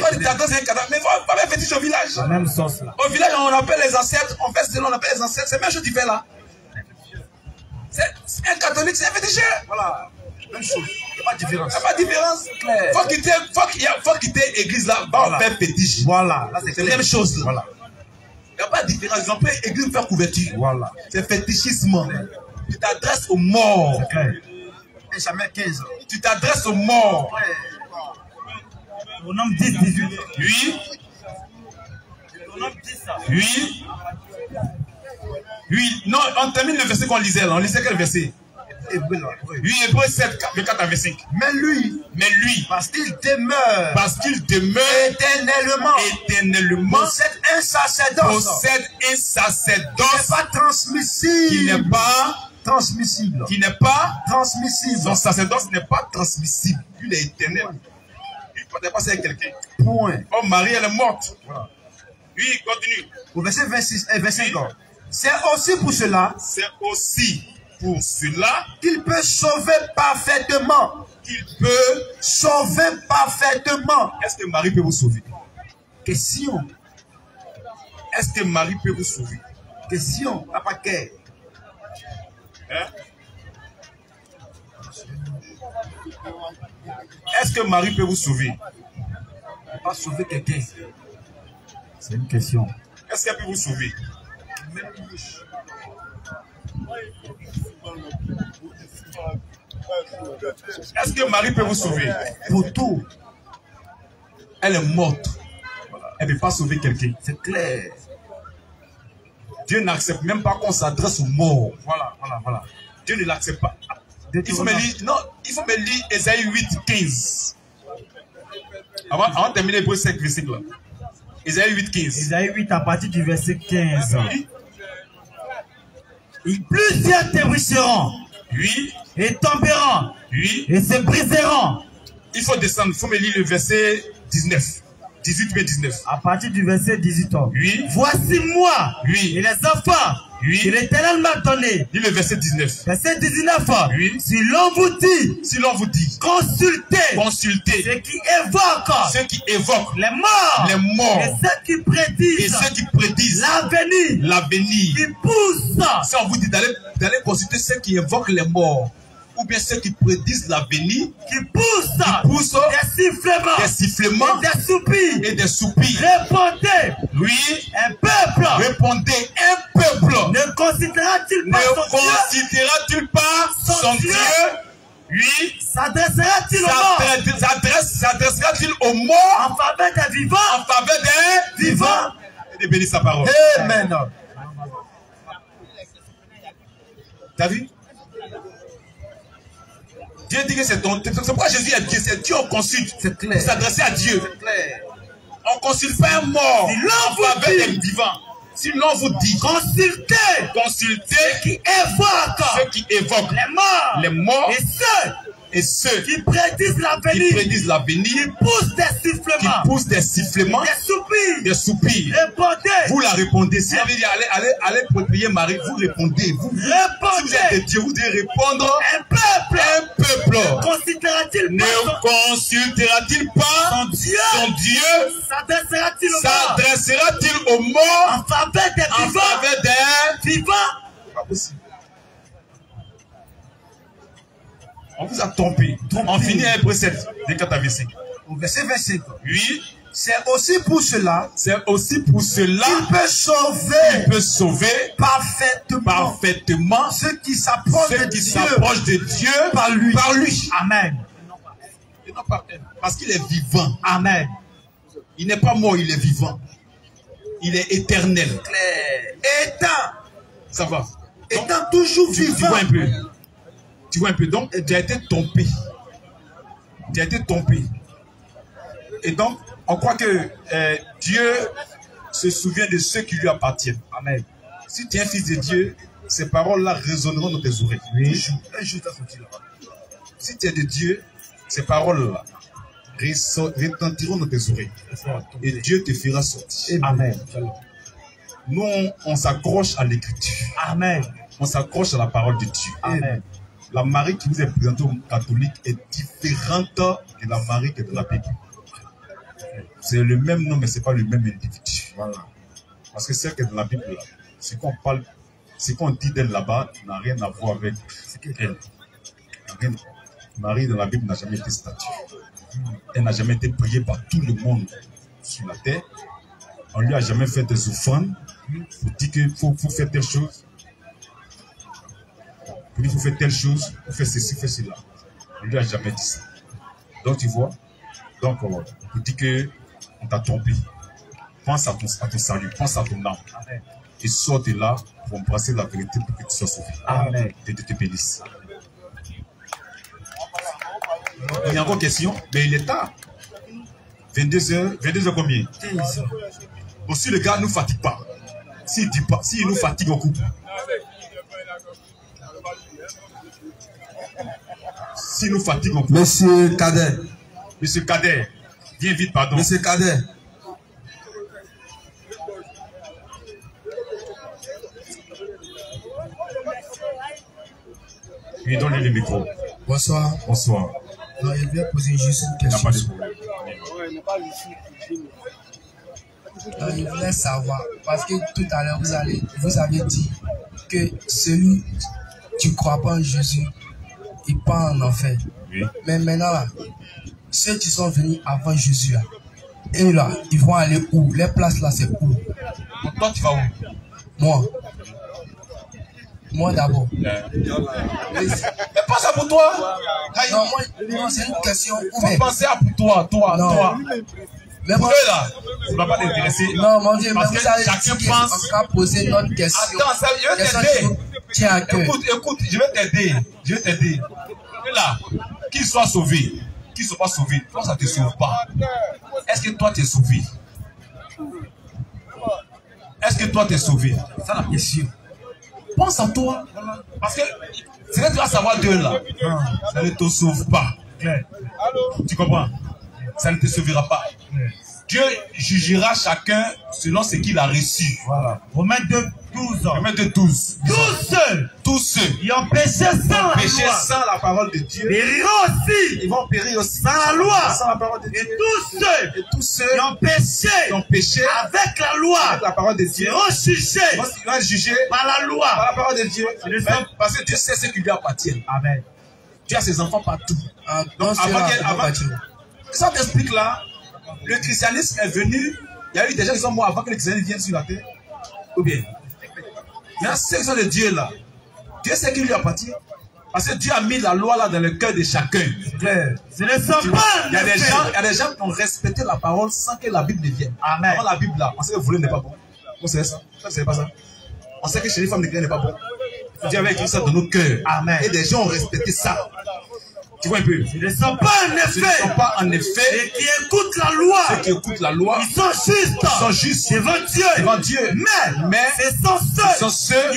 Quand il t'attend, c'est un cadavre. Mais il faut pas faire fétiche au village. La même sauce là. Au village, on appelle les ancêtres, on fait ce que l'on appelle les ancêtres. C'est la même chose qu'il fait là. C'est un catholique, c'est un féticheur. Voilà. Même chose. Il n'y a pas de différence. Il n'y a pas de différence. Faut quitter l'église là, va faire fétiche. Voilà. C'est la même chose là. Voilà. Il n'y a pas de différence. Ils ont pris l'église pour faire couverture. Voilà. C'est fétichisme. Tu t'adresses aux morts. C'est clair. Et jamais 15. Tu t'adresses aux morts. Au nombre 10, 18. Oui. Au nombre 10, ça. Oui. Oui. Non, on termine le verset qu'on lisait là. On lisait quel verset? Oui, Hébreux 7, 24 à 25. Mais lui, parce qu'il demeure éternellement, possède un sacerdoce qui n'est pas transmissible. Son sacerdoce n'est pas transmissible. Il est éternel. Il ne peut pas passer avec quelqu'un. Point. Oh, Marie, elle est morte. Voilà. Oui, continue. Au verset 26 et 25. C'est aussi pour cela. Qu'il peut sauver parfaitement. Est-ce que Marie peut vous sauver? Question. Est-ce que Marie peut vous sauver? Question. Papa Kay. Hein? Est-ce que Marie peut vous sauver? Pas sauver quelqu'un. C'est une question. Est-ce qu'elle peut vous sauver? Est-ce que Marie peut vous sauver? Pour tout. Elle est morte. Elle ne peut pas sauver quelqu'un. C'est clair. Dieu n'accepte même pas qu'on s'adresse aux morts. Voilà. Dieu ne l'accepte pas. Il faut me lire Ésaïe 8, 15. Avant de terminer Hébreux 5, verset là. Ésaïe 8, 15. Ésaïe 8 à partir du verset 15. Plusieurs trébucheront. Oui. Et tomberont. Oui. Et se briseront. Il faut descendre. Il faut me lire le verset 19. 18 mais 19. À partir du verset 18. Oui. Voici moi. Oui. Et les enfants. Oui. Que l'Éternel m'a donné. Lis le verset 19. Verset 19. Oui. Si l'on vous dit. Consultez. Ceux qui évoquent. Les morts. Et ceux qui prédisent. L'avenir. Qui poussent. Si on vous dit d'aller consulter ceux qui évoquent les morts. Ou bien ceux qui prédisent l'avenir, qui poussent des sifflements et des soupirs. Répondez. Oui. Un peuple. Répondez. Un peuple. Ne considérera-t-il pas son Dieu? Oui. S'adressera-t-il aux morts? S'adressera-t-il aux morts? En faveur des vivants? En faveur des vivants. Et de bénir sa parole. Amen. T'as vu? Dieu dit que c'est ton. C'est pourquoi Jésus a dit, c'est Dieu on consulte. C'est clair. Pour s'adresser à Dieu. C'est clair. On ne consulte pas un mort. Si l'on en faveur des vivants. Si l'on vous dit. Consultez. Ceux qui évoquent. Les morts. Et ceux qui prédisent l'avenir. Qui poussent des sifflements. Des soupirs. Répondez. Vous la répondez. Si vous dites allez prier Marie, vous répondez. Vous. Si vous êtes de Dieu, vous devez répondre. Un peuple. Ne consultera-t-il pas son Dieu? S'adressera-t-il aux morts? En faveur des vivants. Pas possible. On vous a trompé. On finit avec Hébreux 7, de 4 à 25. Au verset 25. Oui. C'est aussi pour cela. Qu'il peut sauver. Parfaitement. Ceux qui s'approchent de Dieu. Par lui. Amen. Et non par elle. Parce qu'il est vivant. Amen. Il n'est pas mort, il est vivant. Il est éternel. Étant. Ça va. Étant toujours vivant. Tu vois un peu. Donc, tu as été trompé. Et donc, on croit que Dieu se souvient de ceux qui lui appartiennent. Amen. Si tu es un fils de Dieu, ces paroles-là résonneront dans tes oreilles. Oui. Si tu es de Dieu, ces paroles-là retentiront dans tes oreilles. Et Dieu te fera sortir. Amen. Nous, on s'accroche à l'écriture. Amen. On s'accroche à la parole de Dieu. Amen. La Marie qui vous est présentée aux catholiques est différente de la Marie qui est de la Bible. C'est le même nom, mais ce n'est pas le même individu. Voilà. Parce que celle qui est dans la Bible, là, ce qu'on dit d'elle là-bas n'a rien à voir avec elle. Marie dans la Bible n'a jamais été statue. Elle n'a jamais été priée par tout le monde sur la terre. On ne lui a jamais fait des offrandes pour dire qu'il faut faire telle chose. Il faut faire telle chose, il faut faire ceci, faire cela. On ne lui a jamais dit ça. Donc tu vois, donc pour dire qu'on t'a trompé. Pense à ton salut, pense à ton âme. Amen. Et sors de là pour embrasser la vérité pour que tu sois sauvé. Amen. Et Dieu te bénisse. Il y a encore question, mais il est tard. 22h, 22h combien? 15h. Aussi, le gars ne nous fatigue pas. S'il dit pas, s'il nous fatigue au couple. S'il nous fatigue au couple. Monsieur Cadet. Monsieur Cadet, viens vite, pardon. Monsieur Cadet. Oui, donne-lui le micro. Bonsoir. Bonsoir. Non, je vais poser juste une Il n'y a question. pas de problème. Je voulais savoir, parce que tout à l'heure, vous avez dit que celui qui ne croit pas en Jésus, il part en enfer. Oui. Mais maintenant, là, ceux qui sont venus avant Jésus, là, et là, ils vont aller où? Les places là, c'est où? Donc, toi, tu vas où? Moi d'abord. Mais pas ça pour toi. Non, moi, c'est une question. Faut penser à pour toi, toi. Mais moi, là, ça ne va pas t'intéresser. Non, mon Dieu, parce mais que vous avez chacun dit pense. qu'on va poser notre question. Attends, ça, je vais t'aider. Tiens à cœur. Écoute, je vais t'aider. Et là, qu'il soit sauvé, qu'il ne soit pas sauvé, toi, ça ne te sauve pas. Est-ce que toi, tu es sauvé? Est-ce que toi, tu es sauvé? C'est ça la question. Pense à toi. Parce que c'est que tu vas savoir Dieu là. Ça ne te sauve pas. Tu comprends? Ça ne te sauvera pas. Dieu jugera chacun selon ce qu'il a reçu. Voilà. Romains 2:12. Romains 2:12. Tous ceux qui ont péché sans la parole de Dieu périront aussi. Ils vont périr aussi sans la loi. Sans la parole de Dieu. Et tous ceux qui ont péché avec la loi, avec la parole de Dieu, seront jugés par la loi, par la parole de Dieu. Parce que Dieu sait ce qui lui appartient. Amen. Dieu a ses enfants partout. Donc avant ça t'explique là. Le christianisme est venu, il y a eu des gens qui sont morts avant que le christianisme vienne sur la terre. Ou bien, il y a ceux qui sont de Dieu là. Dieu sait qui lui appartient. Parce que Dieu a mis la loi là dans le cœur de chacun. Ce ne sont pas. Il y a des gens qui ont respecté la parole sans que la Bible ne vienne. Amen. Avant la Bible là, on sait que voler n'est pas bon. On sait ça. Ça, c'est pas ça. On sait que chez les femmes n'est pas bon. Dieu avait écrit ça dans nos cœurs. Amen. Et des gens ont respecté ça. Tu vois un peu. Ils ne sont pas en effet. Et qui écoutent la loi. Ceux qui écoutent la loi. Ils sont justes. Devant Dieu. Mais ce sont ceux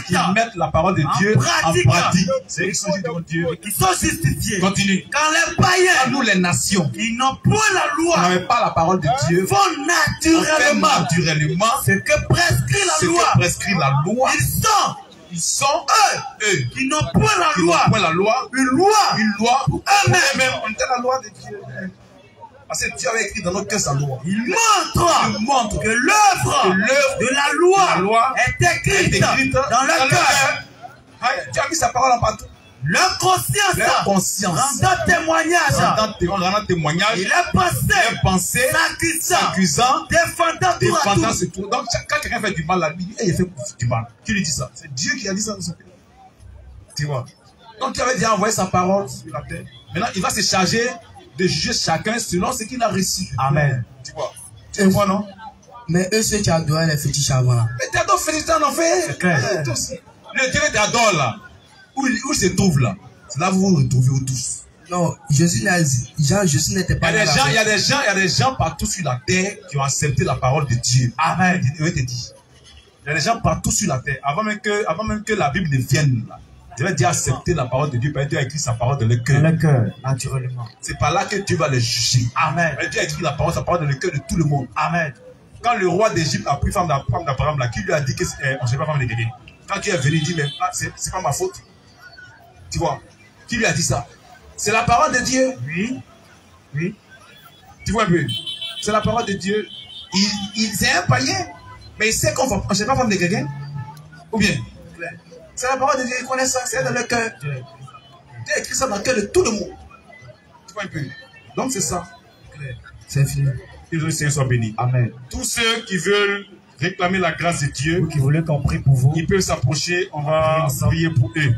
qui mettent la parole de Dieu en pratique. C'est eux qui sont justes devant Dieu. Qui sont justifiés. Continue. Quand les païens, nous les nations, qui n'ont point la loi, qui n'ont pas la parole de Dieu, font naturellement ce que prescrit la loi. Ils sont eux qui n'ont point la loi, une loi pour eux-mêmes. On était la loi de Dieu. Parce que Dieu avait écrit dans notre cœur sa loi. Il montre que l'œuvre de la loi est écrite dans le cœur. Dieu a mis sa parole en partout. Leur conscience rendant témoignage, il est pensé, s'accusant, défendant tout. Donc quand quelqu'un fait du mal à lui, il fait du mal. Qui lui dit ça? C'est Dieu qui a dit ça dans son pays. Tu vois? Donc il avait déjà envoyé sa parole sur la terre. Maintenant il va se charger de juger chacun selon ce qu'il a reçu. Amen. Tu vois? Tu vois, non? Mais eux, ceux qui adorent les fétiches avant. Mais tu adores fétiches en enfer. C'est clair. Le Dieu t'adore là. Où il se trouve là? C'est là où vous vous retrouvez tous. Non, Jésus n'était pas là. Il y a des gens partout sur la terre qui ont accepté la parole de Dieu. Amen. Je vais te dire. Il y a des gens partout sur la terre. Avant même que la Bible ne vienne là. Je vais dire accepter la parole de Dieu. Parce que Dieu a écrit sa parole dans le cœur. Dans le cœur, naturellement. C'est par là que Dieu va les juger. Amen. Mais Dieu a écrit sa parole dans le cœur de tout le monde. Amen. Quand le roi d'Égypte a pris femme d'Abraham là, qui lui a dit qu'on ne sait pas femme de quelqu'un. Quand Dieu est venu, il dit, mais c'est pas ma faute. Tu vois, qui lui a dit ça? C'est la parole de Dieu. Oui. Tu vois un peu? C'est la parole de Dieu. C'est un païen, mais il sait qu'on ne sait pas femme de quelqu'un. Ou bien? C'est la parole de Dieu, il connaît ça, c'est dans le cœur. Dieu a écrit ça dans le cœur de tout le monde. Tu vois un peu? Donc c'est ça. C'est fini. Que le Seigneur soit béni. Amen. Tous ceux qui veulent réclamer la grâce de Dieu, qui voulaient qu'on prie pour vous, ils peuvent s'approcher, on va prier pour eux.